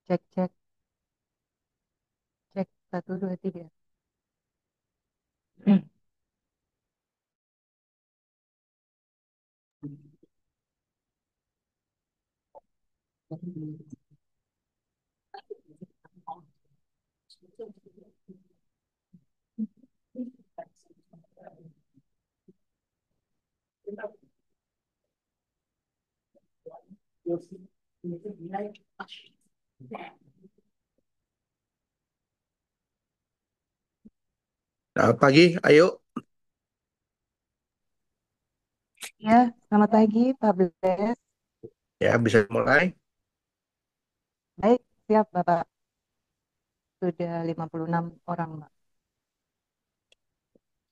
Cek, cek, cek. Satu, dua, tiga. Nah, pagi, ayo. Ya, selamat pagi, Pak Bles. Ya, bisa mulai. Baik, siap, Bapak. Sudah 56 orang, Pak.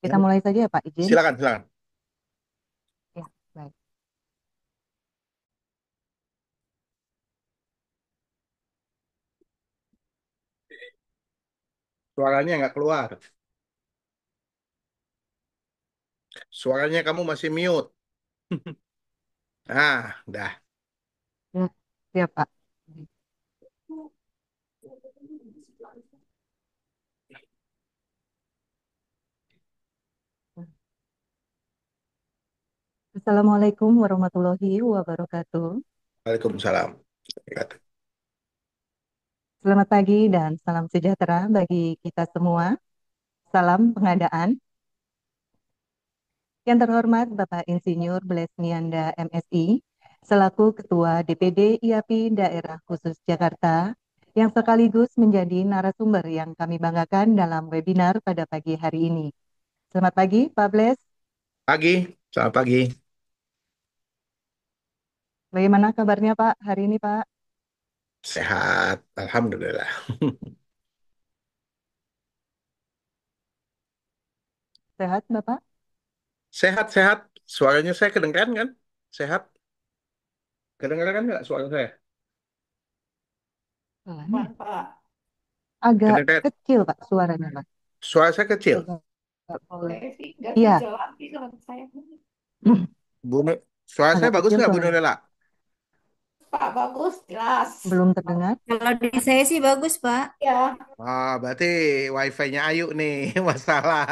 Ya, Kita mulai saja ya, Pak. Izin. silakan, silakan. Ya, baik. Suaranya nggak keluar. Suaranya kamu masih mute. Ah, dah. Ya, siap, Pak. Assalamualaikum warahmatullahi wabarakatuh. Waalaikumsalam. Selamat pagi dan salam sejahtera bagi kita semua. Salam pengadaan. Yang terhormat Bapak Insinyur Blesmianda MSI, selaku Ketua DPD IAPI Daerah Khusus Jakarta, yang sekaligus menjadi narasumber yang kami banggakan dalam webinar pada pagi hari ini. Selamat pagi, Pak Bles. Pagi, selamat pagi. Bagaimana kabarnya, Pak, hari ini, Pak? Sehat, Alhamdulillah. Sehat, Bapak? Sehat, sehat. Suaranya saya kedengeran kan? Sehat. Kedengeran kan nggak suara saya? Pelan. Agak Kedengeran. kecil, Pak, suaranya, Pak. Suara saya kecil. Coba, Pak, boleh. Iya, Suara saya agak bagus kecil nggak, Bu suaranya. Nurlela? Pak, bagus, jelas. Belum terdengar? Kalau di saya sih bagus, Pak. Ya, Ah, berarti wifi-nya Ayu nih, masalah.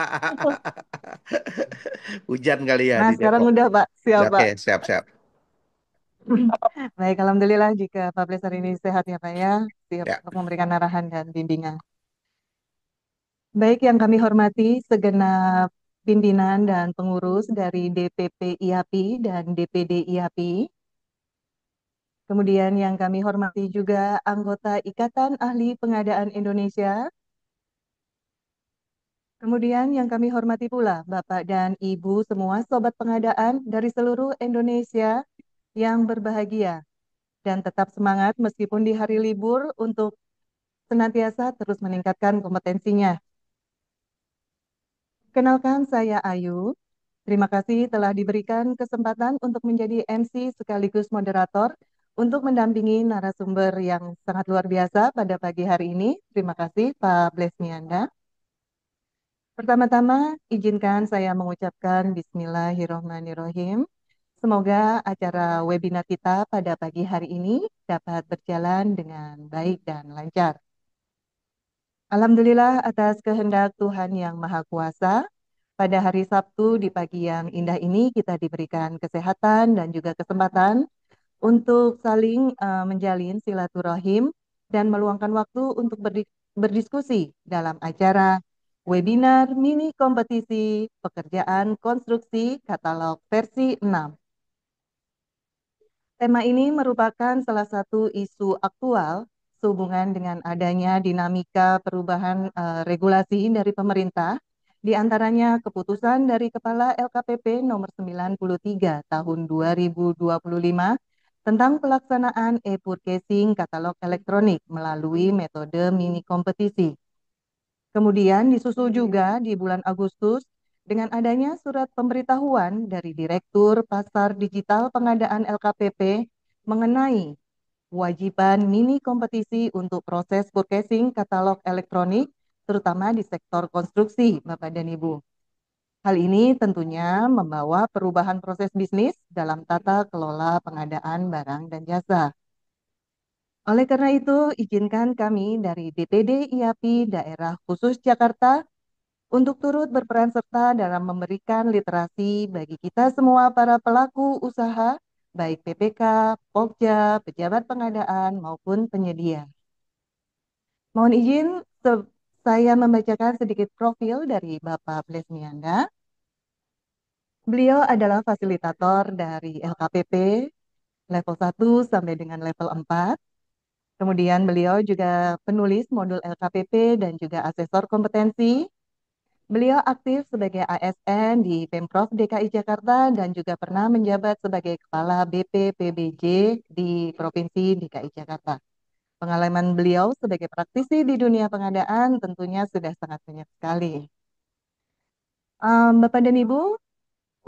Hujan kali ya Nah, di sekarang Depok. udah, Pak. Siap, Oke, Pak. siap-siap. Baik, Alhamdulillah jika Pak Bles hari ini sehat ya, Pak ya. Siap Ya, untuk memberikan arahan dan bimbingan. Baik yang kami hormati segenap pimpinan dan pengurus dari DPP IAPI dan DPD IAPI. Kemudian yang kami hormati juga anggota Ikatan Ahli Pengadaan Indonesia. Kemudian yang kami hormati pula Bapak dan Ibu semua sobat pengadaan dari seluruh Indonesia yang berbahagia dan tetap semangat meskipun di hari libur untuk senantiasa terus meningkatkan kompetensinya. Kenalkan saya Ayu. Terima kasih telah diberikan kesempatan untuk menjadi MC sekaligus moderator untuk mendampingi narasumber yang sangat luar biasa pada pagi hari ini. Terima kasih Pak Blesmianda. Pertama-tama izinkan saya mengucapkan Bismillahirrohmanirrohim. Semoga acara webinar kita pada pagi hari ini dapat berjalan dengan baik dan lancar. Alhamdulillah atas kehendak Tuhan yang Maha Kuasa, pada hari Sabtu di pagi yang indah ini kita diberikan kesehatan dan juga kesempatan untuk saling menjalin silaturahim dan meluangkan waktu untuk berdiskusi dalam acara webinar mini kompetisi pekerjaan konstruksi katalog versi 6. Tema ini merupakan salah satu isu aktual sehubungan dengan adanya dinamika perubahan regulasi dari pemerintah, di antaranya keputusan dari Kepala LKPP nomor 93 tahun 2025 tentang pelaksanaan e-purchasing katalog elektronik melalui metode mini kompetisi. Kemudian disusul juga di bulan Agustus dengan adanya surat pemberitahuan dari Direktur Pasar Digital Pengadaan LKPP mengenai kewajiban mini kompetisi untuk proses purchasing katalog elektronik, terutama di sektor konstruksi, Bapak dan Ibu. Hal ini tentunya membawa perubahan proses bisnis dalam tata kelola pengadaan barang dan jasa. Oleh karena itu, izinkan kami dari DPD IAPI Daerah Khusus Jakarta untuk turut berperan serta dalam memberikan literasi bagi kita semua para pelaku usaha, baik PPK, Pokja, pejabat pengadaan, maupun penyedia. Mohon izin, saya membacakan sedikit profil dari Bapak Blesmianda. Beliau adalah fasilitator dari LKPP level 1 sampai dengan level 4. Kemudian beliau juga penulis modul LKPP dan juga asesor kompetensi. Beliau aktif sebagai ASN di Pemprov DKI Jakarta dan juga pernah menjabat sebagai Kepala BPPBJ di Provinsi DKI Jakarta. Pengalaman beliau sebagai praktisi di dunia pengadaan tentunya sudah sangat banyak sekali. Bapak dan Ibu,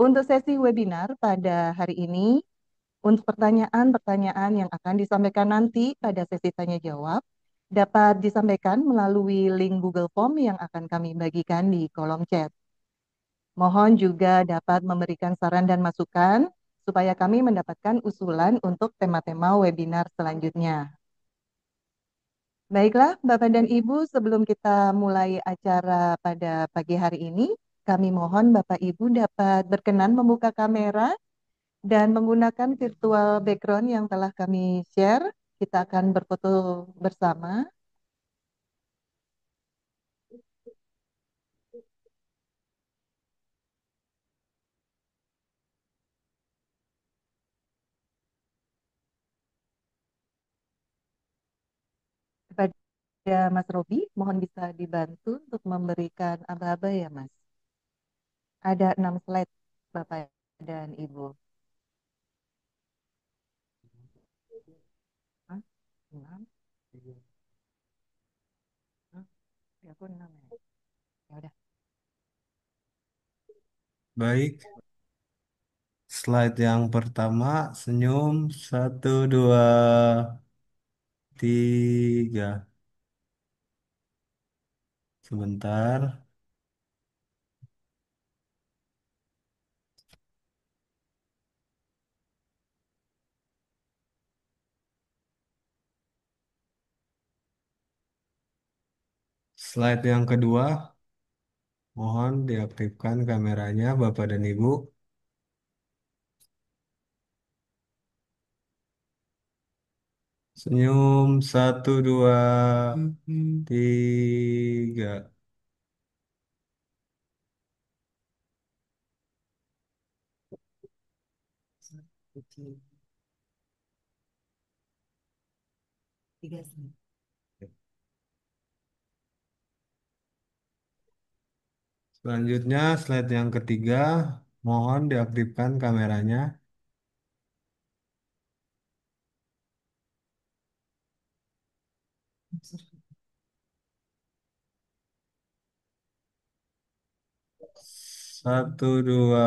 untuk sesi webinar pada hari ini, untuk pertanyaan-pertanyaan yang akan disampaikan nanti pada sesi tanya jawab, dapat disampaikan melalui link Google Form yang akan kami bagikan di kolom chat. Mohon juga dapat memberikan saran dan masukan supaya kami mendapatkan usulan untuk tema-tema webinar selanjutnya. Baiklah, Bapak dan Ibu, sebelum kita mulai acara pada pagi hari ini, kami mohon Bapak Ibu dapat berkenan membuka kamera dan menggunakan virtual background yang telah kami share. Kita akan berfoto bersama. Kepada Mas Robi, mohon bisa dibantu untuk memberikan aba-aba ya, Mas. Ada 6 slide, Bapak dan Ibu. Hah? 6? Hah? Ya, aku 6 ya. Ya udah. Baik, slide yang pertama, senyum, satu, dua, tiga. Sebentar, slide yang kedua, mohon diaktifkan kameranya Bapak dan Ibu. Senyum, satu, dua, tiga. Tiga slide. Selanjutnya, slide yang ketiga, mohon diaktifkan kameranya. Satu, dua,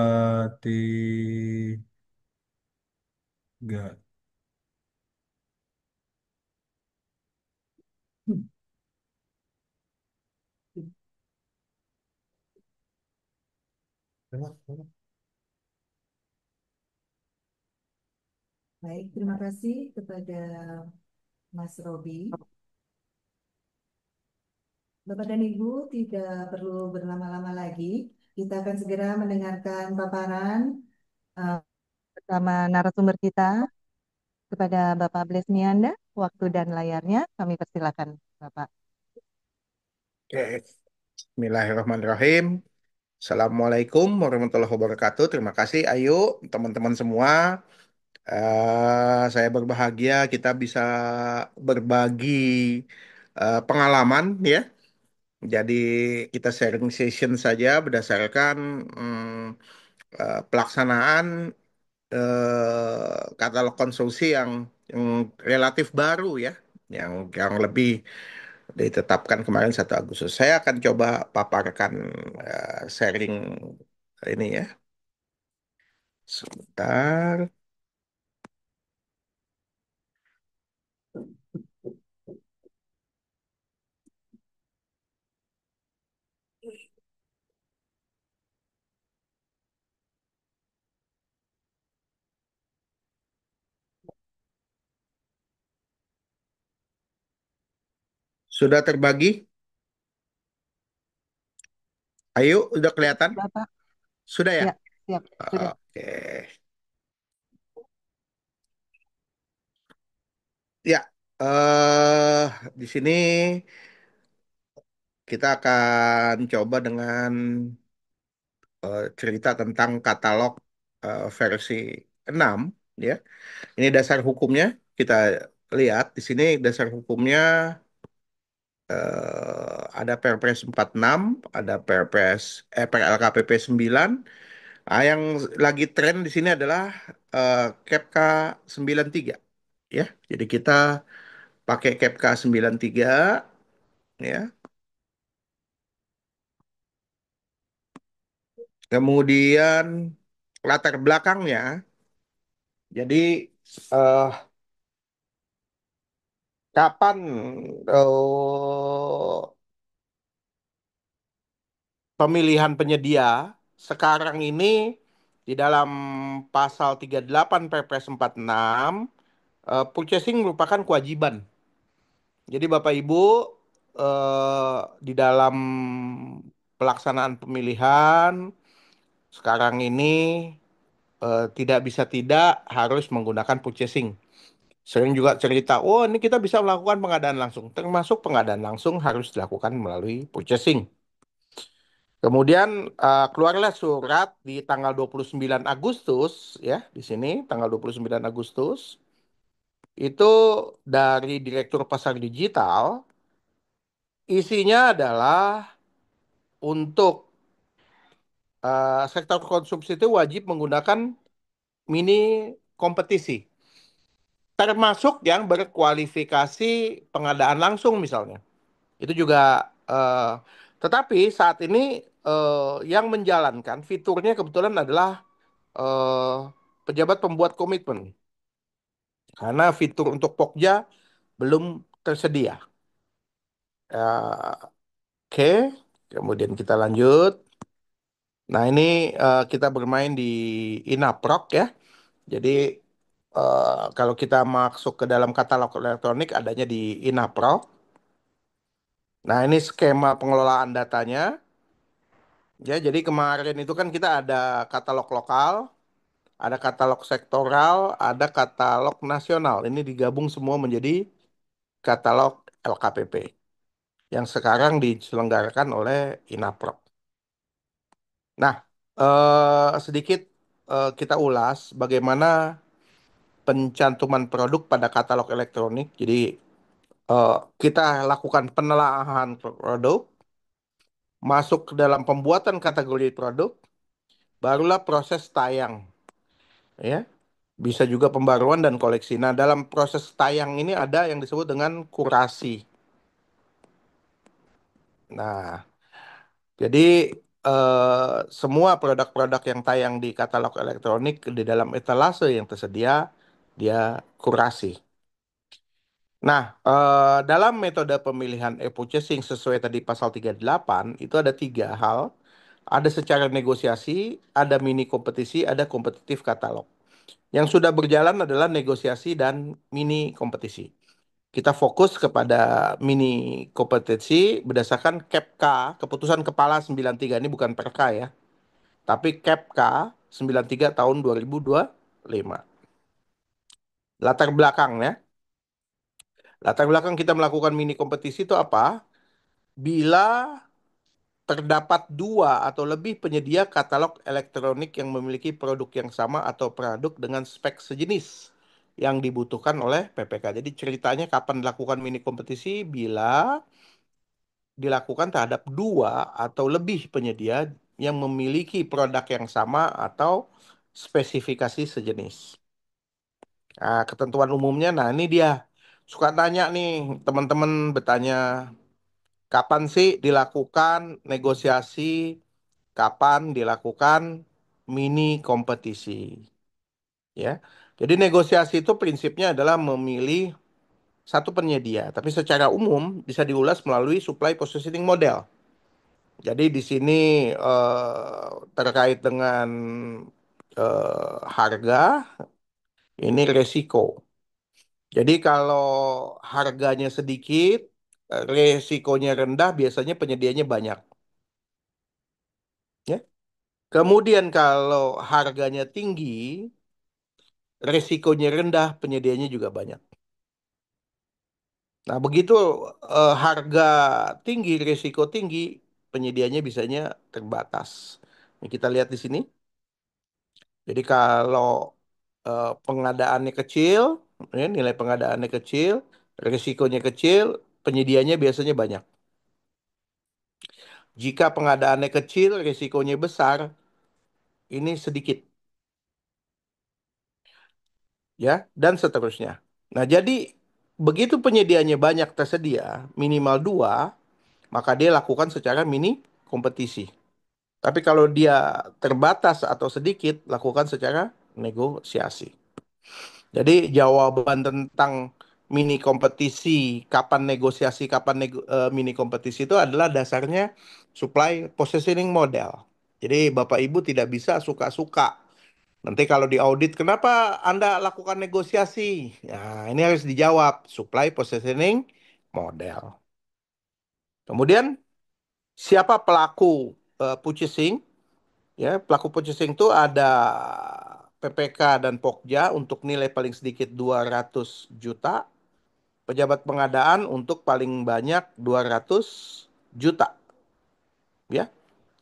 tiga. Baik, terima kasih kepada Mas Robi. Bapak dan Ibu tidak perlu berlama-lama lagi. Kita akan segera mendengarkan paparan eh, bersama narasumber kita kepada Bapak Blesmianda. Waktu dan layarnya kami persilakan, Bapak. Oke, Bismillahirrahmanirrahim. Assalamualaikum warahmatullahi wabarakatuh. Terima kasih, Ayu, teman-teman semua. Saya berbahagia kita bisa berbagi pengalaman ya. Jadi kita sharing session saja berdasarkan pelaksanaan katalog konsumsi yang relatif baru ya, yang lebih ditetapkan kemarin 1 Agustus. Saya akan coba paparkan sharing ini ya. Sebentar. Sudah terbagi? Ayo, udah kelihatan? Bapak, Sudah ya? ya, siap, sudah. Oke. Ya, eh di sini kita akan coba dengan cerita tentang katalog versi 6, ya. Ini dasar hukumnya. Kita lihat di sini dasar hukumnya ada Perpres 46, ada PRLKPP 9. Yang lagi tren di sini adalah KEPK 93, ya. Jadi kita pakai KEPK 93, ya. Kemudian latar belakangnya, jadi eh, kapan pemilihan penyedia sekarang ini di dalam pasal 38 Perpres 46, purchasing merupakan kewajiban. Jadi Bapak Ibu di dalam pelaksanaan pemilihan sekarang ini tidak bisa tidak harus menggunakan purchasing. Sering juga cerita, oh ini kita bisa melakukan pengadaan langsung. Termasuk pengadaan langsung harus dilakukan melalui purchasing. Kemudian keluarlah surat di tanggal 29 Agustus, ya, di sini tanggal 29 Agustus, itu dari Direktur Pasar Digital, isinya adalah untuk sektor konsumsi itu wajib menggunakan mini kompetisi, termasuk yang berkualifikasi pengadaan langsung misalnya. Itu juga, tetapi saat ini yang menjalankan fiturnya kebetulan adalah eh, pejabat pembuat komitmen, karena fitur untuk Pokja belum tersedia. Oke, kemudian kita lanjut. Nah ini kita bermain di Inaproc, ya. Jadi kalau kita masuk ke dalam katalog elektronik adanya di Inaproc. Nah ini skema pengelolaan datanya. Ya, jadi kemarin itu kan kita ada katalog lokal, ada katalog sektoral, ada katalog nasional. Ini digabung semua menjadi katalog LKPP yang sekarang diselenggarakan oleh Inaprok. Nah, sedikit kita ulas bagaimana pencantuman produk pada katalog elektronik. Jadi kita lakukan penelaahan produk, masuk ke dalam pembuatan kategori produk, barulah proses tayang, ya. Bisa juga pembaruan dan koleksi. Nah, dalam proses tayang ini ada yang disebut dengan kurasi. Nah, jadi semua produk-produk yang tayang di katalog elektronik di dalam etalase yang tersedia, dia kurasi. Nah, dalam metode pemilihan e-purchasing sesuai tadi pasal 38, itu ada tiga hal. Ada secara negosiasi, ada mini kompetisi, ada kompetitif katalog. Yang sudah berjalan adalah negosiasi dan mini kompetisi. Kita fokus kepada mini kompetisi berdasarkan KEPK, Keputusan Kepala 93, ini bukan Perka, ya. Tapi KEPK 93 tahun 2025. Latar belakangnya, latar belakang kita melakukan mini kompetisi itu apa? Bila terdapat dua atau lebih penyedia katalog elektronik yang memiliki produk yang sama atau produk dengan spek sejenis yang dibutuhkan oleh PPK. Jadi ceritanya kapan dilakukan mini kompetisi? Bila dilakukan terhadap dua atau lebih penyedia yang memiliki produk yang sama atau spesifikasi sejenis. Nah, ketentuan umumnya, nah ini dia. Suka tanya nih, teman-teman bertanya, kapan sih dilakukan negosiasi, kapan dilakukan mini kompetisi, ya. Jadi negosiasi itu prinsipnya adalah memilih satu penyedia, tapi secara umum bisa diulas melalui supply positioning model. Jadi di sini terkait dengan harga, ini resiko. Jadi kalau harganya sedikit, resikonya rendah, biasanya penyediaannya banyak. Ya. Kemudian kalau harganya tinggi, resikonya rendah, penyediaannya juga banyak. Nah, begitu harga tinggi, risiko tinggi, penyediaannya biasanya terbatas. Ini kita lihat di sini. Jadi kalau pengadaannya kecil, ya, nilai pengadaannya kecil, risikonya kecil, penyediaannya biasanya banyak. Jika pengadaannya kecil, risikonya besar, ini sedikit, ya, dan seterusnya. Nah, jadi begitu penyediaannya banyak tersedia, minimal dua, maka dia lakukan secara mini kompetisi. Tapi kalau dia terbatas atau sedikit, lakukan secara negosiasi. Jadi jawaban tentang mini kompetisi, kapan negosiasi, mini kompetisi itu adalah dasarnya supply positioning model. Jadi Bapak Ibu tidak bisa suka-suka. Nanti kalau diaudit, kenapa Anda lakukan negosiasi? Nah, ini harus dijawab supply positioning model. Kemudian siapa pelaku purchasing? Ya, pelaku purchasing itu ada PPK dan Pokja untuk nilai paling sedikit 200 juta, pejabat pengadaan untuk paling banyak 200 juta, ya.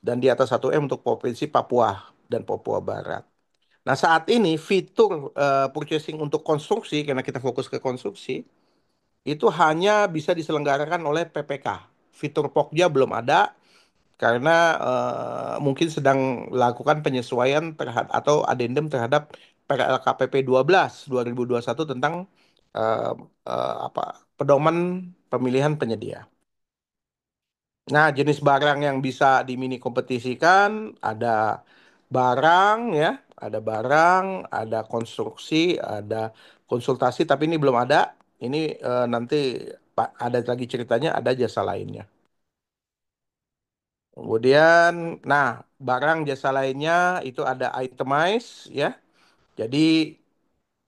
Dan di atas 1M untuk Provinsi Papua dan Papua Barat. Nah, saat ini fitur purchasing untuk konstruksi, karena kita fokus ke konstruksi, itu hanya bisa diselenggarakan oleh PPK. Fitur Pokja belum ada, karena mungkin sedang lakukan penyesuaian terhadap atau adendum terhadap PRLKPP 12 2021 tentang eh, apa pedoman pemilihan penyedia. Nah, jenis barang yang bisa dimini kompetisikan ada barang, ya, ada konstruksi, ada konsultasi, tapi ini belum ada. Ini nanti Pak ada lagi ceritanya, ada jasa lainnya. Kemudian, nah, barang jasa lainnya itu ada itemize, ya. Jadi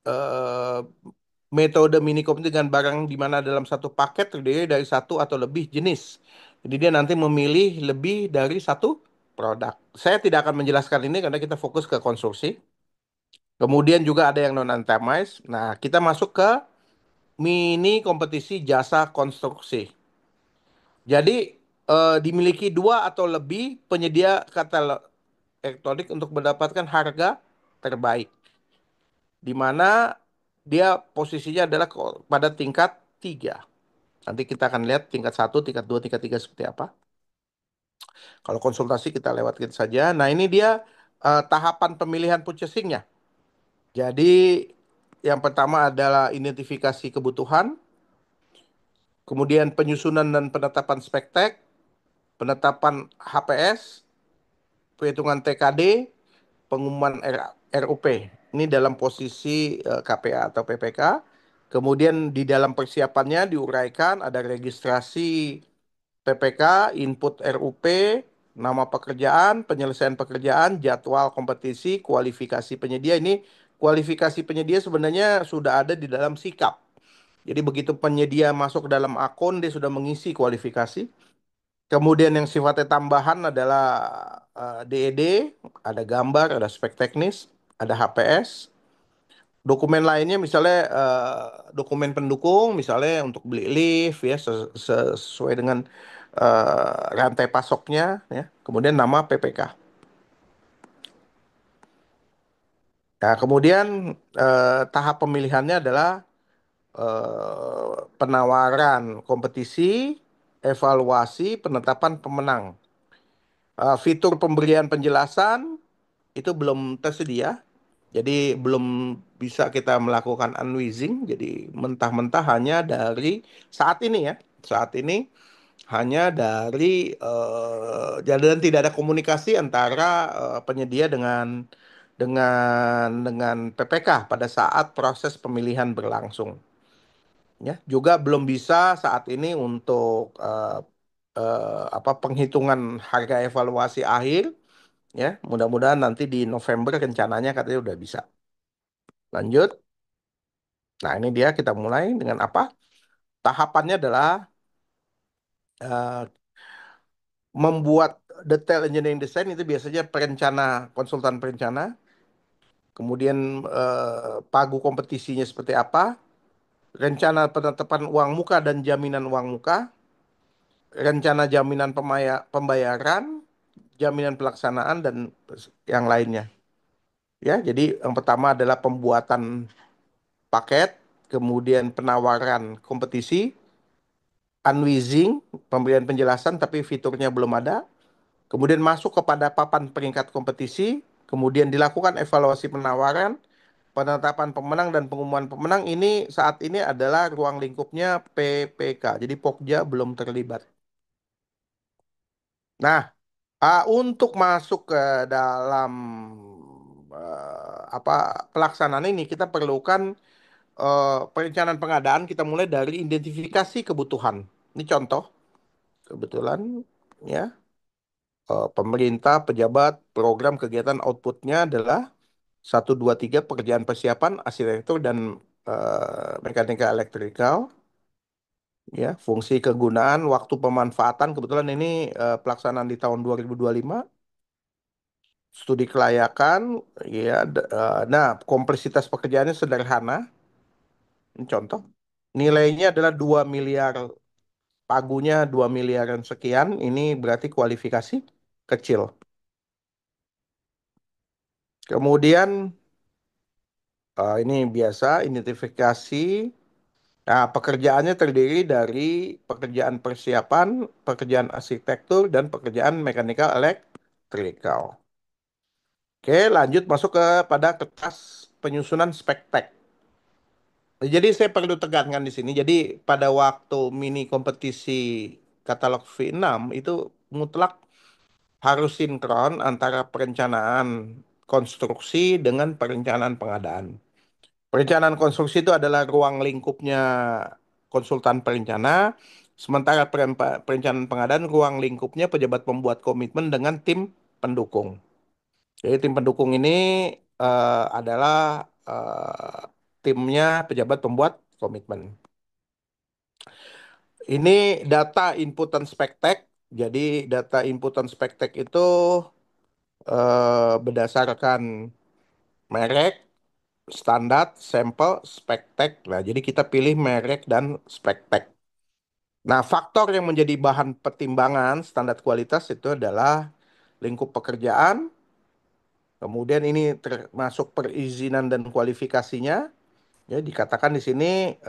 eh, metode minikom dengan barang di mana dalam satu paket terdiri dari satu atau lebih jenis. Jadi dia nanti memilih lebih dari satu produk. Saya tidak akan menjelaskan ini karena kita fokus ke konstruksi. Kemudian juga ada yang non itemize. Nah, kita masuk ke mini kompetisi jasa konstruksi. Jadi dimiliki dua atau lebih penyedia katalog elektronik untuk mendapatkan harga terbaik, di mana dia posisinya adalah pada tingkat 3. Nanti kita akan lihat tingkat satu, tingkat 2, tingkat 3 seperti apa. Kalau konsultasi kita lewatkan saja. Nah, ini dia tahapan pemilihan purchasingnya. Jadi yang pertama adalah identifikasi kebutuhan, kemudian penyusunan dan penetapan spektek, penetapan HPS, perhitungan TKD, pengumuman RUP. Ini dalam posisi KPA atau PPK. Kemudian di dalam persiapannya diuraikan ada registrasi PPK, input RUP, nama pekerjaan, penyelesaian pekerjaan, jadwal kompetisi, kualifikasi penyedia. Ini kualifikasi penyedia sebenarnya sudah ada di dalam sikap. Jadi begitu penyedia masuk ke dalam akun, dia sudah mengisi kualifikasi. Kemudian yang sifatnya tambahan adalah DED, ada gambar, ada spek teknis, ada HPS. Dokumen lainnya misalnya dokumen pendukung, misalnya untuk beli lift, ya, sesuai dengan rantai pasoknya, ya. Kemudian nama PPK. Nah, kemudian tahap pemilihannya adalah penawaran kompetisi, evaluasi, penetapan pemenang. Fitur pemberian penjelasan itu belum tersedia, jadi belum bisa kita melakukan unwheezing. Jadi mentah-mentah hanya dari saat ini, ya, saat ini hanya dari dan tidak ada komunikasi antara penyedia dengan PPK pada saat proses pemilihan berlangsung. Ya, juga belum bisa saat ini untuk apa penghitungan harga evaluasi akhir, ya. Mudah-mudahan nanti di November rencananya katanya udah bisa. Lanjut. Nah, ini dia kita mulai dengan apa? Tahapannya adalah Eh, Membuat detail engineering design itu biasanya perencana, konsultan perencana, kemudian pagu kompetisinya seperti apa, rencana penetapan uang muka dan jaminan uang muka, rencana jaminan pembayaran, jaminan pelaksanaan dan yang lainnya. Ya, jadi yang pertama adalah pembuatan paket, kemudian penawaran kompetisi, unwheezing, pemberian penjelasan tapi fiturnya belum ada, kemudian masuk kepada papan peringkat kompetisi, kemudian dilakukan evaluasi penawaran, penetapan pemenang dan pengumuman pemenang. Ini saat ini adalah ruang lingkupnya PPK. Jadi Pokja belum terlibat. Nah, untuk masuk ke dalam apa pelaksanaan ini kita perlukan perencanaan pengadaan. Kita mulai dari identifikasi kebutuhan. Ini contoh kebetulan ya, pemerintah, pejabat, program kegiatan outputnya adalah satu 2 3 pekerjaan persiapan arsitektur dan mekanika elektrikal. Ya, fungsi kegunaan, waktu pemanfaatan, kebetulan ini pelaksanaan di tahun 2025, studi kelayakan, ya, nah, kompleksitas pekerjaannya sederhana, ini contoh, nilainya adalah 2 miliar, pagunya 2 miliaran sekian, ini berarti kualifikasi kecil. Kemudian ini biasa, identifikasi. Nah, pekerjaannya terdiri dari pekerjaan persiapan, pekerjaan arsitektur, dan pekerjaan mekanikal elektrikal. Oke, lanjut masuk pada kertas penyusunan spek tek. Jadi saya perlu tekankan di sini. Jadi pada waktu mini kompetisi katalog V6 itu mutlak harus sinkron antara perencanaan konstruksi dengan perencanaan pengadaan. Perencanaan konstruksi itu adalah ruang lingkupnya konsultan perencana, sementara perencanaan pengadaan ruang lingkupnya pejabat pembuat komitmen dengan tim pendukung. Jadi tim pendukung ini adalah timnya pejabat pembuat komitmen. Ini data inputan spektek. Jadi data inputan spektek itu berdasarkan merek, standar, sampel, spektek. Nah, jadi kita pilih merek dan spektek. Nah, faktor yang menjadi bahan pertimbangan standar kualitas itu adalah lingkup pekerjaan, kemudian ini termasuk perizinan dan kualifikasinya. Ya, dikatakan di sini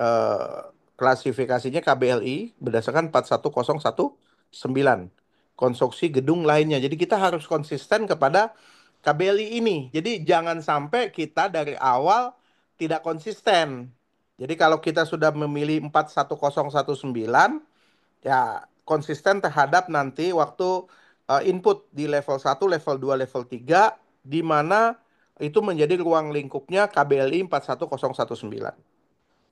klasifikasinya KBLI berdasarkan 41019 konstruksi gedung lainnya. Jadi kita harus konsisten kepada KBLI ini. Jadi jangan sampai kita dari awal tidak konsisten. Jadi kalau kita sudah memilih 41019 ya konsisten terhadap nanti waktu input di level 1, level 2, level 3 di mana itu menjadi ruang lingkupnya KBLI 41019.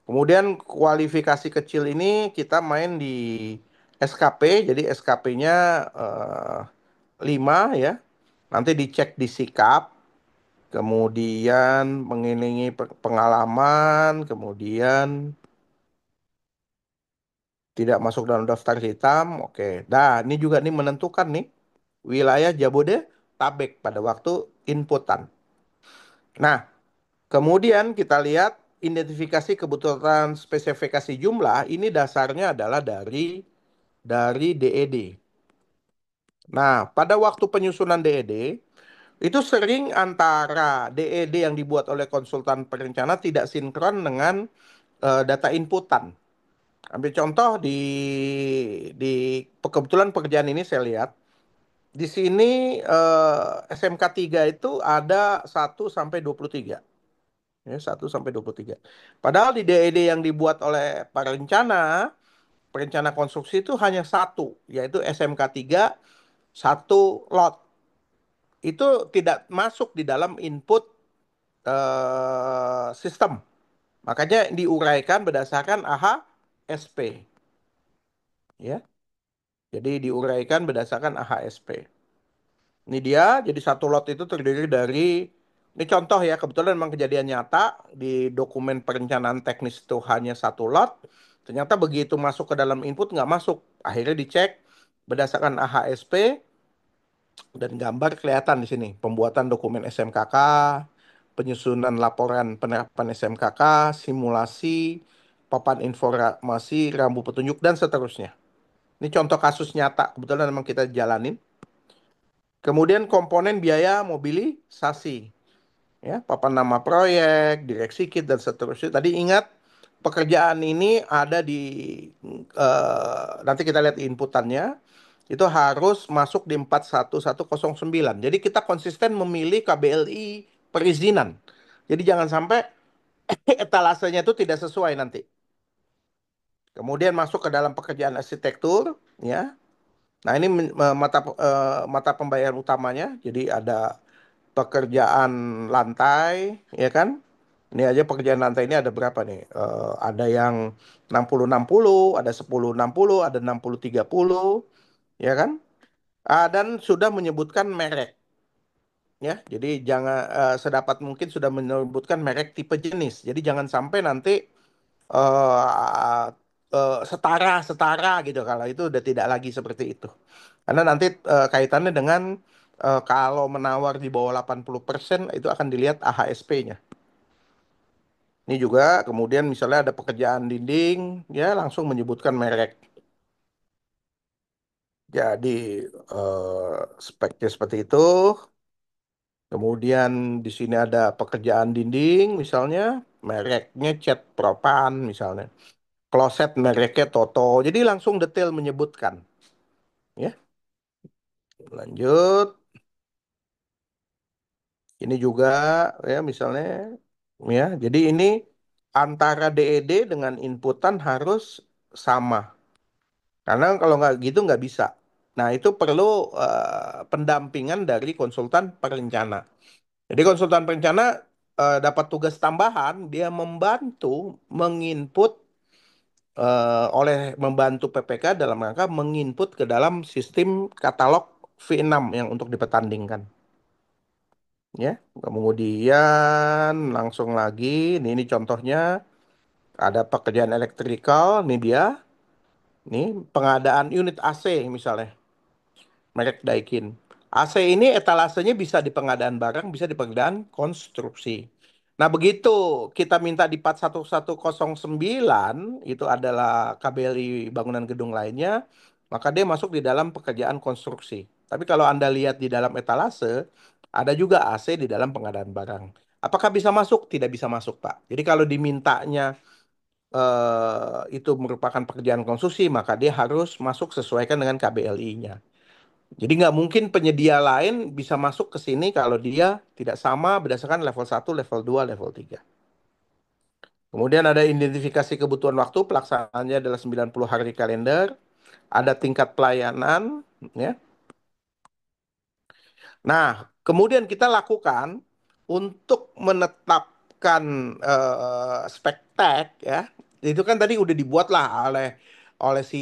Kemudian kualifikasi kecil ini kita main di SKP, jadi SKP-nya 5 ya. Nanti dicek di sikap, kemudian mengiringi pengalaman, kemudian tidak masuk dalam daftar hitam. Oke. Nah, ini juga nih menentukan nih wilayah Jabodetabek pada waktu inputan. Nah, kemudian kita lihat identifikasi kebutuhan spesifikasi jumlah ini dasarnya adalah dari DED. Nah, pada waktu penyusunan DED itu sering antara DED yang dibuat oleh konsultan perencana tidak sinkron dengan data inputan. Ambil contoh di kebetulan pekerjaan ini saya lihat di sini SMK 3 itu ada 1 sampai 23. Ya, 1 sampai 23. Padahal di DED yang dibuat oleh perencana konstruksi itu hanya satu, yaitu SMK 3 satu lot. Itu tidak masuk di dalam input sistem. Makanya diuraikan berdasarkan AHSP. Ya. Jadi diuraikan berdasarkan AHSP. Ini dia, jadi satu lot itu terdiri dari, ini contoh ya, kebetulan memang kejadian nyata, di dokumen perencanaan teknis itu hanya satu lot, Ternyata begitu masuk ke dalam input nggak masuk. Akhirnya dicek berdasarkan AHSP dan gambar kelihatan di sini. Pembuatan dokumen SMKK, penyusunan laporan penerapan SMKK, simulasi, papan informasi, rambu petunjuk, dan seterusnya. Ini contoh kasus nyata, kebetulan memang kita jalanin. Kemudian komponen biaya mobilisasi, ya, papan nama proyek, direksi kit, dan seterusnya. Tadi ingat, pekerjaan ini ada di, nanti kita lihat inputannya, itu harus masuk di 41109. Jadi kita konsisten memilih KBLI perizinan. Jadi jangan sampai etalasenya itu tidak sesuai nanti. Kemudian masuk ke dalam pekerjaan arsitektur, ya. Nah, ini mata pembayaran utamanya. Jadi ada pekerjaan lantai, ya kan? Ini aja pekerjaan lantai ini ada berapa nih? Ada yang 60-60, ada 10-60, ada 60-30, ya kan? Dan sudah menyebutkan merek, ya. Jadi jangan, sedapat mungkin sudah menyebutkan merek, tipe, jenis. Jadi jangan sampai nanti eh setara-setara gitu. Kalau itu udah tidak lagi seperti itu. Karena nanti kaitannya dengan, kalau menawar di bawah 80% itu akan dilihat AHSP-nya. Ini juga kemudian misalnya ada pekerjaan dinding, ya langsung menyebutkan merek. Jadi speknya seperti itu. Kemudian di sini ada pekerjaan dinding, misalnya mereknya cat propan misalnya. Kloset mereknya Toto. Jadi langsung detail menyebutkan. Ya, lanjut. Ini juga, ya misalnya, ya. Jadi ini antara DED dengan inputan harus sama. Karena kalau nggak gitu nggak bisa. Nah, itu perlu pendampingan dari konsultan perencana. Jadi konsultan perencana dapat tugas tambahan, dia membantu menginput, membantu PPK dalam rangka menginput ke dalam sistem katalog V6 yang untuk dipetandingkan. Ya, kemudian langsung lagi, ini contohnya ada pekerjaan elektrikal, ini dia, nih pengadaan unit AC misalnya, merek Daikin. AC ini etalasenya bisa di pengadaan barang, bisa di pengadaan konstruksi. Nah, begitu kita minta di 41109, itu adalah KBLI bangunan gedung lainnya, maka dia masuk di dalam pekerjaan konstruksi. Tapi kalau Anda lihat di dalam etalase, ada juga AC di dalam pengadaan barang. Apakah bisa masuk? Tidak bisa masuk, Pak. Jadi kalau dimintanya itu merupakan pekerjaan konstruksi, maka dia harus masuk sesuaikan dengan KBLI-nya. Jadi nggak mungkin penyedia lain bisa masuk ke sini kalau dia tidak sama berdasarkan level 1, level 2, level 3. Kemudian ada identifikasi kebutuhan waktu, pelaksanaannya adalah 90 hari kalender. Ada tingkat pelayanan, ya. Nah, kemudian kita lakukan untuk menetapkan spek tag, ya. Itu kan tadi udah dibuat lah oleh oleh si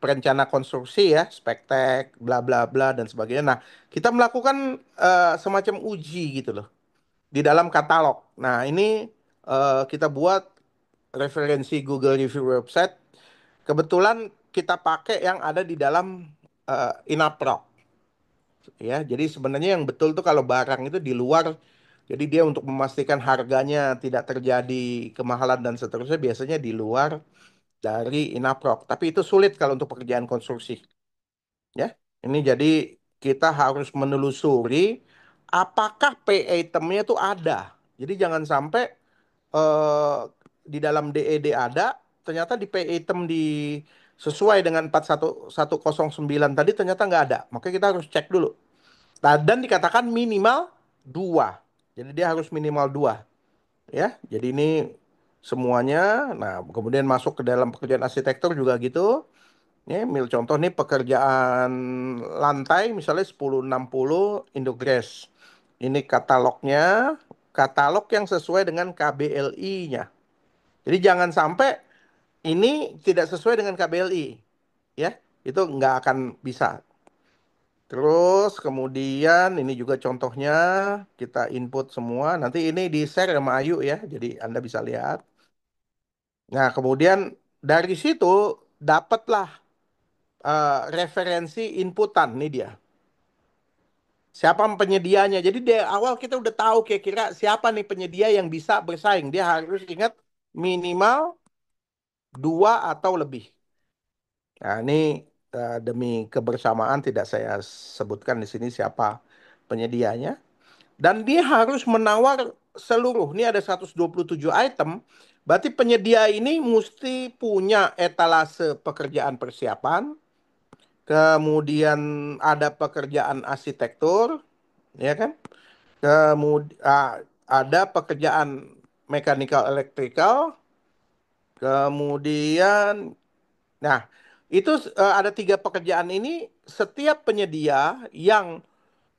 perencana konstruksi, ya, spek tag, bla bla bla dan sebagainya. Nah, kita melakukan semacam uji gitu loh di dalam katalog. Nah, ini kita buat referensi Google Review Website. Kebetulan kita pakai yang ada di dalam Inaproc. Ya, jadi sebenarnya yang betul tuh kalau barang itu di luar, jadi dia untuk memastikan harganya tidak terjadi kemahalan dan seterusnya biasanya di luar dari Inaproc. Tapi itu sulit kalau untuk pekerjaan konstruksi. Ya, ini jadi kita harus menelusuri apakah pay itemnya itu ada. Jadi jangan sampai eh, di dalam DED ada, ternyata di pay item di sesuai dengan 41109 tadi ternyata nggak ada. Makanya kita harus cek dulu. Nah, dan dikatakan minimal dua. Jadi dia harus minimal dua, ya. Jadi ini semuanya. Nah, kemudian masuk ke dalam pekerjaan arsitektur juga gitu. Ini ambil contoh nih pekerjaan lantai misalnya 1060 Indogres. Ini katalognya, katalog yang sesuai dengan KBLI-nya. Jadi jangan sampai ini tidak sesuai dengan KBLI, ya. Itu nggak akan bisa. Terus kemudian ini juga contohnya kita input semua. Nanti ini di share sama Ayu, ya. Jadi Anda bisa lihat. Nah, kemudian dari situ dapatlah referensi inputan nih dia. Siapa penyedianya? Jadi dari awal kita udah tahu kira-kira siapa nih penyedia yang bisa bersaing. Dia harus ingat minimal dua atau lebih. Nah, ini demi kebersamaan tidak saya sebutkan di sini siapa penyedianya. Dan dia harus menawar seluruh. Ini ada 127 item. Berarti penyedia ini mesti punya etalase pekerjaan persiapan, kemudian ada pekerjaan arsitektur, ya kan? Kemudian ada pekerjaan mechanical electrical, kemudian, nah itu ada tiga pekerjaan ini. Setiap penyedia yang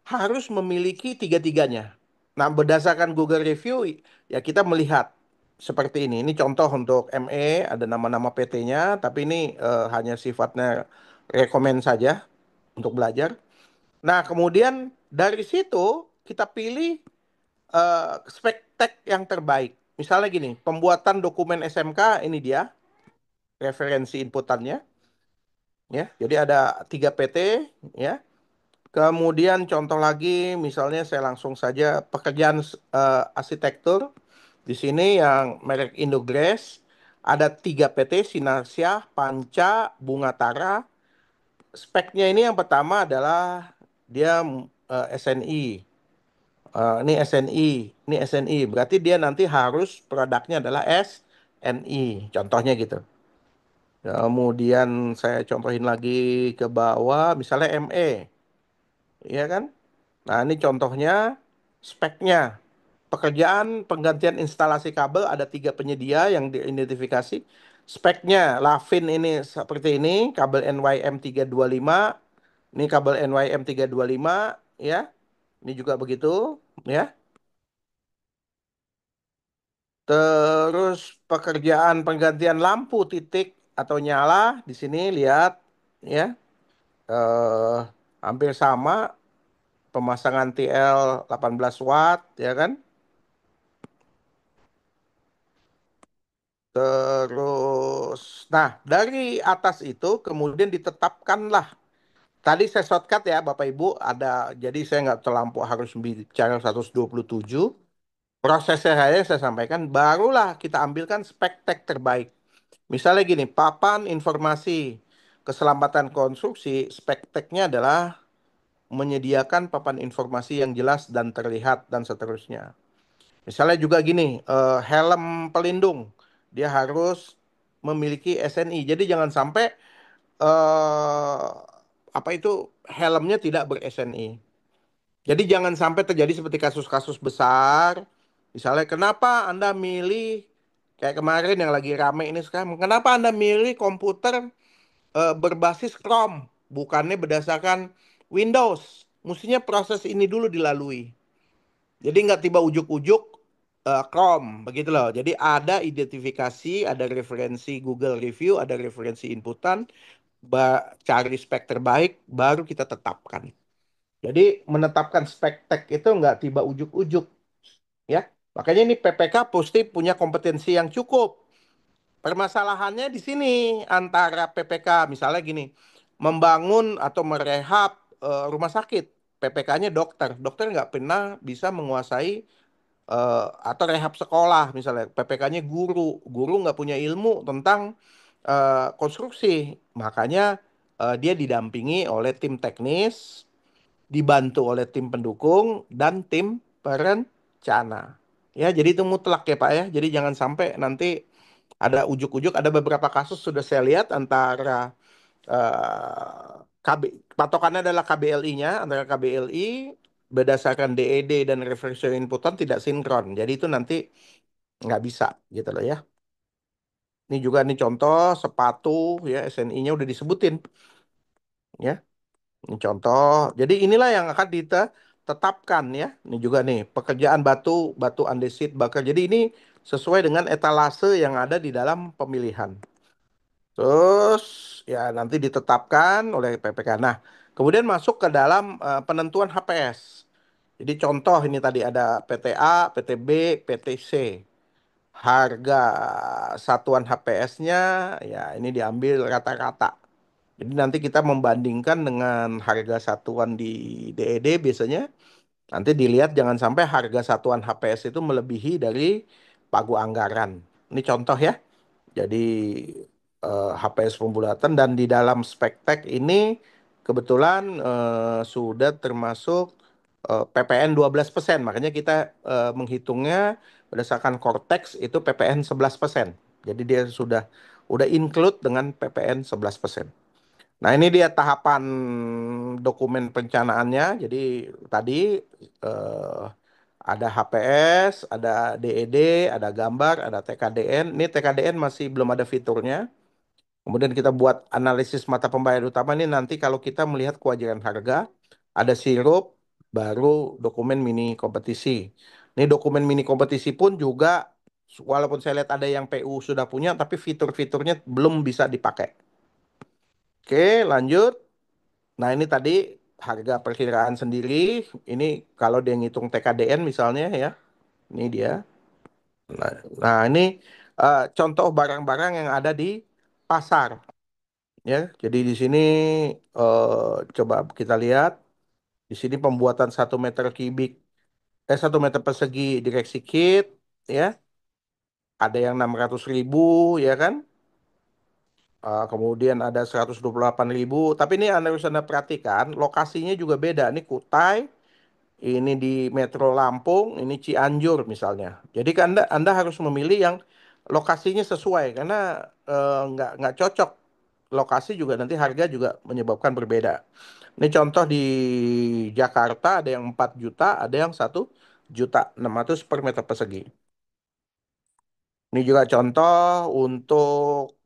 harus memiliki tiga-tiganya. Nah, berdasarkan Google Review, ya kita melihat seperti ini. Ini contoh untuk ME, ada nama-nama PT-nya, tapi ini hanya sifatnya rekomen saja untuk belajar. Nah, kemudian dari situ kita pilih spek tek yang terbaik. Misalnya gini, pembuatan dokumen SMK, ini dia referensi inputannya, ya. Jadi ada 3 PT, ya. Kemudian contoh lagi, misalnya saya langsung saja pekerjaan arsitektur. Di sini yang merek Indoglass ada 3 PT, Sinarsyah, Panca, Bungatara. Speknya ini yang pertama adalah dia SNI. Ini SNI, ini SNI. Berarti dia nanti harus produknya adalah SNI. Contohnya gitu. Kemudian saya contohin lagi ke bawah, misalnya ME, ya kan? Nah, ini contohnya speknya. Pekerjaan penggantian instalasi kabel ada 3 penyedia yang diidentifikasi. Speknya, Lavin ini seperti ini, kabel NYM 325, ini kabel NYM 325, ya. Ini juga begitu, ya. Terus pekerjaan penggantian lampu titik atau nyala di sini lihat, ya. Eh Hampir sama, pemasangan TL 18 watt, ya kan? Terus, nah dari atas itu kemudian ditetapkanlah. Tadi saya shortcut ya Bapak Ibu, jadi saya nggak terlampau harus bicara 127. Prosesnya saya sampaikan, barulah kita ambilkan spek tek terbaik. Misalnya gini, papan informasi keselamatan konstruksi, spek teknya adalah menyediakan papan informasi yang jelas dan terlihat dan seterusnya. Misalnya juga gini, helm pelindung, dia harus memiliki SNI. Jadi jangan sampai eh apa itu helmnya tidak ber-SNI. Jadi jangan sampai terjadi seperti kasus-kasus besar. Misalnya kenapa Anda milih kayak kemarin yang lagi rame ini sekarang, kenapa Anda milih komputer berbasis Chrome bukannya berdasarkan Windows? Mestinya proses ini dulu dilalui. Jadi nggak tiba ujuk-ujuk Chrome, begitu loh. Jadi ada identifikasi, ada referensi Google Review, ada referensi inputan, cari spek terbaik, baru kita tetapkan. Jadi menetapkan spek tek itu nggak tiba ujuk-ujuk, ya. Makanya ini PPK pasti punya kompetensi yang cukup. Permasalahannya di sini antara PPK, misalnya gini, membangun atau merehab rumah sakit. PPK-nya dokter, dokter nggak pernah bisa menguasai atau rehab sekolah misalnya, PPK-nya guru, guru nggak punya ilmu tentang konstruksi, makanya dia didampingi oleh tim teknis, dibantu oleh tim pendukung dan tim perencana. Ya, jadi itu mutlak ya Pak ya. Jadi jangan sampai nanti ada ujuk-ujuk, ada beberapa kasus sudah saya lihat antara KB, patokannya adalah KBLI-nya, antara KBLI berdasarkan DED dan referensi inputan tidak sinkron. Jadi itu nanti nggak bisa gitu loh ya. Ini juga nih contoh sepatu ya, SNI-nya udah disebutin ya. Ini contoh. Jadi inilah yang akan ditetapkan ya. Ini juga nih pekerjaan batu, batu andesit, bakar. Jadi ini sesuai dengan etalase yang ada di dalam pemilihan. Terus ya nanti ditetapkan oleh PPK. Nah, kemudian masuk ke dalam penentuan HPS. Jadi contoh ini tadi ada PTA, PTB, PTC. harga satuan HPS-nya ya ini diambil rata-rata. Jadi nanti kita membandingkan dengan harga satuan di DED biasanya. Nanti dilihat jangan sampai harga satuan HPS itu melebihi dari pagu anggaran. Ini contoh ya. Jadi HPS pembulatan dan di dalam spektek ini kebetulan sudah termasuk PPN 12%. Makanya kita menghitungnya berdasarkan Cortex itu PPN 11%. Jadi dia udah include dengan PPN 11%. Nah, ini dia tahapan dokumen perencanaannya. Jadi tadi eh, ada HPS, ada DED, ada gambar, ada TKDN. Ini TKDN masih belum ada fiturnya. Kemudian kita buat analisis mata pembayaran utama ini nanti kalau kita melihat kewajaran harga, ada sirup, baru dokumen mini kompetisi. Ini dokumen mini kompetisi pun juga, walaupun saya lihat ada yang PU sudah punya, tapi fitur-fiturnya belum bisa dipakai. Oke, lanjut. Nah, ini tadi harga perkiraan sendiri. Ini kalau dia ngitung TKDN misalnya ya, ini dia. Nah, ini contoh barang-barang yang ada di pasar. Ya, jadi di sini coba kita lihat di sini pembuatan 1 meter kubik 1 meter persegi direksi kit ya ada yang 600.000 ya kan. Kemudian ada 128.000 tapi ini Anda perhatikan lokasinya juga beda. Ini Kutai, ini di Metro Lampung, ini Cianjur misalnya. Jadi kan Anda harus memilih yang lokasinya sesuai karena nggak cocok lokasi juga nanti harga juga menyebabkan berbeda. Ini contoh di Jakarta ada yang 4 juta, ada yang 1.600.000 per meter persegi. Ini juga contoh untuk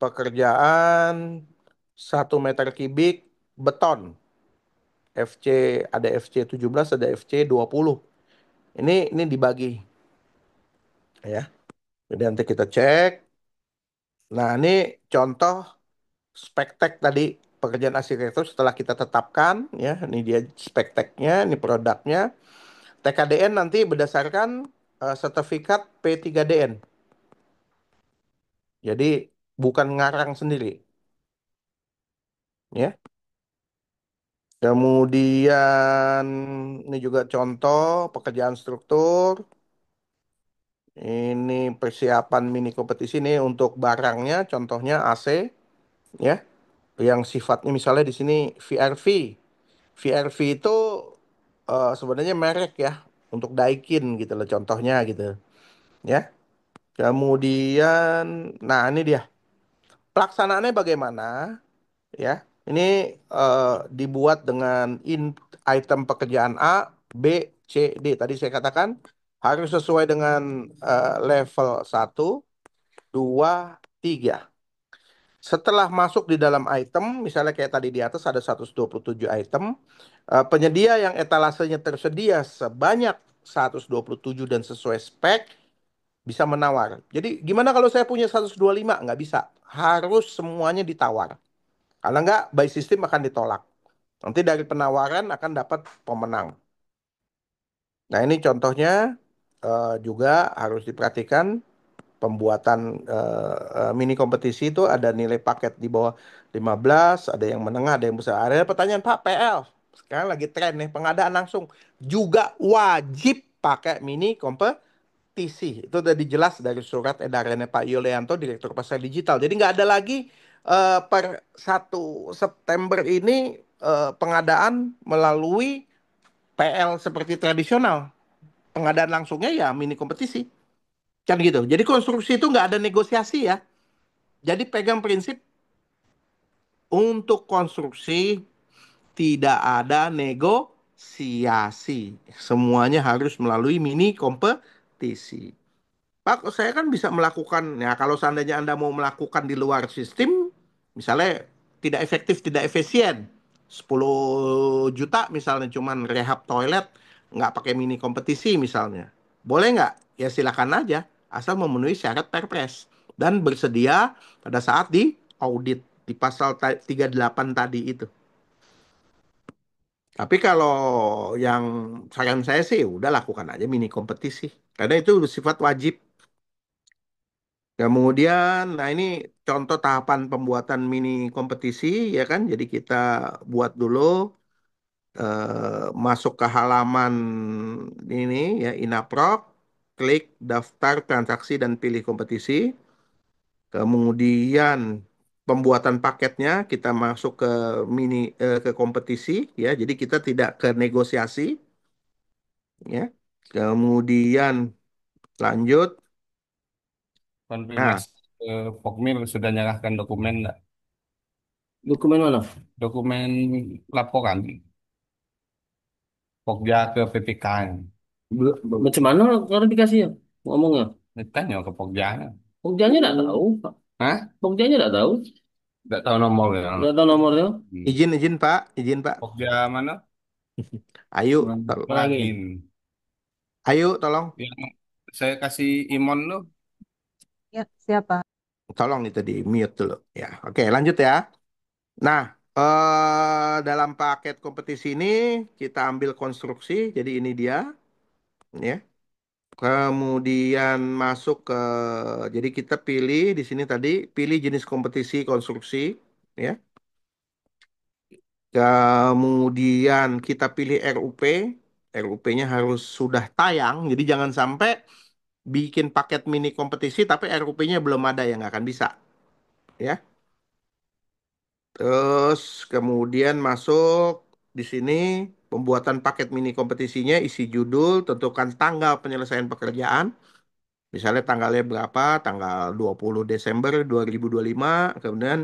pekerjaan 1 meter kubik beton. FC ada FC 17, ada FC 20. Ini dibagi ya. Jadi nanti kita cek. Nah, ini contoh spektek tadi pekerjaan arsitektur setelah kita tetapkan ya. Ini dia spekteknya, ini produknya. TKDN nanti berdasarkan sertifikat P3DN. Jadi bukan ngarang sendiri ya. Kemudian ini juga contoh pekerjaan struktur. Ini persiapan mini kompetisi ini untuk barangnya, contohnya AC ya, yang sifatnya misalnya di sini VRV. VRV itu sebenarnya merek ya untuk Daikin gitu loh contohnya gitu ya. Kemudian, nah ini dia pelaksanaannya bagaimana ya. Ini dibuat dengan item pekerjaan A, B, C, D. Tadi saya katakan harus sesuai dengan level 1, 2, 3. Setelah masuk di dalam item, misalnya kayak tadi di atas ada 127 item, penyedia yang etalasenya tersedia sebanyak 127 dan sesuai spek bisa menawar. Jadi gimana kalau saya punya 125? Nggak bisa. Harus semuanya ditawar. Kalau nggak, by system akan ditolak. Nanti dari penawaran akan dapat pemenang. Nah, ini contohnya juga harus diperhatikan pembuatan mini kompetisi itu ada nilai paket di bawah 15, ada yang menengah, ada yang besar. Ada pertanyaan, Pak, PL. Sekarang lagi tren nih, pengadaan langsung juga wajib pakai mini kompetisi. Itu udah dijelas dari surat edarannya Pak Yulianto, Direktur Pasar Digital. Jadi nggak ada lagi per 1 September ini pengadaan melalui PL seperti tradisional. Pengadaan langsungnya ya mini kompetisi. Kan gitu. Jadi konstruksi itu nggak ada negosiasi ya. Jadi pegang prinsip untuk konstruksi tidak ada negosiasi. Semuanya harus melalui mini kompetisi. Pak, saya kan bisa melakukan, ya kalau seandainya Anda mau melakukan di luar sistem, misalnya tidak efektif, tidak efisien, 10 juta misalnya cuman rehab toilet, nggak pakai mini kompetisi misalnya. Boleh nggak? Ya silakan aja, asal memenuhi syarat Perpres. Dan bersedia pada saat di audit, di pasal 38 tadi itu. Tapi kalau yang saran saya sih, udah lakukan aja mini kompetisi. Karena itu sifat wajib. Kemudian, nah ini contoh tahapan pembuatan mini kompetisi ya kan. Jadi kita buat dulu, masuk ke halaman ini ya, Inaprok, klik daftar transaksi dan pilih kompetisi. Kemudian pembuatan paketnya kita masuk ke ke kompetisi ya. Jadi kita tidak ke negosiasi ya. Kemudian lanjut. Nah, Konfirmasi ke Pokmil sudah nyerahkan dokumen enggak? Dokumen mana? Dokumen laporan Pokja ke PPK. Macam mana klarifikasinya? Ngomongnya. Tanya ke Pokja. Pokjanya tidak tahu, Pak. Hah? Pokjanya tidak tahu. Tidak tahu nomornya. Tidak tahu nomornya. Hmm. izin Pak, izin Pak. Pokja mana? Ayo, Lagi. Ragin. ayo tolong, Yang saya kasih Imon lo. Ya, siapa? tolong itu di mute dulu. Ya, oke lanjut ya. Nah, dalam paket kompetisi ini kita ambil konstruksi, jadi ini dia, ya. Kemudian masuk ke, jadi kita pilih di sini tadi, pilih jenis kompetisi konstruksi, ya. Kemudian kita pilih RUP, RUP-nya harus sudah tayang, jadi jangan sampai bikin paket mini kompetisi tapi RUP-nya belum ada, ya nggak akan bisa, ya. Terus kemudian masuk di sini pembuatan paket mini kompetisinya, isi judul, tentukan tanggal penyelesaian pekerjaan. Misalnya tanggalnya berapa? Tanggal 20 Desember 2025. Kemudian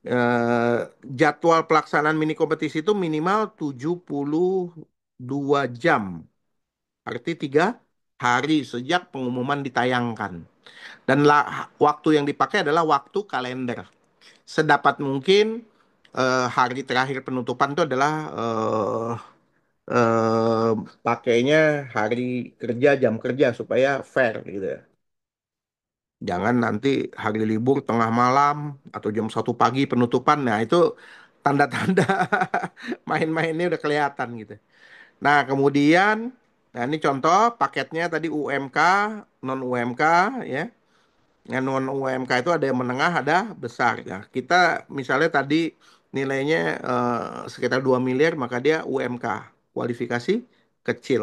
eh, jadwal pelaksanaan mini kompetisi itu minimal 72 jam. Arti 3 hari sejak pengumuman ditayangkan. Dan waktu yang dipakai adalah waktu kalender. Sedapat mungkin hari terakhir penutupan itu adalah eh, pakainya hari kerja, jam kerja supaya fair gitu ya. Jangan nanti hari libur tengah malam atau jam 1 pagi penutupan. Nah itu tanda-tanda main-mainnya udah kelihatan gitu. Nah kemudian, nah ini contoh paketnya tadi UMK, non UMK ya. Yang non UMK itu ada yang menengah, ada besar. Nah, kita misalnya tadi nilainya sekitar 2 miliar, maka dia UMK, kualifikasi kecil.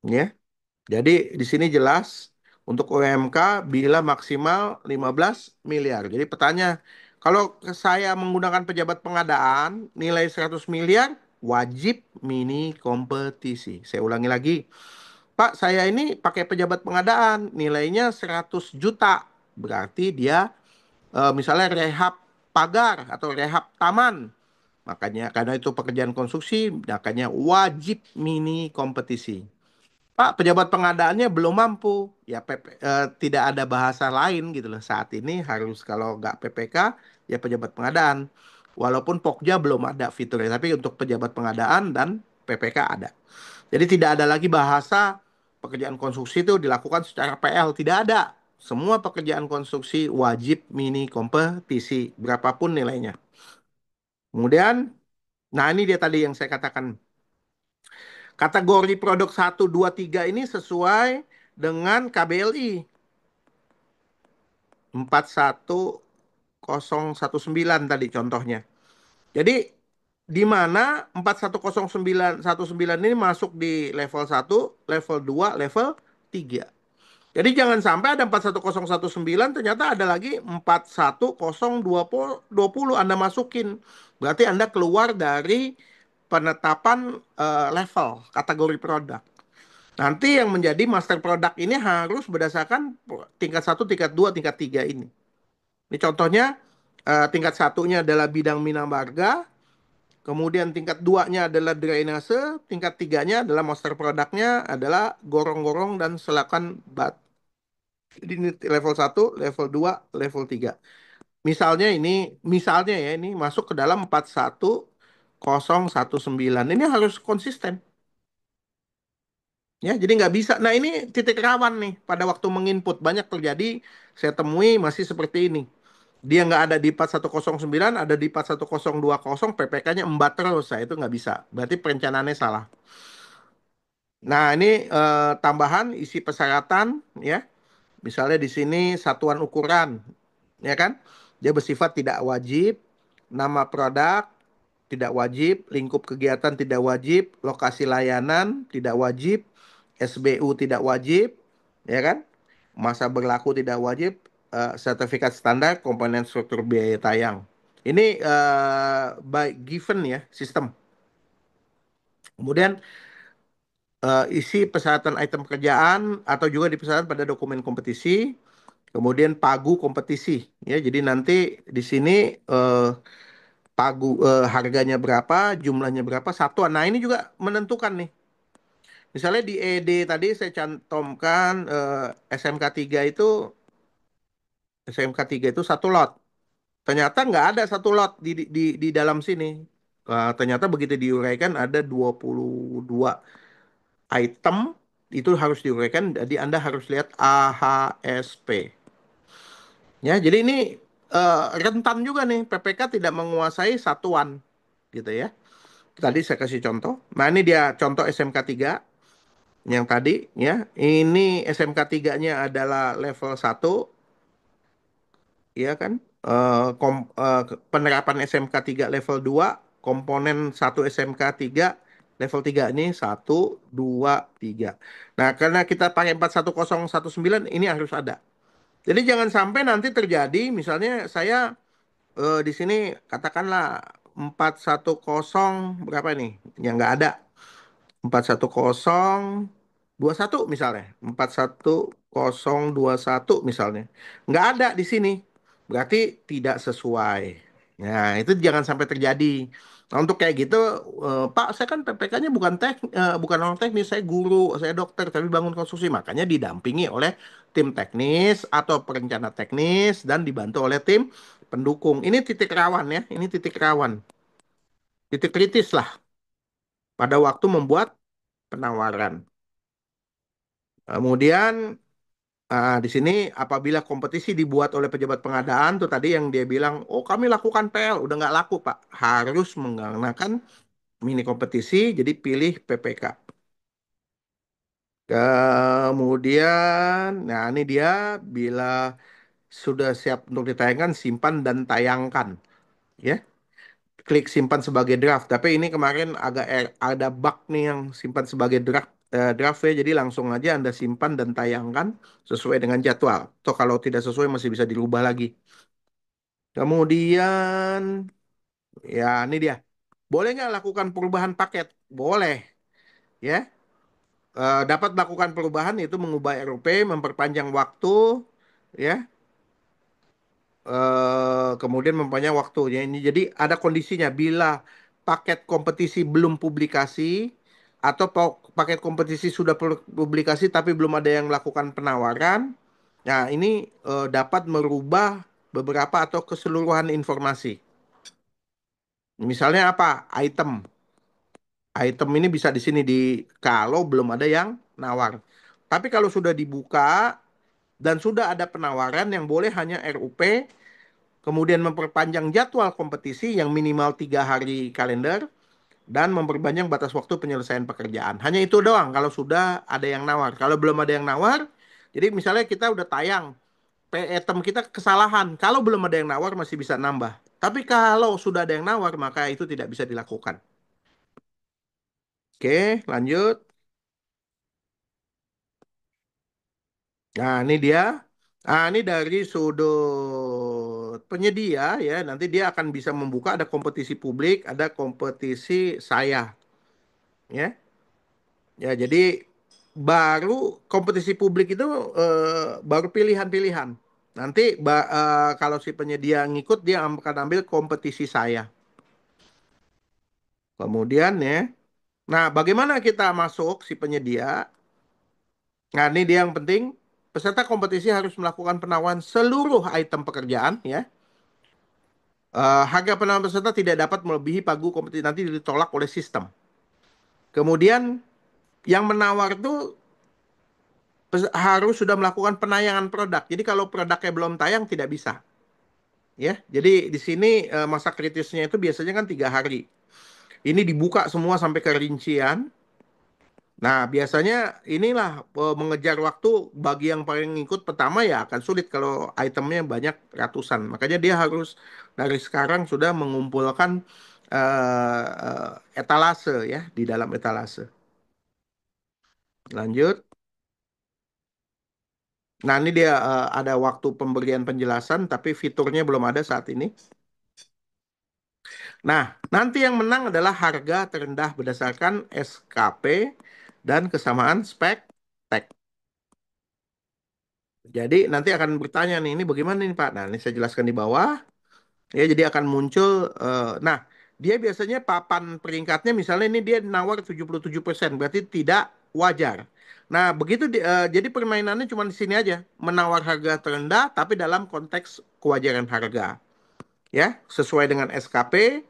Ya. Jadi di sini jelas untuk UMK bila maksimal 15 miliar. Jadi pertanyaan, kalau saya menggunakan pejabat pengadaan nilai 100 miliar, wajib mini kompetisi. Saya ulangi lagi. Pak, saya ini pakai pejabat pengadaan, nilainya 100 juta. Berarti dia misalnya rehab pagar atau rehab taman. Makanya karena itu pekerjaan konstruksi, makanya wajib mini kompetisi. Pak, pejabat pengadaannya belum mampu. Ya tidak ada bahasa lain gitu loh. Saat ini harus kalau nggak PPK ya pejabat pengadaan. Walaupun Pokja belum ada fiturnya, tapi untuk pejabat pengadaan dan PPK ada. Jadi tidak ada lagi bahasa pekerjaan konstruksi itu dilakukan secara PL, tidak ada. Semua pekerjaan konstruksi wajib mini kompetisi, berapapun nilainya. Kemudian, nah ini dia tadi yang saya katakan. Kategori produk 1, 2, 3 ini sesuai dengan KBLI 41019 tadi contohnya. Jadi di mana 41019 ini masuk di level 1, level 2, level 3. Jadi jangan sampai ada 41019 ternyata ada lagi 41020 Anda masukin. Berarti Anda keluar dari penetapan level kategori produk. Nanti yang menjadi master produk ini harus berdasarkan tingkat 1, tingkat 2, tingkat 3 ini. Ini contohnya tingkat 1-nya adalah bidang minambarga, kemudian tingkat 2-nya adalah drainase, tingkat 3-nya adalah master produknya adalah gorong-gorong dan selakan bat. Jadi ini level 1, level 2, level 3. Misalnya ya ini masuk ke dalam 41019. Ini harus konsisten. Ya, jadi nggak bisa. Nah, ini titik rawan nih pada waktu menginput. Banyak terjadi, saya temui masih seperti ini. Dia nggak ada di 4109, ada di 41020, PPK-nya embat terus. Nah, itu nggak bisa. Berarti perencanaannya salah. Nah, ini tambahan isi persyaratan ya. Misalnya di sini satuan ukuran, ya kan? Dia bersifat tidak wajib, nama produk tidak wajib, lingkup kegiatan tidak wajib, lokasi layanan tidak wajib, SBU tidak wajib, ya kan? Masa berlaku tidak wajib, sertifikat standar, komponen struktur biaya tayang. Ini by given ya, sistem. Kemudian isi persyaratan item pekerjaan atau juga dipersyaratkan pada dokumen kompetisi, kemudian pagu kompetisi ya. Jadi nanti di sini pagu harganya berapa, jumlahnya berapa, satuan. Nah, ini juga menentukan nih. Misalnya di ED tadi saya cantumkan SMK 3 itu SMK 3 itu satu lot. Ternyata nggak ada satu lot di dalam sini. Ternyata begitu diuraikan ada 22 item itu harus diuraikan. Jadi Anda harus lihat AHSP. Ya, jadi ini rentan juga nih. PPK tidak menguasai satuan gitu ya. Tadi saya kasih contoh. Nah, ini dia contoh SMK 3 yang tadi ya. Ini SMK 3-nya adalah level 1 ya kan? Penerapan SMK 3 level 2, komponen satu SMK 3 level 3 ini 1, 2, 3. Nah, karena kita pakai 41019 ini harus ada. Jadi jangan sampai nanti terjadi misalnya saya di sini katakanlah 410 berapa nih? Yang nggak ada. 41021 misalnya. 41021 misalnya. Nggak ada di sini. Berarti tidak sesuai. Nah, itu jangan sampai terjadi. Nah, untuk kayak gitu, Pak, saya kan PPK-nya bukan orang teknis, saya guru, saya dokter, tapi bangun konstruksi. Makanya didampingi oleh tim teknis atau perencana teknis dan dibantu oleh tim pendukung. Ini titik rawan ya, ini titik rawan. Titik kritis lah pada waktu membuat penawaran. Kemudian di sini apabila kompetisi dibuat oleh pejabat pengadaan tuh tadi yang dia bilang, oh kami lakukan PL, udah nggak laku Pak, harus menggunakan mini kompetisi, jadi pilih PPK. Kemudian, nah ini dia bila sudah siap untuk ditayangkan, simpan dan tayangkan, ya. Klik simpan sebagai draft. Tapi ini kemarin agak ada bug nih yang simpan sebagai draft ya. Jadi langsung aja Anda simpan dan tayangkan sesuai dengan jadwal. Atau kalau tidak sesuai masih bisa dirubah lagi. Kemudian ya ini dia. Boleh nggak lakukan perubahan paket? Boleh ya. Dapat melakukan perubahan yaitu mengubah RUP, memperpanjang waktu ya. Kemudian mempunyai waktunya ini. Jadi ada kondisinya bila paket kompetisi belum publikasi atau paket kompetisi sudah publikasi tapi belum ada yang melakukan penawaran. Nah, ini dapat merubah beberapa atau keseluruhan informasi. Misalnya apa? Item. Item ini bisa di sini kalau belum ada yang nawar. Tapi kalau sudah dibuka dan sudah ada penawaran yang boleh hanya RUP, kemudian memperpanjang jadwal kompetisi yang minimal 3 hari kalender, dan memperpanjang batas waktu penyelesaian pekerjaan. Hanya itu doang kalau sudah ada yang nawar. Kalau belum ada yang nawar, jadi misalnya kita udah tayang, item kita kesalahan. Kalau belum ada yang nawar masih bisa nambah. Tapi kalau sudah ada yang nawar, maka itu tidak bisa dilakukan. Oke, lanjut. Nah, ini dia. Nah, ini dari sudut penyedia ya. Nanti dia akan bisa membuka ada kompetisi publik, ada kompetisi saya. Ya. Ya, jadi baru kompetisi publik itu baru pilihan-pilihan. Nanti kalau si penyedia ngikut dia akan ambil kompetisi saya. Kemudian ya. Nah, bagaimana kita masuk si penyedia? Nah, ini dia yang penting. Peserta kompetisi harus melakukan penawaran seluruh item pekerjaan ya. Harga penawaran peserta tidak dapat melebihi pagu kompetisi nanti ditolak oleh sistem. Kemudian yang menawar itu harus sudah melakukan penayangan produk. Jadi kalau produknya belum tayang tidak bisa. Ya, jadi di sini masa kritisnya itu biasanya kan 3 hari. Ini dibuka semua sampai ke rincian, Nah, biasanya inilah mengejar waktu bagi yang paling ngikut pertama ya akan sulit kalau itemnya banyak ratusan. Makanya dia harus dari sekarang sudah mengumpulkan etalase ya di dalam etalase. Lanjut. Nah, ini dia ada waktu pemberian penjelasan tapi fiturnya belum ada saat ini. Nah, nanti yang menang adalah harga terendah berdasarkan SKP dan kesamaan spek tag. Jadi nanti akan bertanya nih, ini bagaimana nih Pak? Nah, ini saya jelaskan di bawah. Ya, jadi akan muncul, nah, dia biasanya papan peringkatnya misalnya ini dia nawar 77%, berarti tidak wajar. Nah, begitu jadi permainannya cuma di sini aja, menawar harga terendah tapi dalam konteks kewajaran harga. Ya, sesuai dengan SKP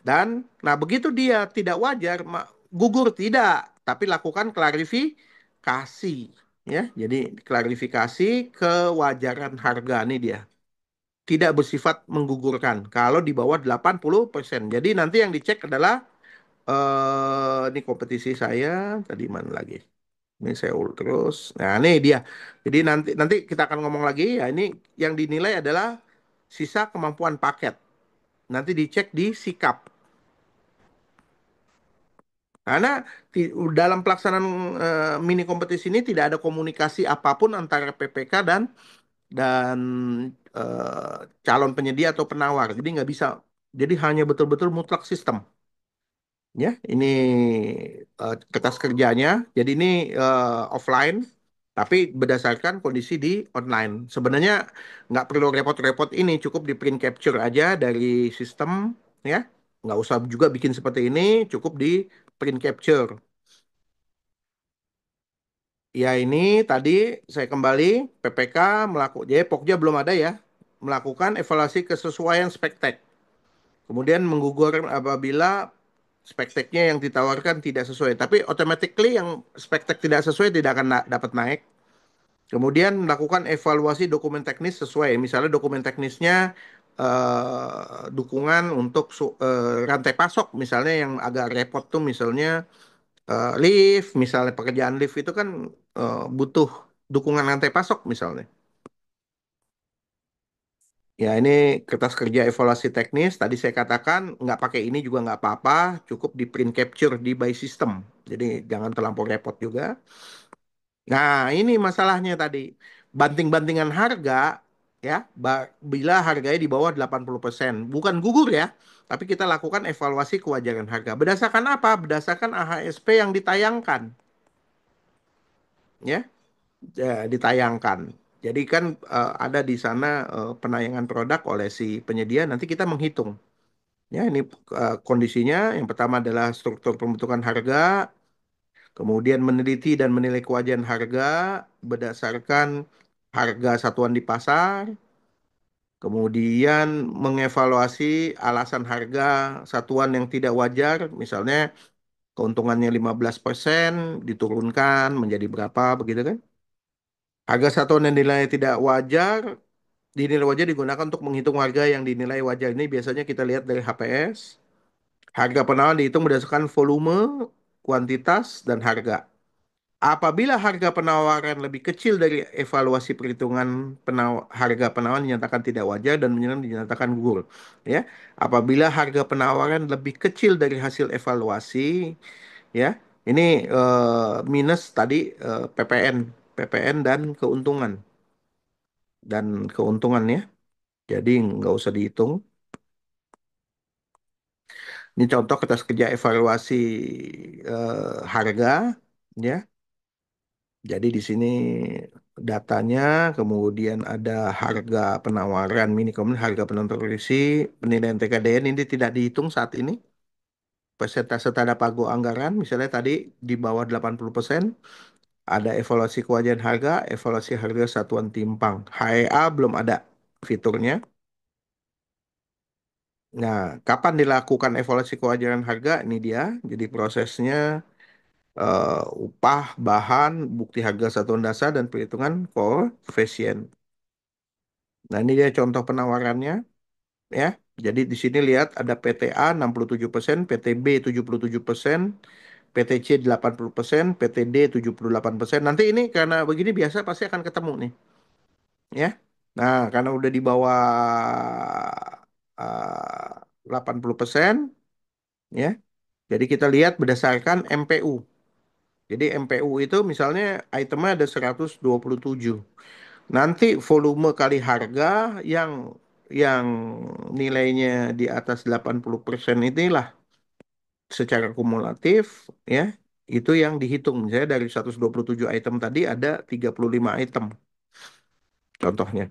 dan nah begitu dia tidak wajar, gugur tidak, tapi lakukan klarifikasi. Ya, jadi klarifikasi kewajaran harga nih dia tidak bersifat menggugurkan kalau di bawah 80%. Jadi nanti yang dicek adalah ini kompetisi saya tadi mana lagi? Ini saya terus. Nah, ini dia. Jadi nanti nanti kita akan ngomong lagi ya. Ini yang dinilai adalah sisa kemampuan paket. Nanti dicek di sikap. Karena dalam pelaksanaan mini kompetisi ini tidak ada komunikasi apapun antara PPK dan calon penyedia atau penawar. Jadi nggak bisa. Jadi hanya betul-betul mutlak sistem. Ya, ini kertas kerjanya. Jadi ini offline, tapi berdasarkan kondisi di online. Sebenarnya nggak perlu repot-repot ini, cukup di print capture aja dari sistem, ya. Nggak usah juga bikin seperti ini, cukup di print capture. Ya ini tadi saya kembali PPK melakukan, jadi pokja belum ada ya, melakukan evaluasi kesesuaian spektek. Kemudian menggugur apabila spekteknya yang ditawarkan tidak sesuai. Tapi automatically yang spektek tidak sesuai tidak akan dapat naik. Kemudian melakukan evaluasi dokumen teknis sesuai. Misalnya dokumen teknisnya dukungan untuk rantai pasok misalnya yang agak repot tuh misalnya lift, misalnya pekerjaan lift itu kan butuh dukungan rantai pasok misalnya. Ya, ini kertas kerja evaluasi teknis. Tadi saya katakan nggak pakai ini juga nggak apa-apa, cukup di print capture di by system. Jadi jangan terlampau repot juga. Nah, ini masalahnya tadi. Banting-bantingan harga, ya, bila harganya di bawah 80%. Bukan gugur ya, tapi kita lakukan evaluasi kewajaran harga. Berdasarkan apa? Berdasarkan AHSP yang ditayangkan. Ya, ditayangkan. Jadi kan ada di sana penayangan produk oleh si penyedia. Nanti kita menghitung. Ya, ini kondisinya. Yang pertama adalah struktur pembentukan harga, kemudian meneliti dan menilai kewajaran harga berdasarkan harga satuan di pasar, kemudian mengevaluasi alasan harga satuan yang tidak wajar, misalnya keuntungannya 15% diturunkan menjadi berapa begitu kan? Harga satuan yang dinilai tidak wajar dinilai wajar digunakan untuk menghitung harga yang dinilai wajar. Ini biasanya kita lihat dari HPS. Harga penawaran dihitung berdasarkan volume, kuantitas, dan harga. Apabila harga penawaran lebih kecil dari evaluasi perhitungan harga penawaran dinyatakan tidak wajar dan dinyatakan gugur. Ya, apabila harga penawaran lebih kecil dari hasil evaluasi, ya, ini minus tadi PPN dan keuntungan ya. Jadi nggak usah dihitung. Ini contoh kertas kerja evaluasi harga, ya. Jadi di sini datanya, kemudian ada harga penawaran mini kemudian harga penonton produksi, penilaian TKDN ini tidak dihitung saat ini. Persentase terhadap pagu anggaran, misalnya tadi di bawah 80%, ada evaluasi kewajaran harga, evaluasi harga satuan timpang. HEA belum ada fiturnya. Nah, kapan dilakukan evaluasi kewajaran harga? Ini dia. Jadi prosesnya upah, bahan, bukti harga satuan dasar, dan perhitungan koefisien. Nah, ini dia contoh penawarannya, ya. Jadi di sini lihat ada PTA 67%, PTB 77%, PTC 80%, PTD 78%. Nanti ini karena begini biasa pasti akan ketemu nih, ya. Nah, karena udah di bawah 80%, ya. Jadi kita lihat berdasarkan MPU. Jadi MPU itu misalnya itemnya ada 127. Nanti volume kali harga yang yang nilainya di atas 80% inilah secara kumulatif, ya, itu yang dihitung. Misalnya dari 127 item tadi ada 35 item contohnya.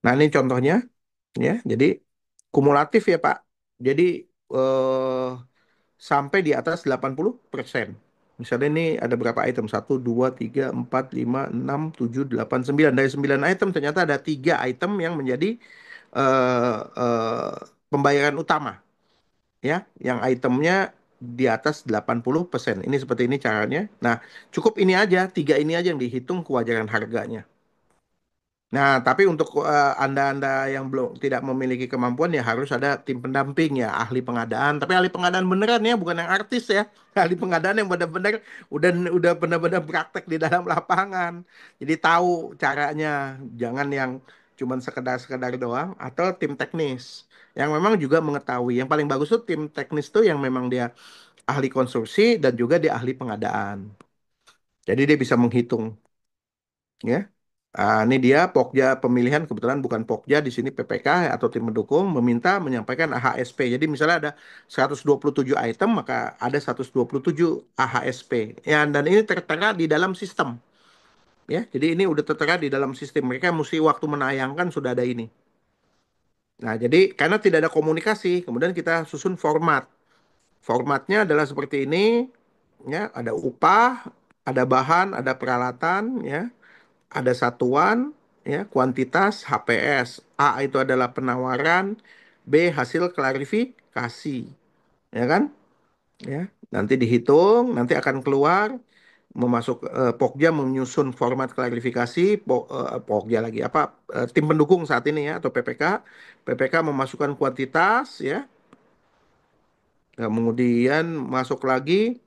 Nah, ini contohnya, ya. Jadi kumulatif ya, Pak. Jadi sampai di atas 80%. Misalnya ini ada berapa item? Satu, 2, 3, 4, 5, 6, 7, 8, 9. Dari 9 item ternyata ada 3 item yang menjadi eh, eh, pembayaran utama. Ya, yang itemnya di atas 80%. Ini seperti ini caranya. Nah, cukup ini aja, 3 ini aja yang dihitung kewajaran harganya. Nah, tapi untuk Anda-Anda yang belum tidak memiliki kemampuan ya harus ada tim pendamping ya, ahli pengadaan. Tapi ahli pengadaan beneran ya, bukan yang artis ya. Ahli pengadaan yang benar-benar udah benar-benar praktek di dalam lapangan. Jadi tahu caranya, jangan yang cuman sekedar-sekedar doang atau tim teknis yang memang juga mengetahui. Yang paling bagus tuh tim teknis tuh yang memang dia ahli konstruksi dan juga dia ahli pengadaan. Jadi dia bisa menghitung, ya. Ah, ini dia Pokja pemilihan kebetulan bukan Pokja di sini PPK atau tim mendukung meminta menyampaikan AHSP. Jadi misalnya ada 127 item maka ada 127 AHSP. Ya, dan ini tertera di dalam sistem, ya. Jadi ini udah tertera di dalam sistem. Mereka mesti waktu menayangkan sudah ada ini. Nah, jadi karena tidak ada komunikasi, kemudian kita susun format. Formatnya adalah seperti ini, ya. Ada upah, ada bahan, ada peralatan, ya. Ada satuan, ya, kuantitas, HPS. A itu adalah penawaran, B hasil klarifikasi, ya kan? Ya, nanti dihitung, nanti akan keluar memasuk Pokja menyusun format klarifikasi, Pokja lagi apa tim pendukung saat ini ya atau PPK. PPK memasukkan kuantitas, ya. Kemudian masuk lagi.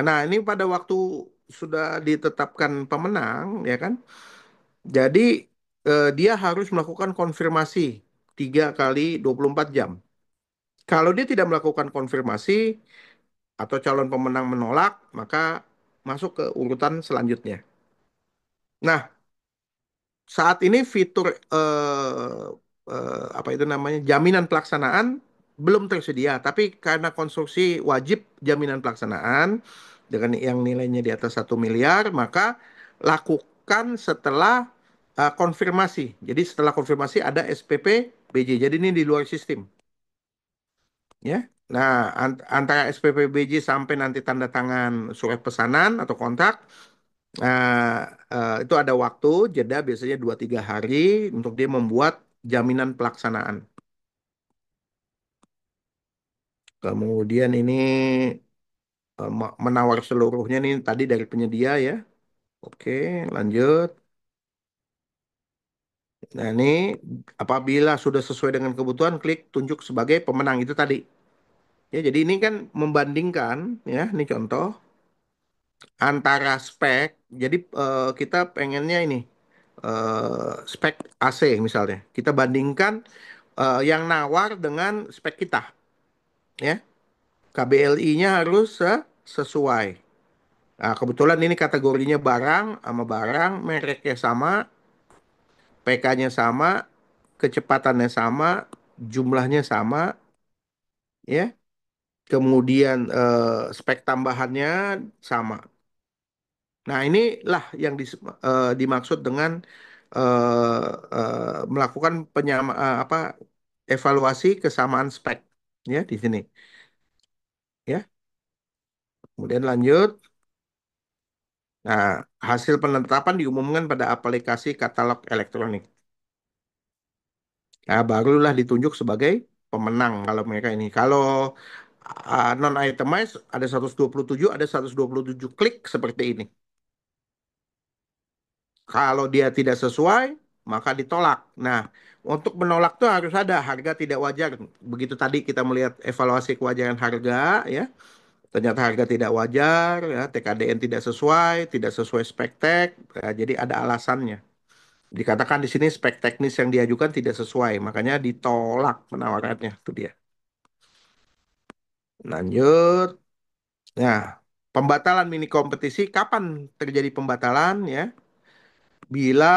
Nah, ini pada waktu sudah ditetapkan pemenang, ya kan? Jadi dia harus melakukan konfirmasi 3 kali 24 jam. Kalau dia tidak melakukan konfirmasi atau calon pemenang menolak, maka masuk ke urutan selanjutnya. Nah, saat ini fitur apa itu namanya jaminan pelaksanaan belum tersedia, tapi karena konstruksi wajib jaminan pelaksanaan dengan yang nilainya di atas 1 miliar, maka lakukan setelah konfirmasi. Jadi setelah konfirmasi ada SPP BJ. Jadi ini di luar sistem, ya. Nah, antara SPP BJ sampai nanti tanda tangan surat pesanan atau kontrak, itu ada waktu jeda biasanya 2-3 hari untuk dia membuat jaminan pelaksanaan. Kemudian ini menawar seluruhnya nih tadi dari penyedia ya. Oke, lanjut. Nah, ini apabila sudah sesuai dengan kebutuhan, klik tunjuk sebagai pemenang itu tadi. Ya, jadi ini kan membandingkan ya, ini contoh antara spek. Jadi kita pengennya ini spek AC misalnya. Kita bandingkan yang nawar dengan spek kita, ya. KBLI-nya harus sesuai. Nah, kebetulan ini kategorinya barang sama barang, mereknya sama, PK-nya sama, kecepatannya sama, jumlahnya sama, ya. Kemudian spek tambahannya sama. Nah, inilah yang dimaksud dengan melakukan apa evaluasi kesamaan spek, ya, di sini, ya. Kemudian lanjut. Nah, hasil penetapan diumumkan pada aplikasi katalog elektronik. Nah, barulah ditunjuk sebagai pemenang kalau mereka ini. Kalau non-itemized ada 127, ada 127 klik seperti ini. Kalau dia tidak sesuai, maka ditolak. Nah, untuk menolak tuh harus ada harga tidak wajar. Begitu tadi kita melihat evaluasi kewajaran harga, ya. ternyata harga tidak wajar, ya, TKDN tidak sesuai spek tek, ya, jadi ada alasannya. Dikatakan di sini spek teknis yang diajukan tidak sesuai, makanya ditolak penawarannya. Itu dia. Lanjut. Nah, pembatalan mini kompetisi kapan terjadi pembatalan ya? Bila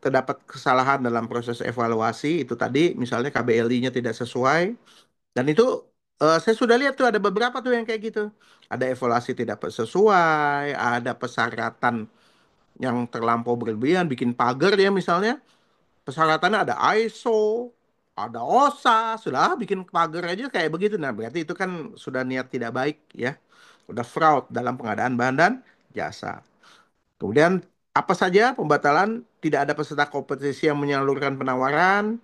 terdapat kesalahan dalam proses evaluasi itu tadi, misalnya KBLI-nya tidak sesuai, dan itu saya sudah lihat tuh ada beberapa tuh yang kayak gitu. Ada evaluasi tidak sesuai, ada persyaratan yang terlampau berlebihan, bikin pagar ya misalnya. Persyaratannya ada ISO, ada OSA, sudah bikin pagar aja kayak begitu. Nah, berarti itu kan sudah niat tidak baik ya. Udah fraud dalam pengadaan bahan dan jasa. Kemudian apa saja pembatalan? Tidak ada peserta kompetisi yang menyalurkan penawaran,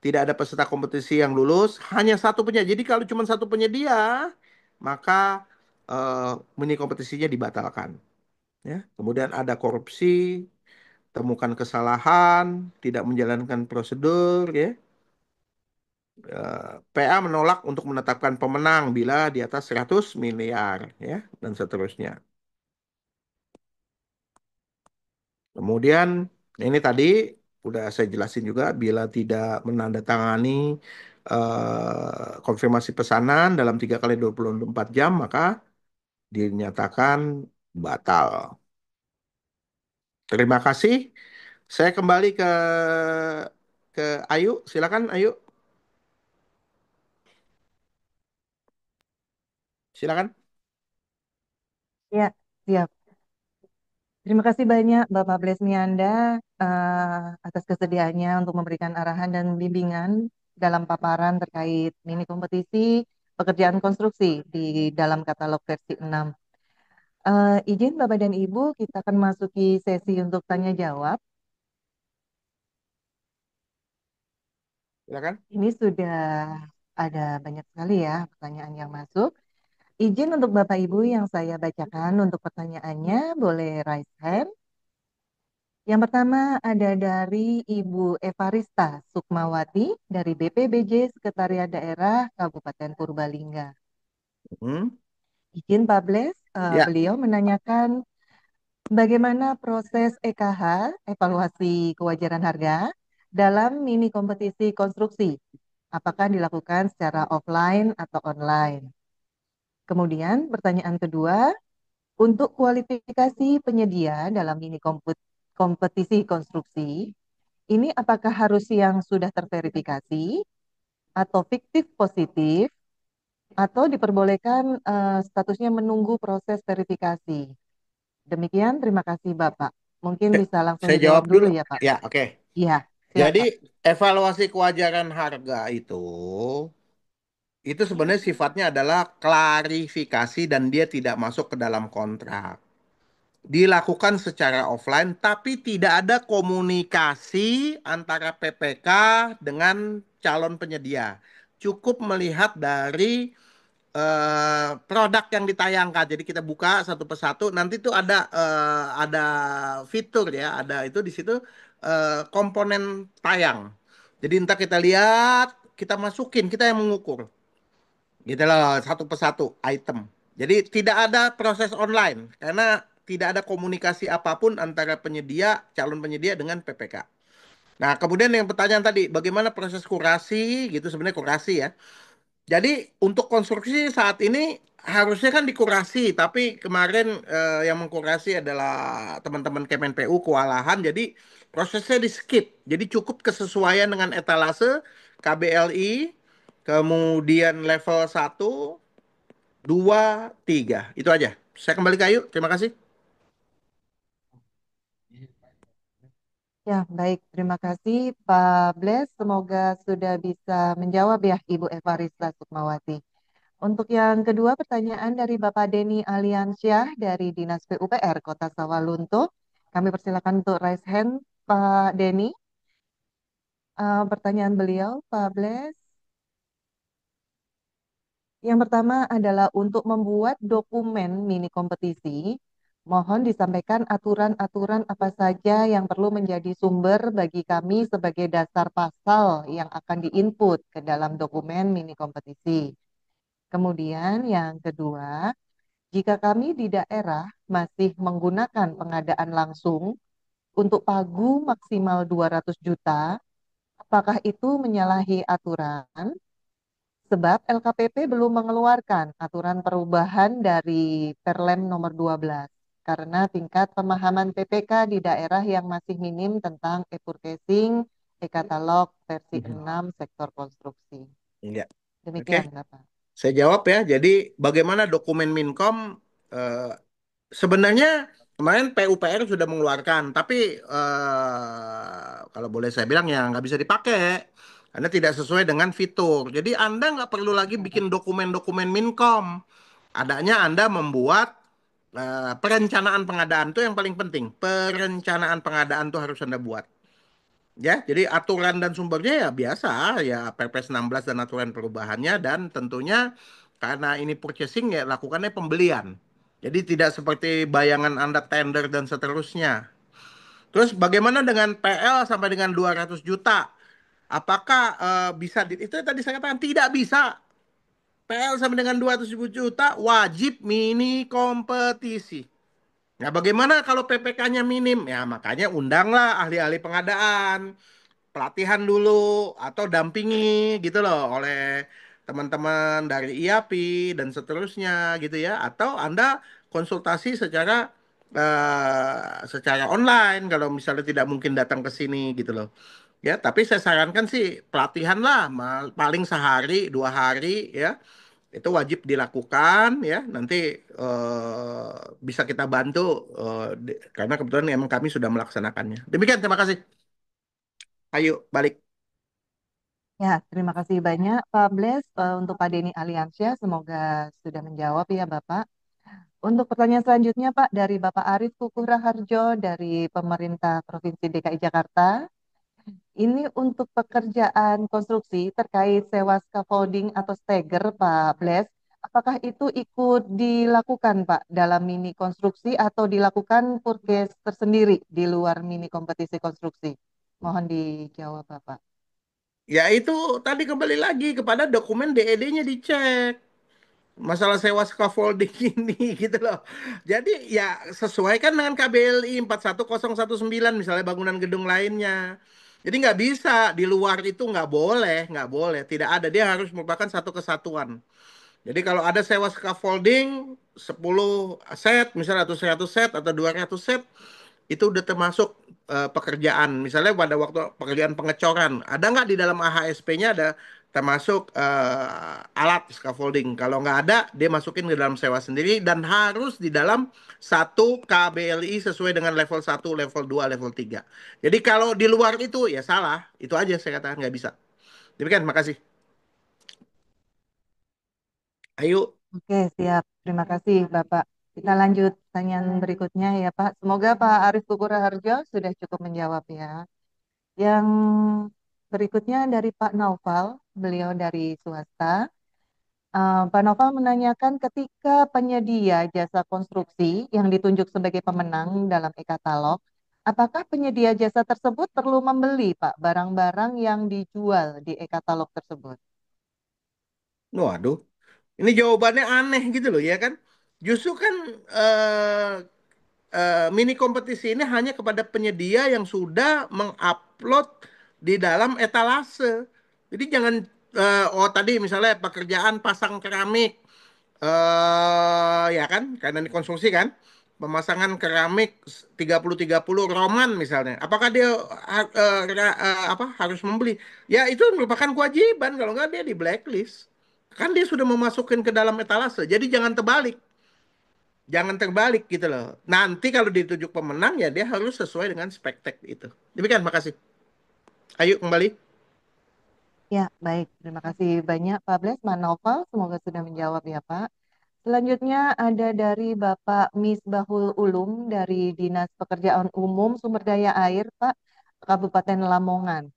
tidak ada peserta kompetisi yang lulus, hanya satu penyedia. Jadi kalau cuma satu penyedia, maka mini kompetisinya dibatalkan. Ya. Kemudian ada korupsi, temukan kesalahan, tidak menjalankan prosedur, ya. PA menolak untuk menetapkan pemenang bila di atas 100 miliar, ya, dan seterusnya. Kemudian ini tadi udah saya jelasin juga bila tidak menandatangani konfirmasi pesanan dalam 3 kali 24 jam maka dinyatakan batal. Terima kasih. Saya kembali ke Ayu. Silakan Ayu. Silakan. Ya, siap. Terima kasih banyak Bapak Blesmianda atas kesediaannya untuk memberikan arahan dan bimbingan dalam paparan terkait mini kompetisi pekerjaan konstruksi di dalam katalog versi 6. Izin Bapak dan Ibu, kita akan masuki sesi untuk tanya jawab. Silakan. Ini sudah ada banyak sekali ya pertanyaan yang masuk. Izin untuk Bapak Ibu yang saya bacakan untuk pertanyaannya, boleh raise hand. Yang pertama ada dari Ibu Evarista Sukmawati dari BPBJ Sekretariat Daerah Kabupaten Purbalingga. Hmm. Izin Pak Bles, Ya. beliau menanyakan bagaimana proses EKH, evaluasi kewajaran harga, dalam mini kompetisi konstruksi. Apakah dilakukan secara offline atau online? Kemudian pertanyaan kedua, untuk kualifikasi penyedia dalam mini kompetisi konstruksi, ini apakah harus yang sudah terverifikasi atau fiktif positif atau diperbolehkan statusnya menunggu proses verifikasi? Demikian, terima kasih Bapak. Mungkin bisa langsung Saya dijawab jawab dulu dulu. ya Pak. Ya, oke. Iya, Jadi silakan. evaluasi kewajaran harga itu sebenarnya sifatnya adalah klarifikasi dan dia tidak masuk ke dalam kontrak. Dilakukan secara offline, tapi tidak ada komunikasi antara PPK dengan calon penyedia. Cukup melihat dari produk yang ditayangkan. Jadi kita buka satu persatu. Nanti tuh ada fitur ya, ada itu di situ komponen tayang. Jadi entah kita lihat, kita masukin, kita yang mengukur. Gitu loh, satu persatu item. Jadi tidak ada proses online karena tidak ada komunikasi apapun antara penyedia, calon penyedia dengan PPK. Nah, kemudian yang pertanyaan tadi, bagaimana proses kurasi gitu sebenarnya kurasi ya. Jadi untuk konstruksi saat ini harusnya kan dikurasi, tapi kemarin yang mengkurasi adalah teman-teman Kemenpu kewalahan, jadi prosesnya di skip. Jadi cukup kesesuaian dengan etalase KBLI, kemudian level 1, 2, 3. Itu aja. Saya kembali ke Ayu. Terima kasih. Ya, baik. Terima kasih Pak Bles. Semoga sudah bisa menjawab ya Ibu Evarista Sukmawati. Untuk yang kedua pertanyaan dari Bapak Denny Aliansyah dari Dinas PUPR Kota Sawalunto. Kami persilakan untuk raise hand Pak Denny. Pertanyaan beliau, Pak Bles. Yang pertama adalah untuk membuat dokumen mini kompetisi, mohon disampaikan aturan-aturan apa saja yang perlu menjadi sumber bagi kami sebagai dasar pasal yang akan diinput ke dalam dokumen mini kompetisi. Kemudian yang kedua, jika kami di daerah masih menggunakan pengadaan langsung untuk pagu maksimal 200 juta, apakah itu menyalahi aturan? Sebab LKPP belum mengeluarkan aturan perubahan dari Perlem nomor 12 karena tingkat pemahaman PPK di daerah yang masih minim tentang e-purchasing, e-katalog versi 6 sektor konstruksi. Ya, oke. Demikian, Bapak. Saya jawab ya. Jadi bagaimana dokumen Minkom eh, sebenarnya kemarin PUPR sudah mengeluarkan, tapi kalau boleh saya bilang ya nggak bisa dipakai karena tidak sesuai dengan fitur. Jadi Anda nggak perlu lagi bikin dokumen-dokumen Minkom. Adanya Anda membuat perencanaan pengadaan itu yang paling penting. Perencanaan pengadaan itu harus Anda buat. Ya, jadi aturan dan sumbernya ya biasa, ya Perpres 16 dan aturan perubahannya dan tentunya karena ini purchasing ya lakukannya pembelian. Jadi tidak seperti bayangan Anda tender dan seterusnya. Terus bagaimana dengan PL sampai dengan 200 juta? Apakah bisa itu tadi saya katakan tidak bisa. PL sampai dengan 200 juta wajib mini kompetisi. Nah, bagaimana kalau PPK-nya minim? Ya, makanya undanglah ahli-ahli pengadaan, pelatihan dulu atau dampingi gitu loh oleh teman-teman dari IAPI dan seterusnya gitu ya. Atau Anda konsultasi secara online kalau misalnya tidak mungkin datang ke sini gitu loh. Ya, tapi saya sarankan sih pelatihan lah, paling sehari, 2 hari ya. Itu wajib dilakukan ya. Nanti bisa kita bantu karena kebetulan emang kami sudah melaksanakannya. Demikian, terima kasih. Ayo balik. Ya, terima kasih banyak Pak Bles untuk Pak Denny Aliansyah. Semoga sudah menjawab ya Bapak. Untuk pertanyaan selanjutnya Pak dari Bapak Arif Kukuh Raharjo dari pemerintah Provinsi DKI Jakarta. Ini untuk pekerjaan konstruksi terkait sewa scaffolding atau steger Pak Bles. Apakah itu ikut dilakukan Pak dalam mini konstruksi atau dilakukan purkes tersendiri di luar mini kompetisi konstruksi? Mohon dijawab Bapak. Ya itu tadi kembali lagi kepada dokumen DED-nya dicek. Masalah sewa scaffolding ini gitu loh. Jadi ya sesuaikan dengan KBLI 41019 misalnya bangunan gedung lainnya. Jadi nggak bisa di luar itu nggak boleh, tidak ada. Dia harus merupakan satu kesatuan. Jadi kalau ada sewa scaffolding 10 set misalnya atau 100 set atau 200 set itu udah termasuk pekerjaan. Misalnya pada waktu pekerjaan pengecoran, ada nggak di dalam AHSP-nya ada termasuk alat scaffolding. Kalau nggak ada, dia masukin ke dalam sewa sendiri dan harus di dalam satu KBLI sesuai dengan level 1, level 2, level 3. Jadi kalau di luar itu ya salah. Itu aja saya katakan nggak bisa. Demikian, makasih. Ayo. Oke, siap. Terima kasih, Bapak. Kita lanjut pertanyaan berikutnya ya, Pak. Semoga Pak Arif Kukur Harjo sudah cukup menjawab ya. Yang berikutnya dari Pak Naufal, beliau dari swasta. Pak Naufal menanyakan ketika penyedia jasa konstruksi yang ditunjuk sebagai pemenang dalam e-katalog, apakah penyedia jasa tersebut perlu membeli, Pak, barang-barang yang dijual di e-katalog tersebut? Waduh, ini jawabannya aneh gitu loh ya kan. Justru kan mini kompetisi ini hanya kepada penyedia yang sudah mengupload di dalam etalase. Jadi jangan oh tadi misalnya pekerjaan pasang keramik ya kan karena ini konstruksi kan pemasangan keramik 30-30 Roman misalnya. Apakah dia apa harus membeli? Ya itu merupakan kewajiban kalau nggak dia di blacklist. Kan dia sudah memasukkan ke dalam etalase. Jadi jangan terbalik. Jangan terbalik gitu loh. Nanti kalau ditunjuk pemenang ya dia harus sesuai dengan spektek itu. Demikian, makasih. Ayo kembali. Ya, baik. Terima kasih banyak Pak Bles, Pak Novel. Semoga sudah menjawab ya Pak. Selanjutnya ada dari Bapak Misbahul Ulum dari Dinas Pekerjaan Umum Sumber Daya Air Pak, Kabupaten Lamongan.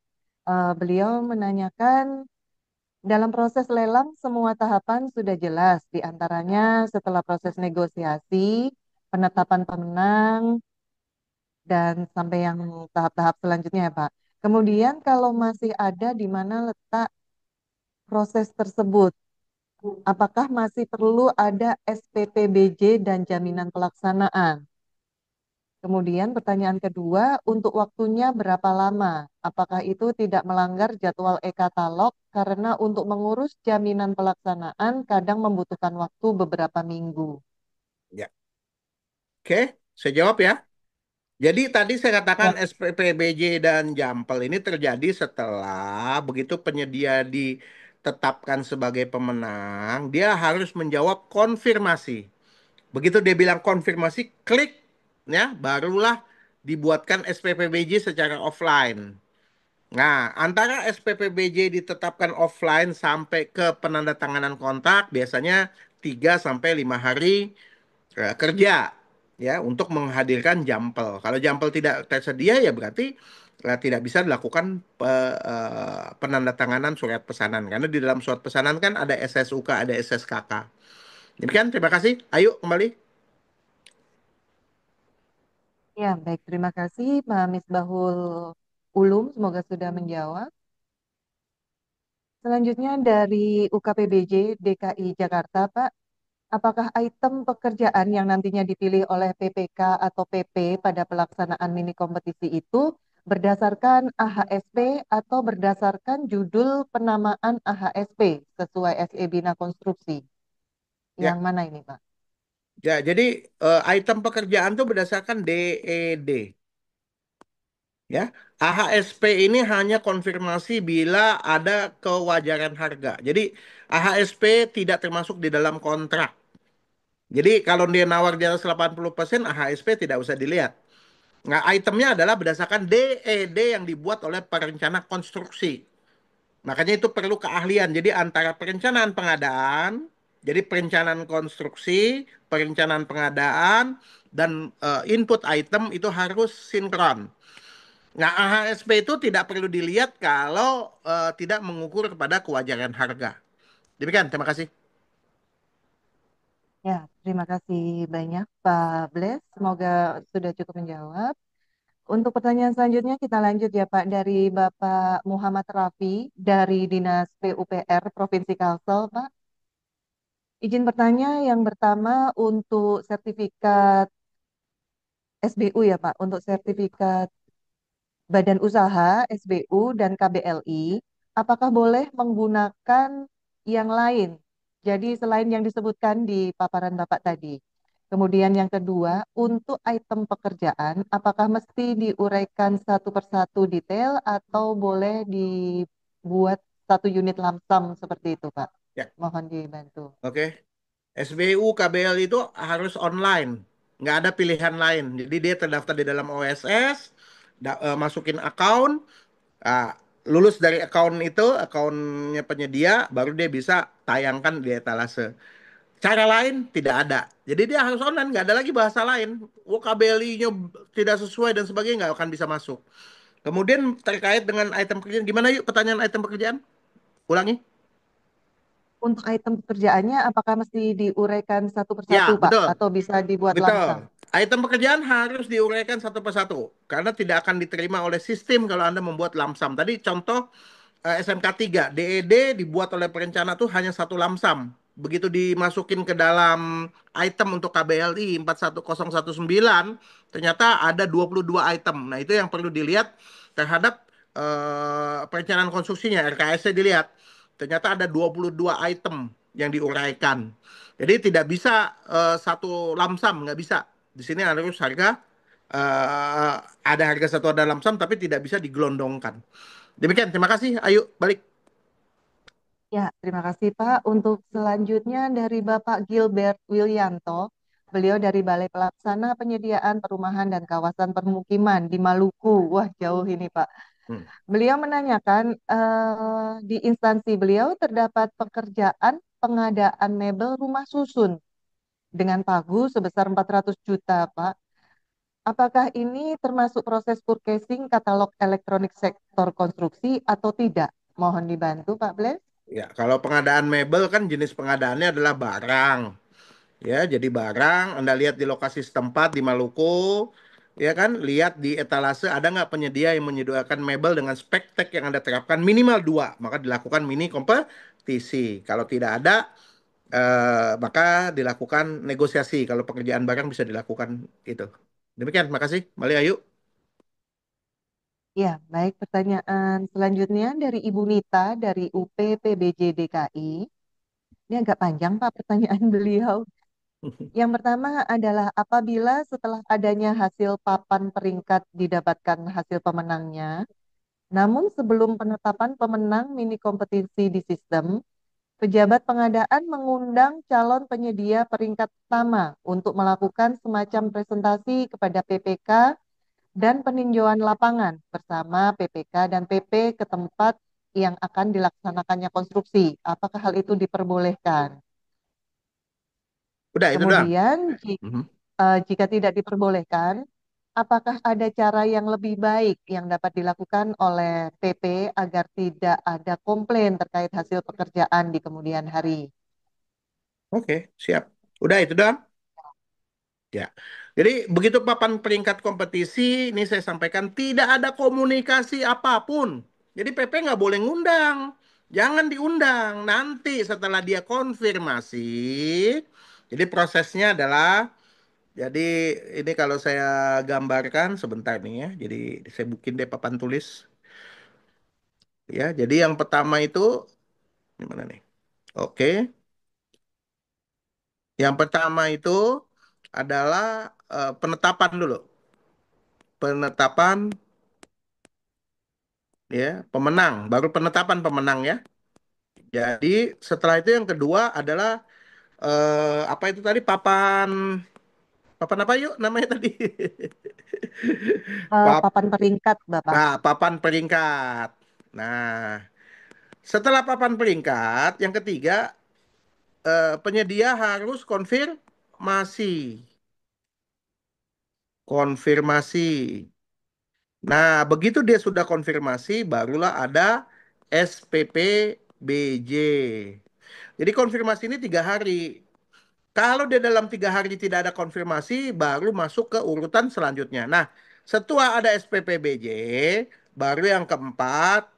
Beliau menanyakan dalam proses lelang semua tahapan sudah jelas, di antaranya setelah proses negosiasi, penetapan pemenang, dan sampai yang tahap-tahap selanjutnya ya Pak. Kemudian kalau masih ada di mana letak proses tersebut, Apakah masih perlu ada SPPBJ dan jaminan pelaksanaan? Kemudian pertanyaan kedua, untuk waktunya berapa lama? Apakah itu tidak melanggar jadwal e-katalog karena untuk mengurus jaminan pelaksanaan kadang membutuhkan waktu beberapa minggu? Ya, oke, saya jawab ya. Jadi tadi saya katakan Ya, SPPBJ dan Jampel ini terjadi setelah begitu penyedia ditetapkan sebagai pemenang, dia harus menjawab konfirmasi. Begitu dia bilang konfirmasi, klik, ya, barulah dibuatkan SPPBJ secara offline. Nah, antara SPPBJ ditetapkan offline sampai ke penandatanganan kontrak biasanya 3 sampai 5 hari kerja ya untuk menghadirkan jampel. Kalau jampel tidak tersedia ya berarti tidak bisa dilakukan penandatanganan surat pesanan karena di dalam surat pesanan kan ada SSUK, ada SSKK. Demikian, terima kasih. Ayo kembali. ya, baik. Terima kasih Pak Misbahul Ulum. Semoga sudah menjawab. Selanjutnya dari UKPBJ DKI Jakarta, Pak. Apakah item pekerjaan yang nantinya dipilih oleh PPK atau PP pada pelaksanaan mini kompetisi itu berdasarkan AHSP atau berdasarkan judul penamaan AHSP sesuai SE Bina Konstruksi? Ya, Yang mana ini, Pak? ya. Jadi item pekerjaan itu berdasarkan DED. Ya, AHSP ini hanya konfirmasi bila ada kewajaran harga. Jadi AHSP tidak termasuk di dalam kontrak. Jadi kalau dia nawar di atas 80%, AHSP tidak usah dilihat. Nah, itemnya adalah berdasarkan DED yang dibuat oleh perencana konstruksi. Makanya itu perlu keahlian. Jadi antara perencanaan pengadaan, jadi perencanaan konstruksi, perencanaan pengadaan, dan input item itu harus sinkron. Nah, AHSP itu tidak perlu dilihat kalau tidak mengukur kepada kewajaran harga. Demikian, terima kasih. Ya, terima kasih banyak Pak Bles. Semoga sudah cukup menjawab. Untuk pertanyaan selanjutnya kita lanjut ya Pak dari Bapak Muhammad Rafi dari Dinas PUPR Provinsi Kalsel, Pak. Izin bertanya yang pertama untuk sertifikat SBU ya Pak, untuk sertifikat Badan Usaha SBU dan KBLI, apakah boleh menggunakan yang lain? Jadi selain yang disebutkan di paparan Bapak tadi. Kemudian yang kedua, untuk item pekerjaan, apakah mesti diuraikan satu persatu detail atau boleh dibuat satu unit lamsam seperti itu, Pak? Ya, Mohon dibantu. oke. SBU KBL itu harus online, nggak ada pilihan lain. Jadi dia terdaftar di dalam OSS, masukin account, ah, lulus dari account itu, accountnya penyedia, baru dia bisa tayangkan di etalase. Cara lain tidak ada. Jadi dia harus online, nggak ada lagi bahasa lain. Oh, KBLI-nya tidak sesuai dan sebagainya nggak akan bisa masuk. Kemudian terkait dengan item pekerjaan, gimana yuk pertanyaan item pekerjaan? Ulangi. Untuk item pekerjaannya, apakah mesti diuraikan satu Ya, persatu, Pak? betul. Atau bisa dibuat Betul. lamsam? Item pekerjaan harus diuraikan satu persatu karena tidak akan diterima oleh sistem kalau Anda membuat lamsam. Tadi contoh SMK 3, DED dibuat oleh perencana tuh hanya satu lamsam. Begitu dimasukin ke dalam item untuk KBLI 41019, ternyata ada 22 item. Nah, itu yang perlu dilihat terhadap perencanaan konstruksinya, RKS-nya dilihat. Ternyata ada 22 item yang diuraikan. Jadi tidak bisa satu lamsam, nggak bisa. Di sini harus harga eh, ada harga satu ada lamsam tapi tidak bisa digelondongkan. Demikian, terima kasih. Ayo balik. Ya, terima kasih Pak. Untuk selanjutnya dari Bapak Gilbert Willianto, beliau dari Balai Pelaksana Penyediaan Perumahan dan Kawasan Permukiman di Maluku. Wah, jauh ini Pak. Hmm. Beliau menanyakan di instansi beliau terdapat pekerjaan pengadaan mebel rumah susun dengan pagu sebesar 400 juta, Pak. Apakah ini termasuk proses purchasing katalog elektronik sektor konstruksi atau tidak? Mohon dibantu, Pak Bles. Ya, kalau pengadaan mebel kan jenis pengadaannya adalah barang. Ya, jadi barang Anda lihat di lokasi setempat di Maluku, ya kan, lihat di etalase ada nggak penyedia yang menyediakan mebel dengan spek tek yang Anda terapkan minimal dua, maka dilakukan mini kompetisi. Kalau tidak ada, maka dilakukan negosiasi. Kalau pekerjaan bareng bisa dilakukan itu. Demikian, makasih. Mali Ayu. Ya, baik, pertanyaan selanjutnya dari Ibu Nita dari UPPBJ DKI. Ini agak panjang Pak pertanyaan beliau. Yang pertama adalah apabila setelah adanya hasil papan peringkat didapatkan hasil pemenangnya, namun sebelum penetapan pemenang mini kompetisi di sistem, pejabat pengadaan mengundang calon penyedia peringkat pertama untuk melakukan semacam presentasi kepada PPK dan peninjauan lapangan bersama PPK dan PP ke tempat yang akan dilaksanakannya konstruksi. Apakah hal itu diperbolehkan? Udah, itu doang. Kemudian, Mhm. jika tidak diperbolehkan, apakah ada cara yang lebih baik yang dapat dilakukan oleh PP agar tidak ada komplain terkait hasil pekerjaan di kemudian hari? Oke, siap. Udah, itu doang. Ya. Jadi begitu papan peringkat kompetisi, ini saya sampaikan tidak ada komunikasi apapun. Jadi PP nggak boleh ngundang. Jangan diundang. Nanti setelah dia konfirmasi, jadi prosesnya adalah, jadi ini kalau saya gambarkan sebentar nih ya. Jadi saya bikin deh papan tulis. Ya, jadi yang pertama itu, gimana nih? Oke. Yang pertama itu adalah penetapan dulu. Penetapan ya, pemenang, baru penetapan pemenang ya. Jadi setelah itu yang kedua adalah apa itu tadi papan papan apa yuk namanya tadi? Pap, Papan peringkat, Bapak. nah, papan peringkat. Nah, setelah papan peringkat, yang ketiga penyedia harus konfirmasi. Konfirmasi. Nah, begitu dia sudah konfirmasi, barulah ada SPPBJ. Jadi konfirmasi ini 3 hari. Kalau dia dalam 3 hari tidak ada konfirmasi, baru masuk ke urutan selanjutnya. Nah, setelah ada SPPBJ, baru yang keempat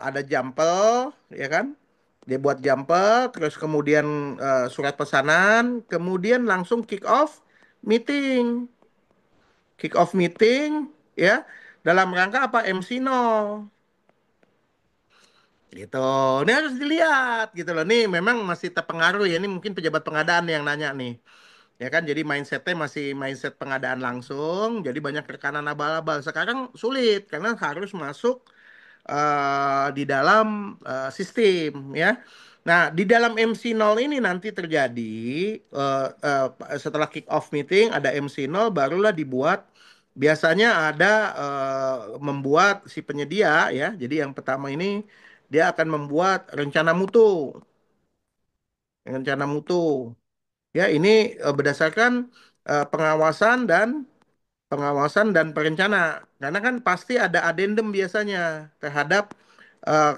ada jampel, ya kan? Dia buat jampel, terus kemudian surat pesanan, kemudian langsung kick off meeting. Kick off meeting, ya, dalam rangka apa? MC 0. Gitu. Ini harus dilihat gitu loh. Nih memang masih terpengaruh ya. Ini mungkin pejabat pengadaan yang nanya nih. Ya kan, jadi mindsetnya masih mindset pengadaan langsung. Jadi banyak rekanan abal-abal. Sekarang sulit karena harus masuk di dalam sistem ya. Nah, di dalam MC 0 ini nanti terjadi setelah kick off meeting ada MC 0 barulah dibuat, biasanya ada membuat si penyedia ya. Jadi yang pertama ini dia akan membuat rencana mutu. Rencana mutu. Ya, ini berdasarkan pengawasan dan perencana. Karena kan pasti ada adendum biasanya terhadap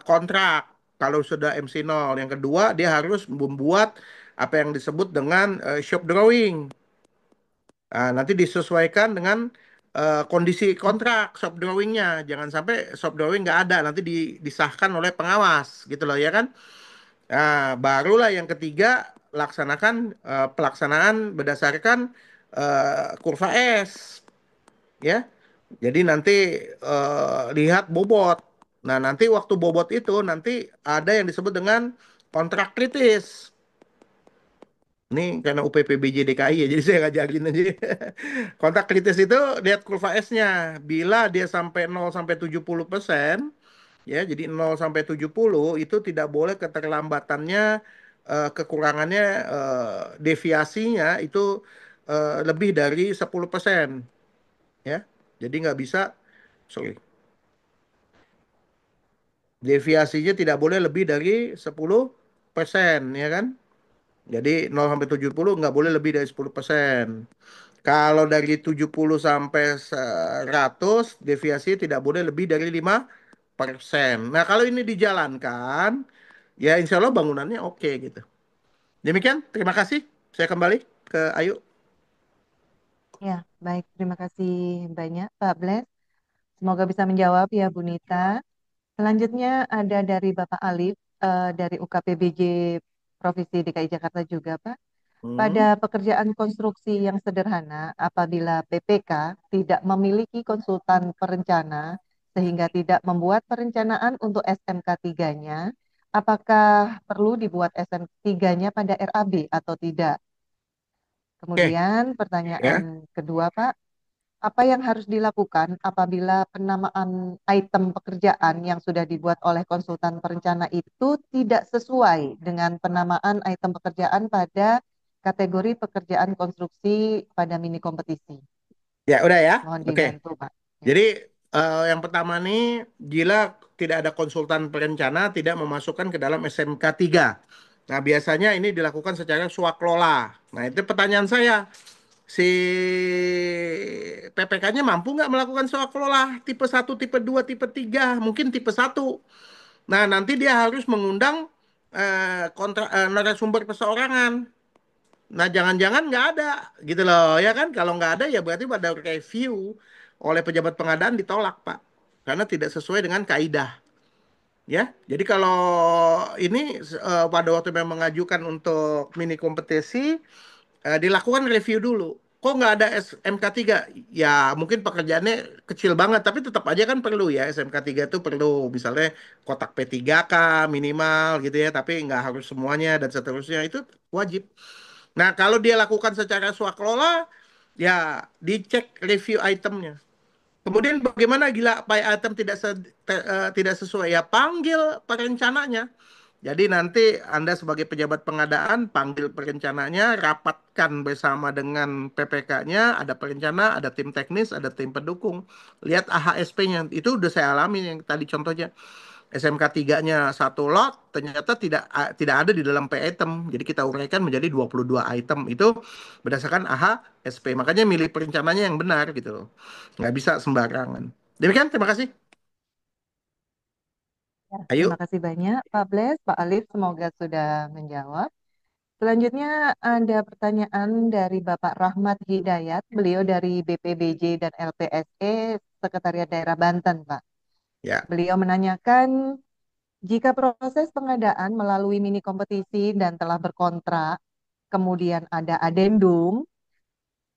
kontrak kalau sudah MC 0. Yang kedua, dia harus membuat apa yang disebut dengan shop drawing. Nah, nanti disesuaikan dengan kondisi kontrak shop drawingnya. Jangan sampai shop drawing nggak ada, nanti disahkan oleh pengawas gitu loh ya kan. Nah, barulah yang ketiga laksanakan pelaksanaan berdasarkan kurva S ya. Jadi nanti lihat bobot. Nah, nanti waktu bobot itu nanti ada yang disebut dengan kontrak kritis. Ini karena UPPBJ DKI ya, jadi saya ngajarin aja. Kontrak kritis itu lihat kurva S-nya. Bila dia sampai 0 sampai 70%, ya, jadi 0 sampai 70 itu tidak boleh keterlambatannya, kekurangannya, deviasinya itu lebih dari 10%, ya. Jadi nggak bisa, sorry. Deviasinya tidak boleh lebih dari 10%, ya kan? Jadi 0 sampai 70 nggak boleh lebih dari 10%. Kalau dari 70 sampai 100, deviasi tidak boleh lebih dari 5%. Nah, kalau ini dijalankan, ya insya Allah bangunannya oke gitu. Demikian, terima kasih. Saya kembali ke Ayu. Ya, baik. Terima kasih banyak, Pak Bles. Semoga bisa menjawab ya, Bu Nita. Selanjutnya ada dari Bapak Alif dari UKPBJ Provinsi DKI Jakarta juga, Pak. Hmm. Pada pekerjaan konstruksi yang sederhana, apabila PPK tidak memiliki konsultan perencana sehingga tidak membuat perencanaan untuk SMK 3-nya, apakah perlu dibuat SMK 3-nya pada RAB atau tidak? Oke, Kemudian ya. pertanyaan kedua, Pak, apa yang harus dilakukan apabila penamaan item pekerjaan yang sudah dibuat oleh konsultan perencana itu tidak sesuai dengan penamaan item pekerjaan pada kategori pekerjaan konstruksi pada mini kompetisi? Ya, udah ya. Mohon Oke. dibantu, Pak. Ya. Jadi yang pertama nih, jika tidak ada konsultan perencana tidak memasukkan ke dalam SMK 3. Nah, biasanya ini dilakukan secara swaklola. Nah, itu pertanyaan saya. Si PPK-nya mampu nggak melakukan swaklola? Tipe satu, tipe 2, tipe 3, mungkin tipe satu. Nah, nanti dia harus mengundang narasumber perseorangan. Nah, jangan-jangan nggak ada, gitu loh, ya kan? Kalau nggak ada, ya berarti pada review oleh pejabat pengadaan ditolak, Pak. Karena tidak sesuai dengan kaidah, ya. Jadi kalau ini pada waktu memang mengajukan untuk mini kompetisi, dilakukan review dulu. Kok nggak ada SMK 3? Ya mungkin pekerjaannya kecil banget, tapi tetap aja kan perlu ya SMK 3 itu perlu. Misalnya kotak P3K minimal gitu ya, tapi nggak harus semuanya dan seterusnya itu wajib. Nah kalau dia lakukan secara swakelola, ya dicek review itemnya. Kemudian bagaimana gila by item tidak sesuai? Ya panggil perencananya. Jadi nanti Anda sebagai pejabat pengadaan panggil perencananya, rapatkan bersama dengan PPK-nya, ada perencana, ada tim teknis, ada tim pendukung. Lihat AHSP-nya. Itu udah saya alami yang tadi contohnya. SMK 3-nya satu lot, ternyata tidak ada di dalam P item. Jadi kita uraikan menjadi 22 item. Itu berdasarkan AHSP. Makanya milih perencananya yang benar gitu loh. Nggak bisa sembarangan. Demikian, terima kasih. Ya, terima Ayo. kasih banyak, Pak Bles, Pak Alif. Semoga sudah menjawab. Selanjutnya ada pertanyaan dari Bapak Rahmat Hidayat. Beliau dari BPBJ dan LPSE, Sekretariat Daerah Banten, Pak. Ya. Beliau menanyakan, jika proses pengadaan melalui mini kompetisi dan telah berkontrak, kemudian ada adendum,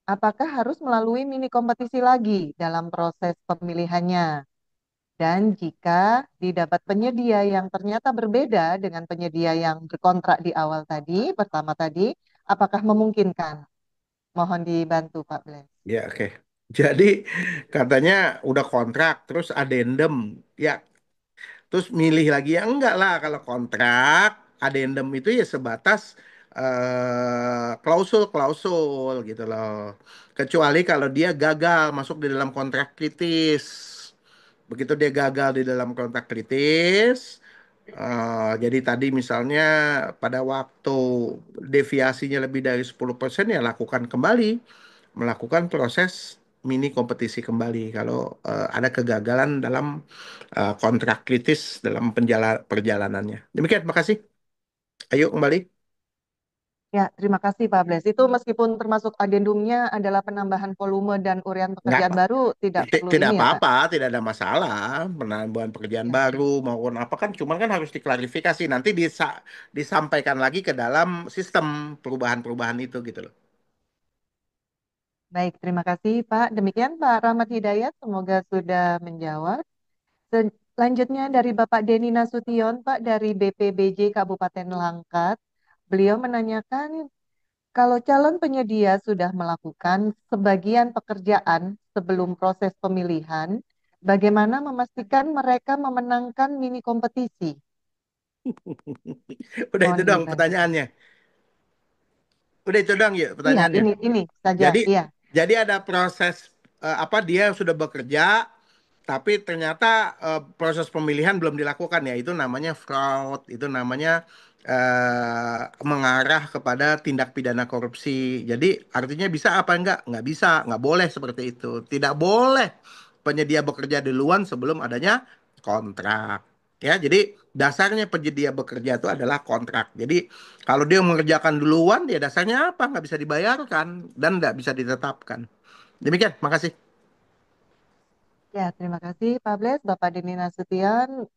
apakah harus melalui mini kompetisi lagi dalam proses pemilihannya? Dan jika didapat penyedia yang ternyata berbeda dengan penyedia yang berkontrak di awal tadi, pertama tadi, apakah memungkinkan? Mohon dibantu, Pak Blen. Ya, oke. Jadi katanya udah kontrak, terus adendum. Ya, terus milih lagi ya enggak lah kalau kontrak, adendum itu ya sebatas klausul-klausul gitu loh. Kecuali kalau dia gagal masuk di dalam kontrak kritis. Begitu dia gagal di dalam kontrak kritis, jadi tadi misalnya pada waktu deviasinya lebih dari 10% ya lakukan kembali, melakukan proses mini kompetisi kembali kalau ada kegagalan dalam kontrak kritis dalam perjalanannya. Demikian, makasih. Ayo kembali. Ya, terima kasih Pak Bles. Itu meskipun termasuk adendumnya adalah penambahan volume dan urian Nggak, pekerjaan baru, tidak perlu tidak ini ya Pak? apa-apa, tidak ada masalah. Penambahan pekerjaan Ya, baru maupun apa kan, cuman kan harus diklarifikasi. Nanti disampaikan lagi ke dalam sistem perubahan-perubahan itu gitu loh. baik, terima kasih Pak. Demikian Pak Rahmat Hidayat, semoga sudah menjawab. Selanjutnya dari Bapak Deni Nasution, Pak dari BPBJ Kabupaten Langkat. Beliau menanyakan, kalau calon penyedia sudah melakukan sebagian pekerjaan sebelum proses pemilihan, bagaimana memastikan mereka memenangkan mini kompetisi? Udah itu Mohon dong dibantu, Pak. pertanyaannya. Udah itu dong ya Iya, pertanyaannya. ini saja. Jadi Iya, jadi ada proses apa dia sudah bekerja tapi ternyata proses pemilihan belum dilakukan ya itu namanya fraud, itu namanya mengarah kepada tindak pidana korupsi. Jadi artinya bisa apa enggak? Nggak bisa, nggak boleh seperti itu. Tidak boleh penyedia bekerja duluan sebelum adanya kontrak. Ya, jadi dasarnya penyedia bekerja itu adalah kontrak. Jadi kalau dia mengerjakan duluan, ya dasarnya apa? Nggak bisa dibayarkan dan nggak bisa ditetapkan. Demikian, makasih. ya, terima kasih Pak Bles, Bapak Deni Nasution.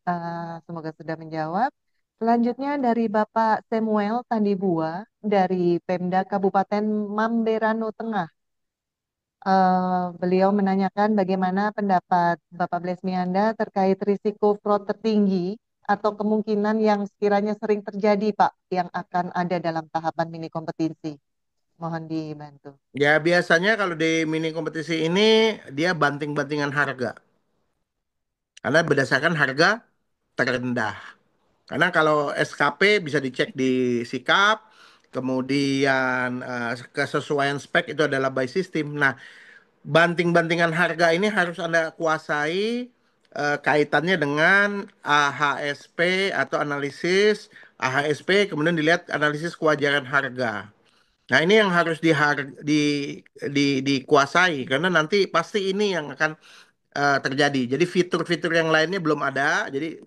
Semoga sudah menjawab. Selanjutnya dari Bapak Samuel Tandibua dari Pemda Kabupaten Mamberano Tengah. Beliau menanyakan bagaimana pendapat Bapak Blesmianda terkait risiko fraud tertinggi atau kemungkinan yang sekiranya sering terjadi, Pak, yang akan ada dalam tahapan mini kompetisi. Mohon dibantu. Ya biasanya kalau di mini kompetisi ini dia banting-bantingan harga. Karena berdasarkan harga terendah. Karena kalau SKP bisa dicek di Sikap, kemudian kesesuaian spek itu adalah by system. Nah, banting-bantingan harga ini harus Anda kuasai kaitannya dengan AHSP atau analisis AHSP, kemudian dilihat analisis kewajaran harga. Nah, ini yang harus dikuasai karena nanti pasti ini yang akan terjadi. Jadi fitur-fitur yang lainnya belum ada. Jadi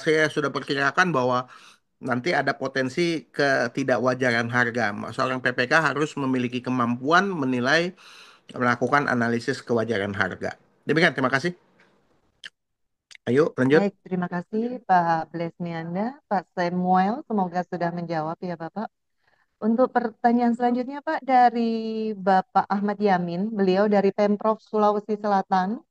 saya sudah perkirakan bahwa nanti ada potensi ketidakwajaran harga. Seorang PPK harus memiliki kemampuan menilai, melakukan analisis kewajaran harga. Demikian, terima kasih. Ayo, lanjut. Baik, terima kasih Pak Blesmianda, Pak Samuel. Semoga sudah menjawab ya Bapak. Untuk pertanyaan selanjutnya Pak dari Bapak Ahmad Yamin, beliau dari Pemprov Sulawesi Selatan.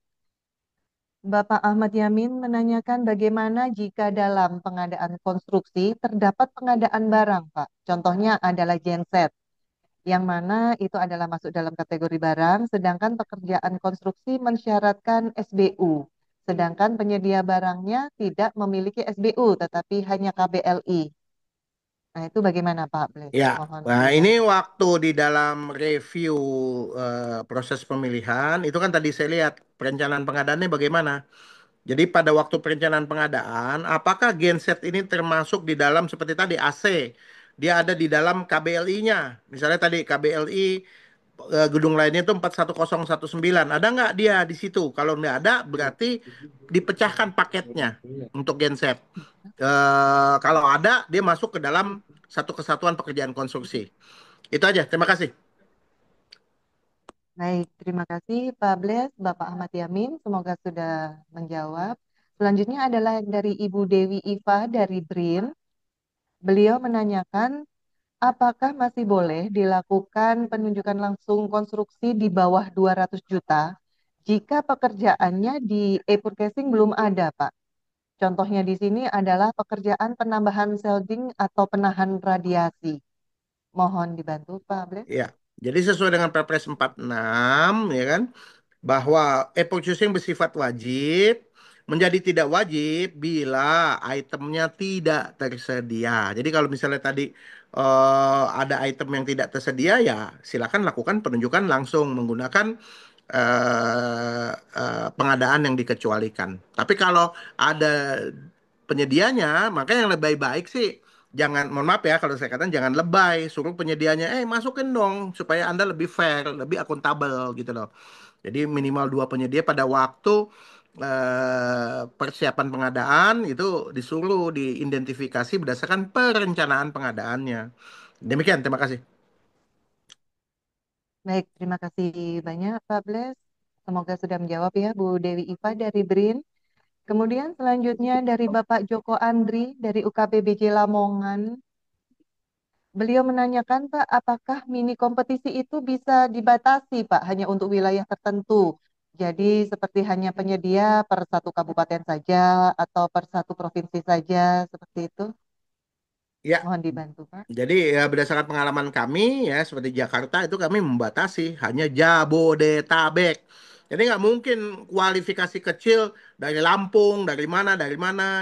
Bapak Ahmad Yamin menanyakan bagaimana jika dalam pengadaan konstruksi terdapat pengadaan barang, Pak. Contohnya adalah genset, yang mana itu adalah masuk dalam kategori barang, sedangkan pekerjaan konstruksi mensyaratkan SBU. Sedangkan penyedia barangnya tidak memiliki SBU, tetapi hanya KBLI. Nah, itu bagaimana Pak Bles? Ya, Mohon nah ini dibantu. waktu di dalam review proses pemilihan, itu kan tadi saya lihat perencanaan pengadaannya bagaimana. Jadi pada waktu perencanaan pengadaan, apakah genset ini termasuk di dalam seperti tadi AC? Dia ada di dalam KBLI-nya. Misalnya tadi KBLI gedung lainnya itu 41019. Ada nggak dia di situ? Kalau nggak ada, berarti dipecahkan paketnya untuk genset. Kalau ada, dia masuk ke dalam satu kesatuan pekerjaan konstruksi. Itu aja. Terima kasih. Baik, terima kasih Pak Bles, Bapak Ahmad Yamin. Semoga sudah menjawab. Selanjutnya adalah dari Ibu Dewi Iva dari BRIN. Beliau menanyakan apakah masih boleh dilakukan penunjukan langsung konstruksi di bawah 200 juta jika pekerjaannya di e-purchasing belum ada, Pak. Contohnya di sini adalah pekerjaan penambahan shielding atau penahan radiasi. Mohon dibantu, Pak Bles. Ya. Jadi sesuai dengan Perpres 46, ya kan, bahwa e-purchasing bersifat wajib menjadi tidak wajib bila itemnya tidak tersedia. Jadi kalau misalnya tadi ada item yang tidak tersedia, ya silakan lakukan penunjukan langsung menggunakan pengadaan yang dikecualikan. Tapi kalau ada penyedianya, maka yang lebih baik sih jangan, mohon maaf ya kalau saya katakan jangan lebay, suruh penyedianya, masukin dong supaya Anda lebih fair, lebih akuntabel gitu loh. Jadi minimal dua penyedia pada waktu persiapan pengadaan itu disuruh diidentifikasi berdasarkan perencanaan pengadaannya. Demikian, terima kasih. Baik, terima kasih banyak Pak Bles. Semoga sudah menjawab ya Bu Dewi Iva dari BRIN. Kemudian selanjutnya dari Bapak Joko Andri dari UKPBJ Lamongan. Beliau menanyakan Pak, apakah mini kompetisi itu bisa dibatasi Pak hanya untuk wilayah tertentu? Jadi seperti hanya penyedia per satu kabupaten saja atau per satu provinsi saja seperti itu? Ya, Mohon dibantu Pak. jadi ya berdasarkan pengalaman kami ya seperti Jakarta itu kami membatasi hanya Jabodetabek. Jadi nggak mungkin kualifikasi kecil dari Lampung, dari mana.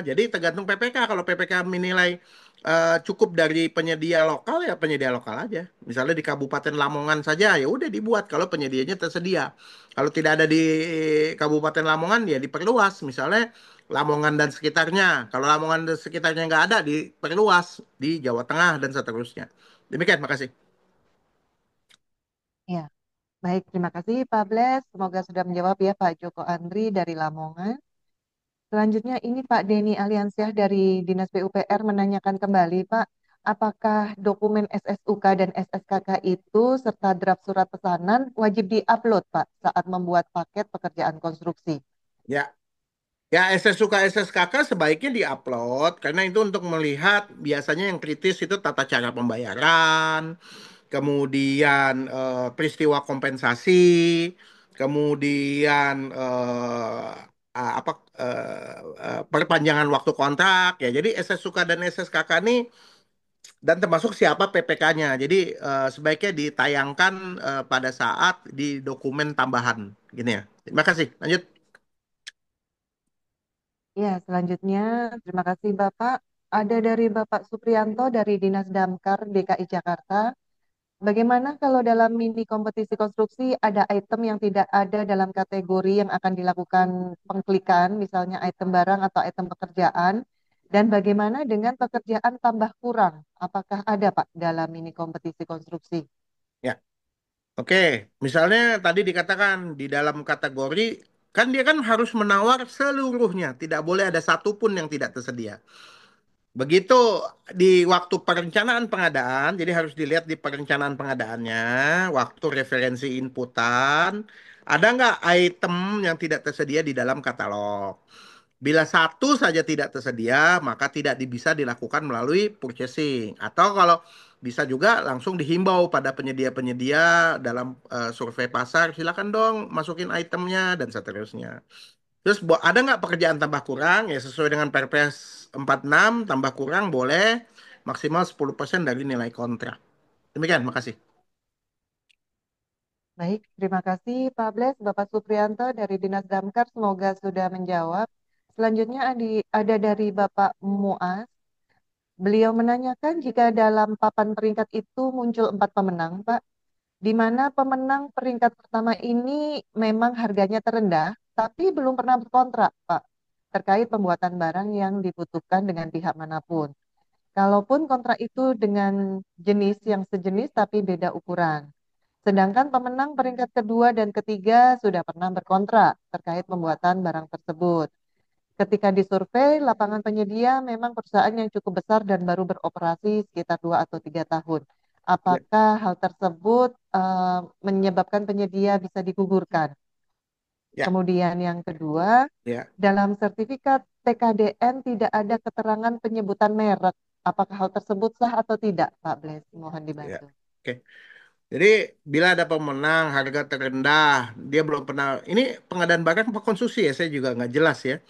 Jadi tergantung PPK. Kalau PPK menilai cukup dari penyedia lokal ya penyedia lokal aja. Misalnya di Kabupaten Lamongan saja ya udah dibuat kalau penyedianya tersedia. Kalau tidak ada di Kabupaten Lamongan ya diperluas. Misalnya Lamongan dan sekitarnya. Kalau Lamongan dan sekitarnya nggak ada, diperluas di Jawa Tengah dan seterusnya. Demikian, makasih. Ya, baik terima kasih Pak Bles. Semoga sudah menjawab ya Pak Joko Andri dari Lamongan. Selanjutnya ini Pak Denny Aliansyah dari Dinas PUPR menanyakan kembali Pak, apakah dokumen SSUK dan SSKK itu serta draft surat pesanan wajib diupload Pak saat membuat paket pekerjaan konstruksi? Ya, Ya, SSUK SSKK sebaiknya diupload karena itu untuk melihat biasanya yang kritis itu tata cara pembayaran, kemudian peristiwa kompensasi, kemudian apa perpanjangan waktu kontrak ya. Jadi SSUK dan SSKK ini dan termasuk siapa PPK-nya. Jadi sebaiknya ditayangkan pada saat di dokumen tambahan gini ya. Terima kasih. Lanjut. Ya, selanjutnya terima kasih Bapak. Ada dari Bapak Supriyanto dari Dinas Damkar DKI Jakarta. Bagaimana kalau dalam mini kompetisi konstruksi ada item yang tidak ada dalam kategori yang akan dilakukan pengklikan, misalnya item barang atau item pekerjaan? Dan bagaimana dengan pekerjaan tambah kurang? Apakah ada Pak dalam mini kompetisi konstruksi? Ya, oke. Misalnya tadi dikatakan di dalam kategori kan dia kan harus menawar seluruhnya, tidak boleh ada satupun yang tidak tersedia. Begitu di waktu perencanaan pengadaan, jadi harus dilihat di perencanaan pengadaannya, waktu referensi inputan, ada nggak item yang tidak tersedia di dalam katalog. Bila satu saja tidak tersedia, maka tidak bisa dilakukan melalui purchasing. Atau kalau bisa juga langsung dihimbau pada penyedia-penyedia dalam survei pasar, silakan dong masukin itemnya dan seterusnya. Terus ada nggak pekerjaan tambah kurang? Ya sesuai dengan Perpres 46 tambah kurang boleh maksimal 10% dari nilai kontrak. Demikian, makasih. Baik, terima kasih Pak Bles, Bapak Supriyanto dari Dinas Damkar, semoga sudah menjawab. Selanjutnya ada dari Bapak Muas. Beliau menanyakan jika dalam papan peringkat itu muncul 4 pemenang, Pak, di mana pemenang peringkat pertama ini memang harganya terendah, tapi belum pernah berkontrak, Pak, terkait pembuatan barang yang dibutuhkan dengan pihak manapun. Kalaupun kontrak itu dengan jenis yang sejenis tapi beda ukuran. Sedangkan pemenang peringkat kedua dan ketiga sudah pernah berkontrak terkait pembuatan barang tersebut. Ketika disurvei, lapangan penyedia memang perusahaan yang cukup besar dan baru beroperasi sekitar 2 atau 3 tahun. Ya, Apakah hal tersebut menyebabkan penyedia bisa digugurkan? ya, Kemudian yang kedua, ya, dalam sertifikat TKDN tidak ada keterangan penyebutan merek. Apakah hal tersebut sah atau tidak, Pak Bles? Mohon ya. dibantu. Oke. Jadi bila ada pemenang harga terendah, dia belum pernah. Ini pengadaan barang apa konsumsi ya? Saya juga nggak jelas ya.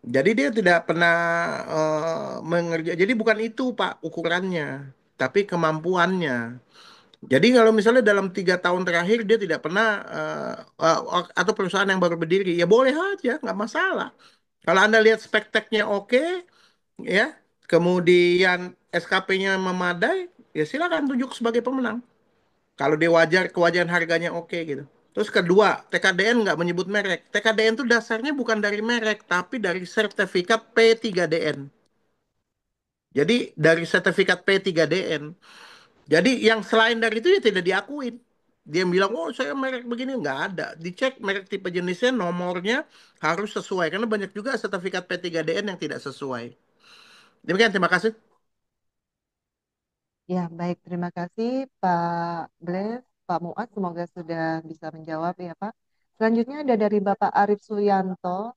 Jadi dia tidak pernah mengerja. Jadi bukan itu Pak ukurannya, tapi kemampuannya. Jadi kalau misalnya dalam 3 tahun terakhir dia tidak pernah atau perusahaan yang baru berdiri, ya boleh aja, nggak masalah. Kalau Anda lihat spekteknya oke, ya, kemudian SKP-nya memadai, ya silakan tunjuk sebagai pemenang. Kalau dia wajar, kewajaran harganya oke gitu. Terus kedua, TKDN nggak menyebut merek. TKDN itu dasarnya bukan dari merek, tapi dari sertifikat P3DN. Jadi dari sertifikat P3DN. Jadi yang selain dari itu ya tidak diakuin. Dia bilang, oh saya merek begini. Nggak ada. Dicek merek tipe jenisnya, nomornya harus sesuai. Karena banyak juga sertifikat P3DN yang tidak sesuai. Demikian, terima kasih. Ya, baik. Terima kasih Pak Bles, Pak Muat. Semoga sudah bisa menjawab ya Pak. Selanjutnya ada dari Bapak Arif Suryanto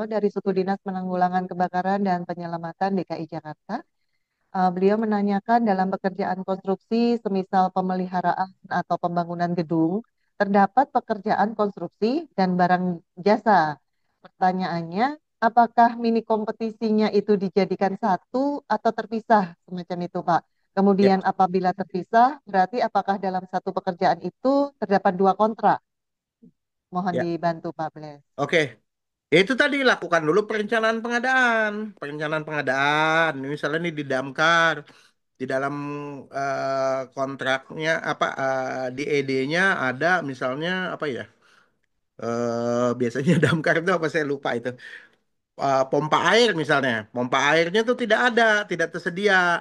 dari Suku Dinas Penanggulangan Kebakaran dan Penyelamatan DKI Jakarta. Beliau menanyakan dalam pekerjaan konstruksi, semisal pemeliharaan atau pembangunan gedung, terdapat pekerjaan konstruksi dan barang jasa. Pertanyaannya, apakah mini kompetisinya itu dijadikan satu atau terpisah semacam itu, Pak? Ya, Kemudian apabila terpisah, berarti apakah dalam satu pekerjaan itu terdapat 2 kontrak? Mohon ya. dibantu, Pak Bles. Oke. Ya itu tadi lakukan dulu perencanaan pengadaan. Perencanaan pengadaan. Ini misalnya nih di Damkar, di dalam kontraknya apa di ED-nya ada misalnya apa ya? Biasanya Damkar itu apa saya lupa itu. Pompa air misalnya. Pompa airnya tuh tidak ada, tidak tersedia.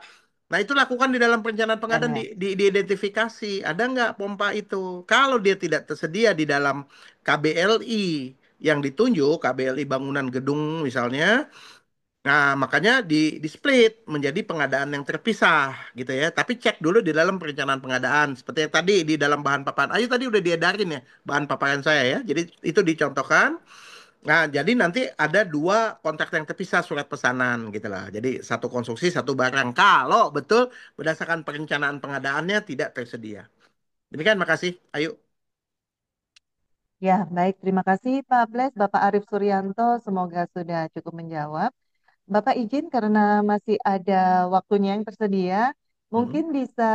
Nah, itu lakukan di dalam perencanaan Ya, pengadaan ya. diidentifikasi. Ada nggak pompa itu? Kalau dia tidak tersedia di dalam KBLI yang ditunjuk, KBLI bangunan gedung misalnya, nah makanya di split menjadi pengadaan yang terpisah gitu ya. Tapi cek dulu di dalam perencanaan pengadaan. Seperti yang tadi di dalam bahan paparan. Ayo tadi udah diedarin ya bahan paparan saya ya. Jadi itu dicontohkan. Nah, jadi nanti ada dua kontrak yang terpisah surat pesanan gitu lah. Jadi satu konstruksi, satu barang. Kalau betul berdasarkan perencanaan pengadaannya tidak tersedia. Demikian, makasih. Ayo. Ya, baik. Terima kasih Pak Bles, Bapak Arief Suryanto. Semoga sudah cukup menjawab. Bapak izin karena masih ada waktunya yang tersedia, Hmm. mungkin bisa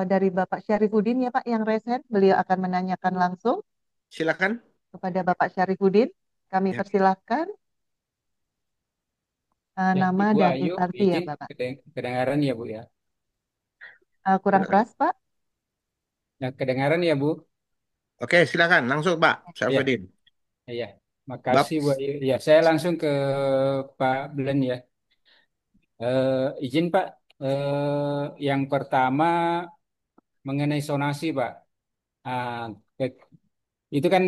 dari Bapak Syarifudin ya Pak yang resen. Beliau akan menanyakan langsung Silakan. kepada Bapak Syarifudin. Kami Ya. persilahkan Ya, nama Ibu dan Ayu, instansi ya izin Bapak. kedengaran ya Bu ya. Kurang Silakan. keras Pak. Nah, kedengaran ya Bu. Oke, silakan. Langsung, Pak Ya, Syafruddin. ya. Bab. Makasih Bu Ayu. Ya, saya langsung ke Pak Blen ya. Izin Pak, yang pertama mengenai sonasi Pak. Ah, ke- itu kan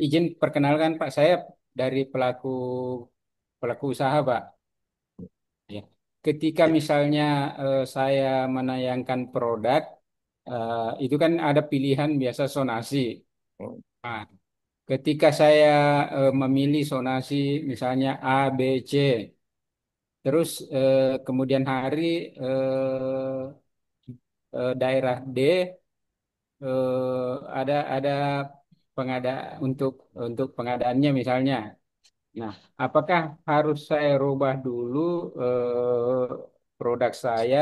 izin perkenalkan Pak, saya dari pelaku pelaku usaha Pak. Ya. Ketika Ya. misalnya saya menayangkan produk, itu kan ada pilihan biasa sonasi. Nah, ketika saya memilih sonasi misalnya A, B, C, terus kemudian hari daerah D ada pengada untuk pengadaannya misalnya. Nah, apakah harus saya rubah dulu produk saya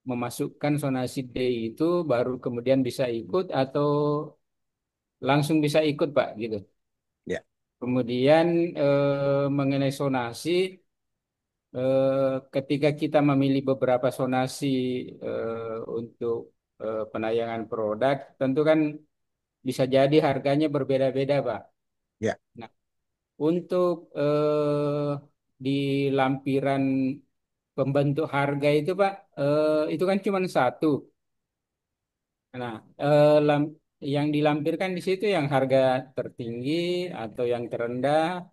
memasukkan zonasi D itu baru kemudian bisa ikut atau langsung bisa ikut Pak gitu. Ya. Kemudian mengenai zonasi, ketika kita memilih beberapa zonasi untuk penayangan produk, tentu kan bisa jadi harganya berbeda-beda Pak. Ya. Nah, untuk di lampiran pembentuk harga itu Pak, itu kan cuma satu. Nah, yang dilampirkan di situ yang harga tertinggi atau yang terendah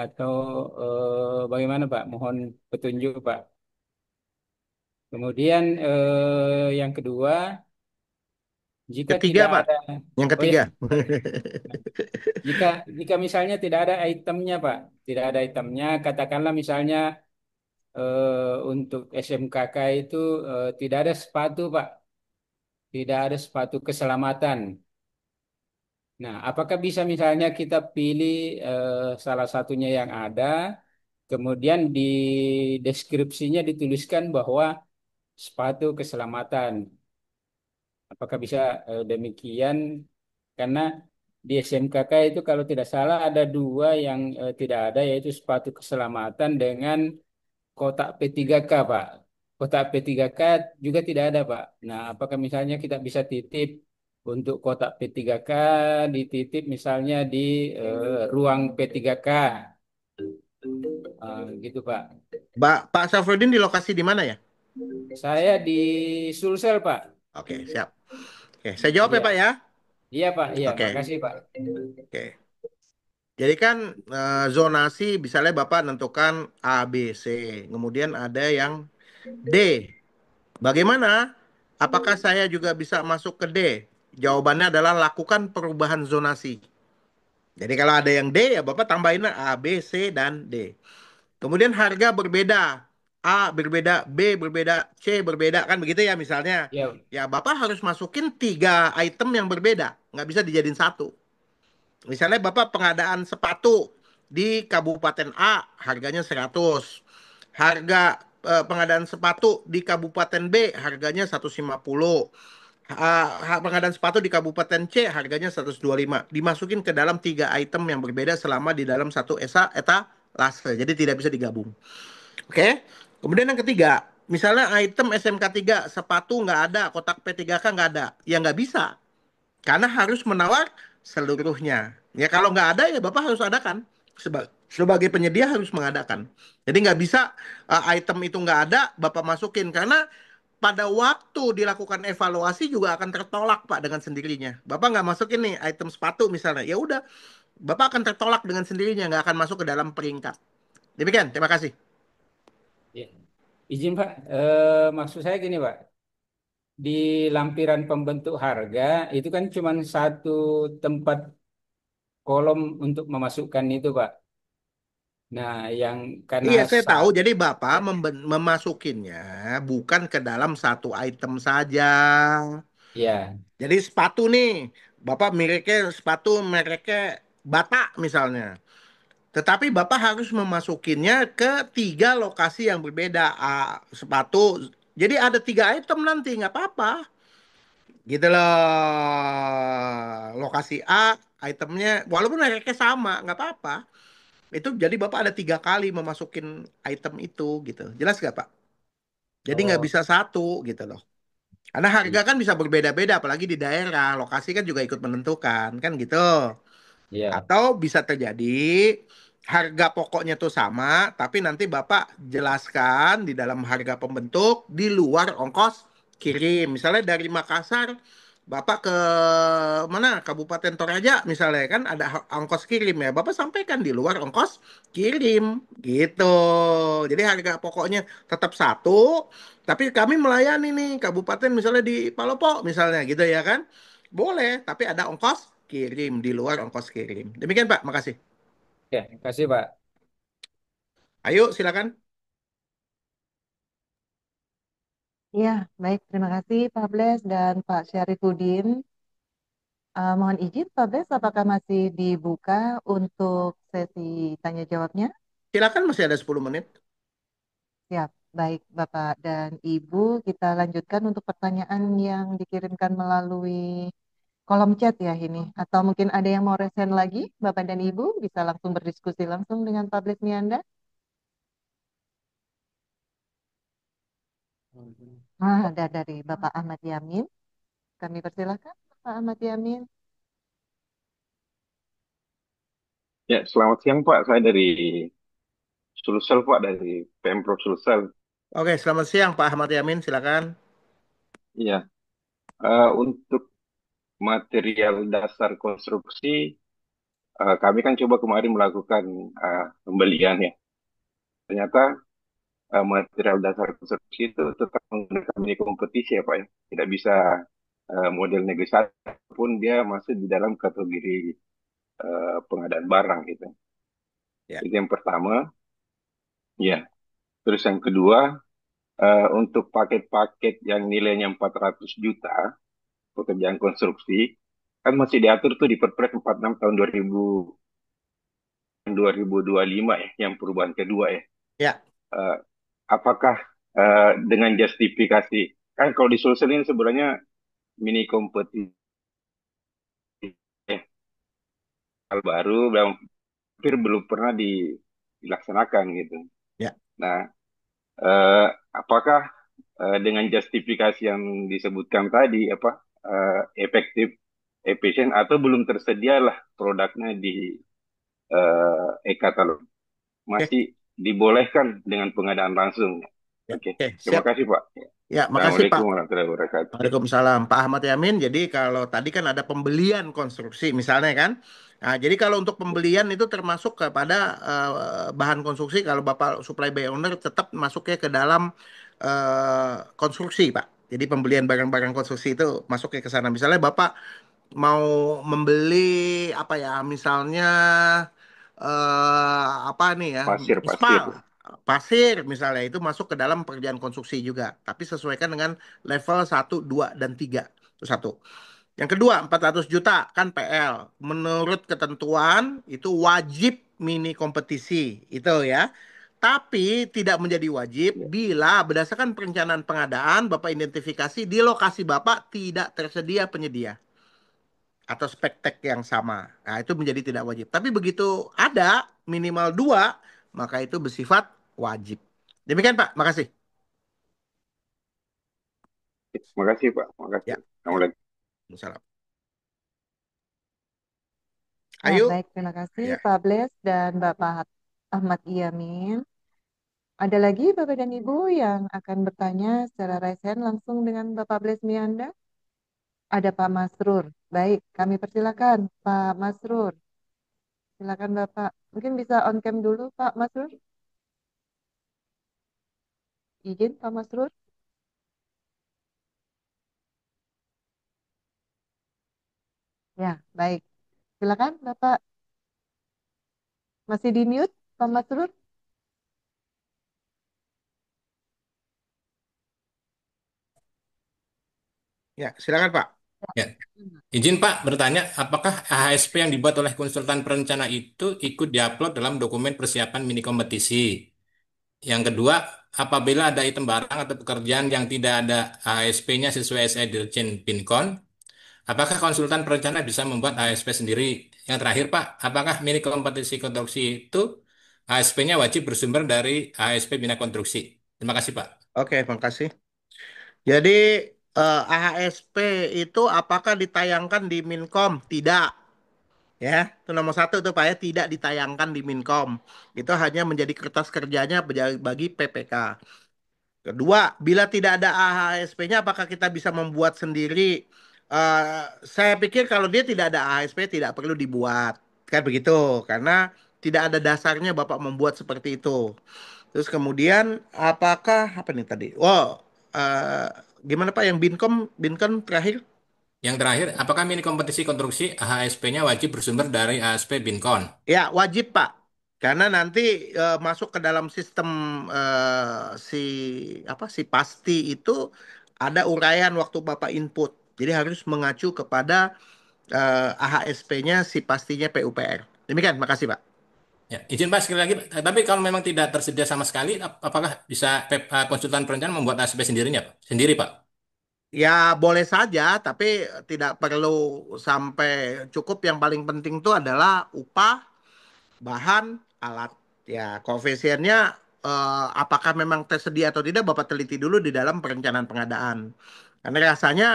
atau bagaimana Pak? Mohon petunjuk Pak. Kemudian yang kedua, jika Ketiga, tidak Pak. ada, Yang oh ya, ketiga. sorry. Jika jika misalnya tidak ada itemnya Pak, tidak ada itemnya, katakanlah misalnya untuk SMKK itu tidak ada sepatu Pak, tidak ada sepatu keselamatan. Nah, apakah bisa misalnya kita pilih salah satunya yang ada, kemudian di deskripsinya dituliskan bahwa sepatu keselamatan. Apakah bisa demikian? Karena di SMKK itu kalau tidak salah ada dua yang tidak ada, yaitu sepatu keselamatan dengan kotak P3K, Pak. Kotak P3K juga tidak ada, Pak. Nah, apakah misalnya kita bisa titip untuk kotak P3K, dititip misalnya di ruang P3K, gitu, Pak. Pak Syafruddin di lokasi di mana ya? Saya di Sulsel, Pak. Oke, siap. Oke, saya jawab ya, Iya, Pak ya. iya, Pak. Iya, Oke. makasih, Pak. Oke. Jadi kan zonasi misalnya Bapak nentukan A, B, C. Kemudian ada yang D. Bagaimana? Apakah saya juga bisa masuk ke D? Jawabannya adalah lakukan perubahan zonasi. Jadi kalau ada yang D ya Bapak tambahin A, B, C, dan D. Kemudian harga berbeda. A berbeda, B berbeda, C berbeda. Kan begitu ya misalnya. Iya, Ya Bapak harus masukin tiga item yang berbeda. Nggak bisa dijadiin satu. Misalnya Bapak pengadaan sepatu di Kabupaten A harganya 100. Harga pengadaan sepatu di Kabupaten B harganya 150. Pengadaan sepatu di Kabupaten C harganya 125. Dimasukin ke dalam tiga item yang berbeda selama di dalam satu etalase. Jadi tidak bisa digabung. Oke. Kemudian yang ketiga, misalnya item SMK 3 sepatu nggak ada, kotak P3K nggak ada. Ya nggak bisa. Karena harus menawar seluruhnya. Ya kalau nggak ada ya Bapak harus adakan. Sebagai penyedia harus mengadakan. Jadi nggak bisa item itu nggak ada, Bapak masukin. Karena pada waktu dilakukan evaluasi juga akan tertolak Pak dengan sendirinya. Bapak nggak masukin nih item sepatu misalnya. Ya udah, Bapak akan tertolak dengan sendirinya, nggak akan masuk ke dalam peringkat. Demikian, terima kasih. iya. Izin Pak, maksud saya gini Pak, di lampiran pembentuk harga itu kan cuma satu tempat kolom untuk memasukkan itu, Pak. Nah, yang karena Iya, saya tahu. saat Jadi Bapak memasukinnya bukan ke dalam satu item saja. ya, Jadi sepatu nih, Bapak mereknya sepatu mereknya Bata misalnya. Tetapi Bapak harus memasukinnya ke tiga lokasi yang berbeda. Sepatu, jadi ada tiga item nanti, nggak apa-apa. Gitu loh. Lokasi A, itemnya, walaupun mereknya sama, nggak apa-apa. Itu jadi Bapak ada tiga kali memasukin item itu gitu. Jelas nggak Pak? Jadi nggak oh bisa satu gitu loh. Karena harga kan bisa berbeda-beda, apalagi di daerah. Lokasi kan juga ikut menentukan, kan gitu. iya. Atau bisa terjadi harga pokoknya tuh sama, tapi nanti Bapak jelaskan di dalam harga pembentuk di luar ongkos kirim. Misalnya dari Makassar, Bapak ke mana? Kabupaten Toraja misalnya kan ada ongkos kirim ya. Bapak sampaikan di luar ongkos kirim gitu. Jadi harga pokoknya tetap satu, tapi kami melayani nih kabupaten misalnya di Palopo misalnya gitu ya kan. Boleh, tapi ada ongkos kirim di luar ongkos kirim. Demikian Pak, makasih. Ya, kasih, Pak. Ayo silakan. Ya, baik. Terima kasih Pak Bles dan Pak Syarifudin. Mohon izin Pak Bles, apakah masih dibuka untuk sesi tanya jawabnya? Silakan masih ada 10 menit. Siap. Baik Bapak dan Ibu, kita lanjutkan untuk pertanyaan yang dikirimkan melalui kolom chat ya ini. Atau mungkin ada yang mau resen lagi, Bapak dan Ibu bisa langsung berdiskusi langsung dengan Pak Bles Mianda. Ada dari Bapak Ahmad Yamin. Kami persilakan Bapak Ahmad Yamin. Ya, selamat siang Pak. Saya dari Sulsel Pak, dari Pemprov Sulsel. Oke, selamat siang Pak Ahmad Yamin, silakan. Iya, untuk material dasar konstruksi, kami kan coba kemarin melakukan pembelian ya. Ternyata material dasar konstruksi itu tetap menggunakan mini kompetisi ya Pak ya. Tidak bisa model negosiasi pun dia masuk di dalam kategori pengadaan barang gitu. Ya. Itu yang pertama. Ya, terus yang kedua, untuk paket-paket yang nilainya 400 juta, pekerjaan konstruksi kan masih diatur tuh di Perpres 46 tahun 2025 ya, yang perubahan kedua ya. Ya. Eh, apakah dengan justifikasi kan kalau di Sulsel ini sebenarnya mini kompetisi ya, hal baru yang hampir belum pernah dilaksanakan gitu. Ya. Nah, eh, apakah dengan justifikasi yang disebutkan tadi apa efektif, efisien atau belum tersedialah produknya di e-katalog Oke. masih dibolehkan dengan pengadaan langsung. Ya. Oke, Oke, terima siap. kasih Pak. Ya, makasih Assalamualaikum Pak. warahmatullahi wabarakatuh. Waalaikumsalam Pak Ahmad Yamin. Jadi kalau tadi kan ada pembelian konstruksi misalnya kan. Nah, jadi kalau untuk pembelian itu termasuk kepada bahan konstruksi kalau Bapak supply by owner tetap masuknya ke dalam konstruksi Pak. Jadi pembelian barang-barang konstruksi itu masuknya ke sana. Misalnya Bapak mau membeli apa ya, misalnya apa nih ya, Pasir, ismal, pasir. pasir misalnya itu masuk ke dalam pekerjaan konstruksi juga, tapi sesuaikan dengan level satu 2 dan 3. Itu satu. Yang kedua, 400 juta kan PL. Menurut ketentuan itu wajib mini kompetisi, itu ya. Tapi tidak menjadi wajib Ya. bila berdasarkan perencanaan pengadaan Bapak identifikasi di lokasi Bapak tidak tersedia penyedia atau spektek yang sama. Nah, itu menjadi tidak wajib. Tapi begitu ada minimal dua, maka itu bersifat wajib. Demikian Pak, makasih. Terima kasih Pak. Terima kasih. Ya, ya. Assalamualaikum. Salam. Nah, Ayo. baik, terima kasih Ya. Pak Bles dan Bapak Ahmad Yamin. Ada lagi Bapak dan Ibu yang akan bertanya secara raise hand langsung dengan Bapak Bles Mianda? Ada Pak Masrur. Baik, kami persilakan Pak Masrur. Silakan Bapak. Mungkin bisa on cam dulu Pak Masrur. Izin Pak Masrur. Ya, baik. Silakan Bapak. Masih di mute, Pak Masrur? Ya, silakan Pak. Ya, izin Pak bertanya, apakah AHSP yang dibuat oleh konsultan perencana itu ikut diupload dalam dokumen persiapan mini kompetisi? Yang kedua, apabila ada item barang atau pekerjaan yang tidak ada AHSP-nya sesuai SE Dirjen Pinkon, apakah konsultan perencana bisa membuat AHSP sendiri? Yang terakhir Pak, apakah mini kompetisi konstruksi itu AHSP-nya wajib bersumber dari AHSP Bina Konstruksi? Terima kasih Pak. Oke, makasih. Jadi AHSP itu apakah ditayangkan di Minkom? Tidak. Ya, itu nomor satu tuh Pak ya, tidak ditayangkan di Minkom. Itu hanya menjadi kertas kerjanya bagi PPK. Kedua, bila tidak ada AHSP-nya, apakah kita bisa membuat sendiri? Saya pikir kalau dia tidak ada AHSP, tidak perlu dibuat. Kan begitu, karena tidak ada dasarnya Bapak membuat seperti itu. Terus kemudian, apakah, apa nih tadi? Wow, eh, gimana Pak yang Binkom, Binkom terakhir? Yang terakhir, apakah mini kompetisi konstruksi AHSP-nya wajib bersumber dari AHSP Binkon? Ya, wajib Pak. Karena nanti masuk ke dalam sistem si apa si pasti itu ada uraian waktu Bapak input. Jadi harus mengacu kepada AHSP-nya si pastinya PUPR. Demikian, makasih Pak. Ya, izin Pak sekali lagi, tapi kalau memang tidak tersedia sama sekali, apakah bisa konsultan perencana membuat AHSP sendirinya, Pak? Sendiri, Pak? Ya boleh saja, tapi tidak perlu sampai cukup. Yang paling penting itu adalah upah, bahan, alat. Ya, koefisiennya apakah memang tersedia atau tidak, Bapak teliti dulu di dalam perencanaan pengadaan. Karena rasanya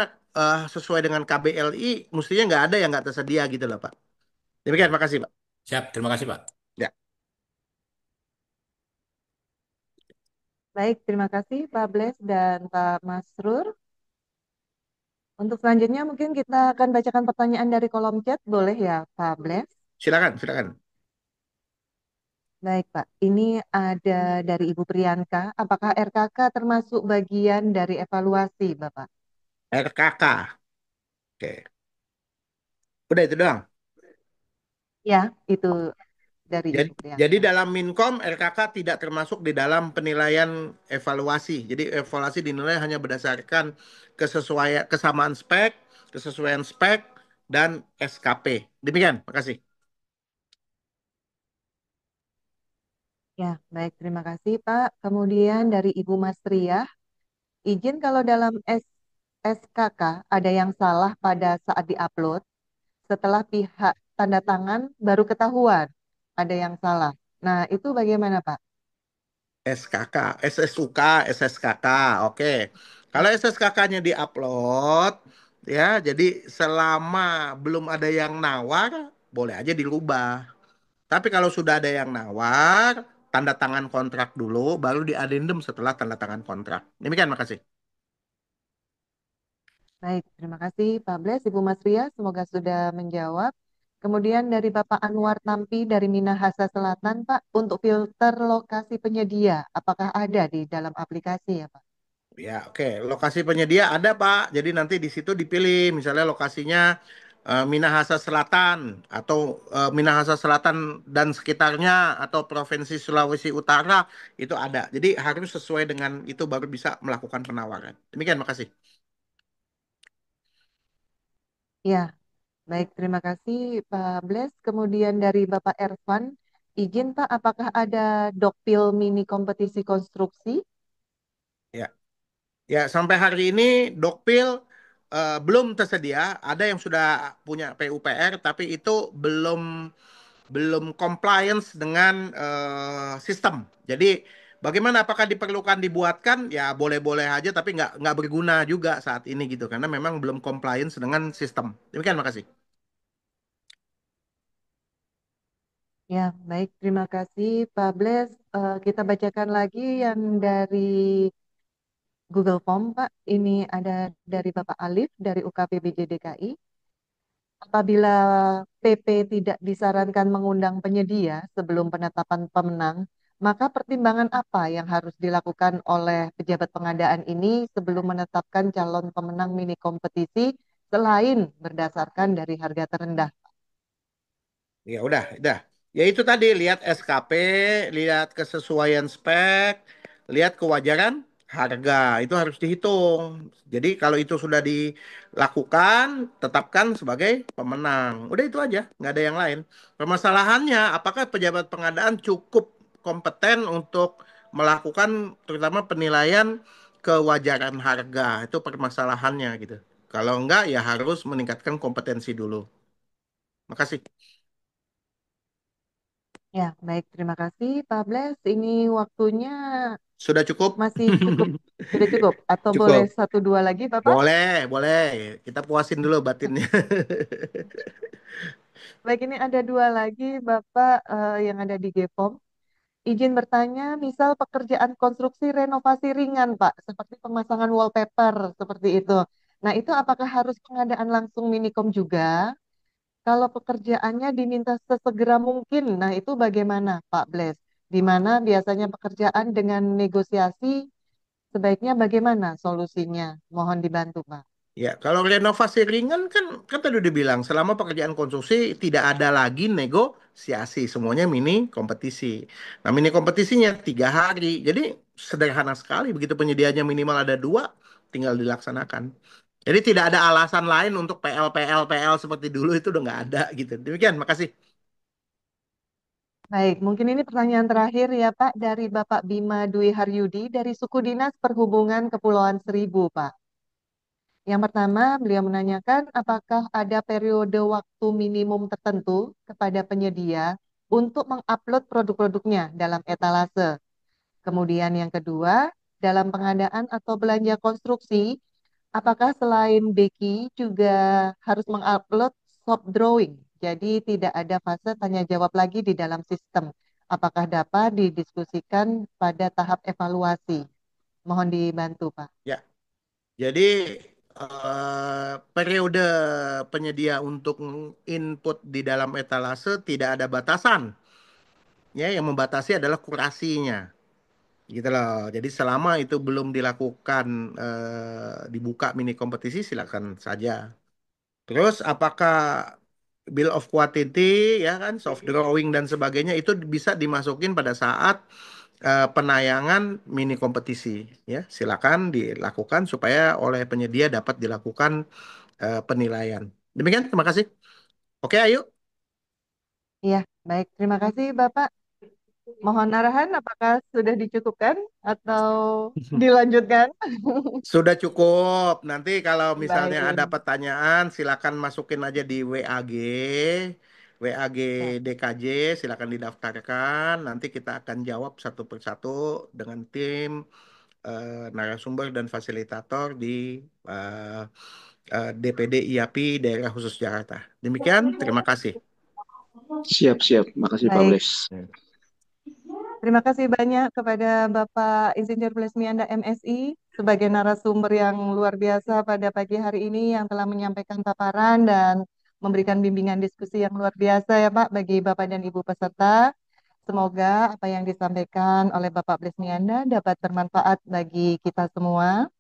sesuai dengan KBLI, mestinya nggak ada yang nggak tersedia gitu loh, Pak. Ya, Demikian, makasih, Pak. siap. Terima kasih, Pak. Ya, Baik, terima kasih Pak Bles dan Pak Masrur. Untuk selanjutnya mungkin kita akan bacakan pertanyaan dari kolom chat, boleh ya Pak Bles? silakan, silakan. Baik Pak, ini ada dari Ibu Priyanka. Apakah RKK termasuk bagian dari evaluasi Bapak? RKK. Oke. Udah itu doang. Ya, itu dari Jadi, Ibu jadi Priyanka. dalam Minkom, RKK tidak termasuk di dalam penilaian evaluasi. Jadi evaluasi dinilai hanya berdasarkan kesesuaian, kesamaan spek, kesesuaian spek, dan SKP. Demikian, makasih. Ya, baik, terima kasih Pak. Kemudian dari Ibu Masriah, izin kalau dalam SKK ada yang salah pada saat diupload, setelah pihak tanda tangan baru ketahuan ada yang salah. Nah, itu bagaimana Pak? SKK, SSUK, SSKK, oke. Kalau SSKK-nya diupload, ya, jadi selama belum ada yang nawar, boleh aja dirubah. Tapi kalau sudah ada yang nawar, tanda tangan kontrak dulu, baru diadendum setelah tanda tangan kontrak. Demikian, makasih. Baik, terima kasih Pak Bles, Ibu Masria, semoga sudah menjawab. Kemudian dari Bapak Anwar Tampi dari Minahasa Selatan, Pak, untuk filter lokasi penyedia, apakah ada di dalam aplikasi ya Pak? Ya, oke. Lokasi penyedia ada, Pak. Jadi nanti di situ dipilih, misalnya lokasinya Minahasa Selatan atau Minahasa Selatan dan sekitarnya atau Provinsi Sulawesi Utara itu ada. Jadi harus sesuai dengan itu baru bisa melakukan penawaran. Demikian, makasih. Ya, baik, terima kasih Pak Bles. Kemudian dari Bapak Ervan, izin Pak, apakah ada dokpil mini kompetisi konstruksi? Ya, ya sampai hari ini Dokpil belum tersedia. Ada yang sudah punya PUPR, tapi itu belum belum compliance dengan sistem. Jadi bagaimana apakah diperlukan dibuatkan? Ya boleh-boleh aja, tapi nggak berguna juga saat ini gitu karena memang belum compliance dengan sistem. Demikian, makasih. Ya, baik, terima kasih Pak Bles. Kita bacakan lagi yang dari Google Form, Pak. Ini ada dari Bapak Alif dari UKPBJ DKI. Apabila PP tidak disarankan mengundang penyedia sebelum penetapan pemenang, maka pertimbangan apa yang harus dilakukan oleh pejabat pengadaan ini sebelum menetapkan calon pemenang mini kompetisi selain berdasarkan dari harga terendah? Ya udah. Ya itu tadi, lihat SKP, lihat kesesuaian spek, lihat kewajaran harga, itu harus dihitung. Jadi kalau itu sudah dilakukan, tetapkan sebagai pemenang. Udah itu aja, nggak ada yang lain. Permasalahannya, apakah pejabat pengadaan cukup kompeten untuk melakukan terutama penilaian kewajaran harga, itu permasalahannya gitu. Kalau enggak, ya harus meningkatkan kompetensi dulu. Makasih. Ya, baik. Terima kasih, Pak Bles. Ini waktunya Sudah cukup? masih cukup. Sudah cukup? Atau boleh Cukup. satu dua lagi, Bapak? Boleh, boleh. Kita puasin dulu batinnya. Baik, ini ada dua lagi, Bapak, yang ada di GPOM. Izin bertanya, misal pekerjaan konstruksi renovasi ringan, Pak, seperti pemasangan wallpaper, seperti itu. Nah, itu apakah harus pengadaan langsung Minikom juga? Kalau pekerjaannya diminta sesegera mungkin, nah itu bagaimana, Pak Bles? Di mana biasanya pekerjaan dengan negosiasi, sebaiknya bagaimana solusinya? Mohon dibantu, Pak. Ya, kalau renovasi ringan kan kan tadi udah bilang selama pekerjaan konstruksi tidak ada lagi negosiasi, semuanya mini kompetisi. Nah, mini kompetisinya 3 hari, jadi sederhana sekali. Begitu penyediaannya minimal ada dua, tinggal dilaksanakan. Jadi tidak ada alasan lain untuk PL seperti dulu itu udah nggak ada gitu. Demikian, makasih. Baik, mungkin ini pertanyaan terakhir ya, Pak, dari Bapak Bima Dwi Haryudi dari Suku Dinas Perhubungan Kepulauan Seribu, Pak. Yang pertama, beliau menanyakan apakah ada periode waktu minimum tertentu kepada penyedia untuk mengupload produk-produknya dalam etalase. Kemudian yang kedua, dalam pengadaan atau belanja konstruksi, apakah selain Beki juga harus mengupload shop drawing? Jadi tidak ada fase tanya jawab lagi di dalam sistem. Apakah dapat didiskusikan pada tahap evaluasi? Mohon dibantu, Pak. Ya, jadi periode penyedia untuk input di dalam etalase tidak ada batasan. Ya, yang membatasi adalah kurasinya. Gitu loh. Jadi selama itu belum dilakukan dibuka mini kompetisi silakan saja. Terus apakah bill of quantity ya kan soft drawing dan sebagainya itu bisa dimasukin pada saat penayangan mini kompetisi ya. Silakan dilakukan supaya oleh penyedia dapat dilakukan penilaian. Demikian, terima kasih. Oke, ayo. Iya, baik. Terima kasih, Bapak. Mohon arahan apakah sudah dicukupkan atau dilanjutkan? Sudah cukup. Nanti kalau misalnya ada Baik. pertanyaan, silakan masukin aja di WAG Ya. DKJ, silakan didaftarkan. Nanti kita akan jawab satu persatu dengan tim narasumber dan fasilitator di eh, DPD IAPI Daerah Khusus Jakarta. Demikian, terima kasih. Siap, siap. Makasih Pak Baik. Bles. Terima kasih banyak kepada Bapak Insinyur Blesmianda MSI sebagai narasumber yang luar biasa pada pagi hari ini yang telah menyampaikan paparan dan memberikan bimbingan diskusi yang luar biasa ya Pak bagi Bapak dan Ibu peserta. Semoga apa yang disampaikan oleh Bapak Blesmianda dapat bermanfaat bagi kita semua.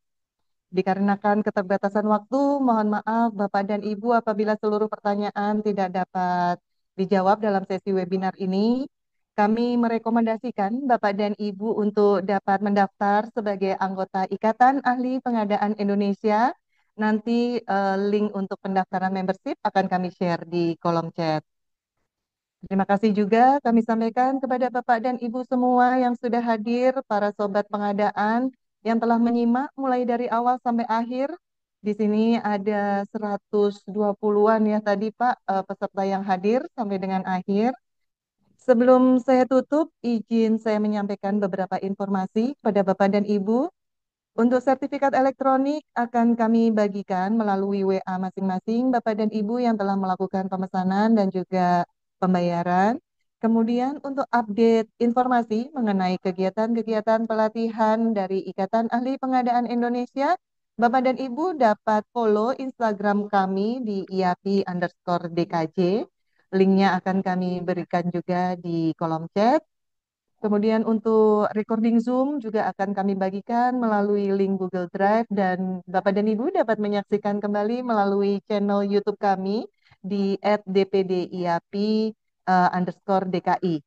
Dikarenakan keterbatasan waktu, mohon maaf Bapak dan Ibu apabila seluruh pertanyaan tidak dapat dijawab dalam sesi webinar ini. Kami merekomendasikan Bapak dan Ibu untuk dapat mendaftar sebagai anggota Ikatan Ahli Pengadaan Indonesia. Nanti link untuk pendaftaran membership akan kami share di kolom chat. Terima kasih juga kami sampaikan kepada Bapak dan Ibu semua yang sudah hadir, para sobat pengadaan yang telah menyimak mulai dari awal sampai akhir. Di sini ada 120-an ya tadi Pak peserta yang hadir sampai dengan akhir. Sebelum saya tutup, izin saya menyampaikan beberapa informasi kepada Bapak dan Ibu. Untuk sertifikat elektronik akan kami bagikan melalui WA masing-masing Bapak dan Ibu yang telah melakukan pemesanan dan juga pembayaran. Kemudian untuk update informasi mengenai kegiatan-kegiatan pelatihan dari Ikatan Ahli Pengadaan Indonesia, Bapak dan Ibu dapat follow Instagram kami di IAPI_DKJ. Linknya akan kami berikan juga di kolom chat. Kemudian untuk recording Zoom juga akan kami bagikan melalui link Google Drive dan Bapak dan Ibu dapat menyaksikan kembali melalui channel YouTube kami di @dpdiapi underscore DKI.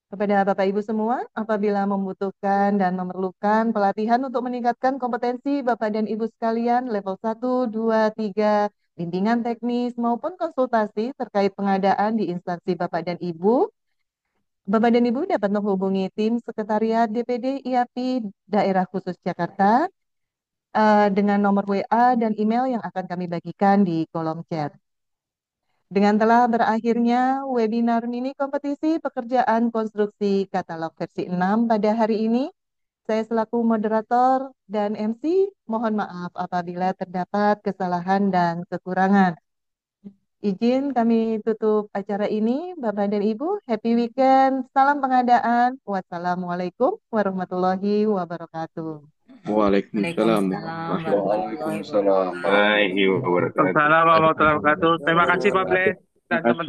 Kepada Bapak Ibu semua, apabila membutuhkan dan memerlukan pelatihan untuk meningkatkan kompetensi Bapak dan Ibu sekalian level 1, 2, 3, bimbingan teknis maupun konsultasi terkait pengadaan di instansi Bapak dan Ibu, Bapak dan Ibu dapat menghubungi tim Sekretariat DPD IAPI Daerah Khusus Jakarta dengan nomor WA dan email yang akan kami bagikan di kolom chat. Dengan telah berakhirnya webinar mini kompetisi pekerjaan konstruksi katalog versi 6 pada hari ini, saya selaku moderator dan MC mohon maaf apabila terdapat kesalahan dan kekurangan. Izin kami tutup acara ini, Bapak dan Ibu. Happy weekend, salam pengadaan. Wassalamualaikum warahmatullahi wabarakatuh. Waalaikumsalam Waalaikumsalam warahmatullahi warahmatullahi wabarakatuh. wabarakatuh. Assalamualaikum warahmatullahi wabarakatuh. Terima kasih Pak Bles dan Terima kasih. teman-teman.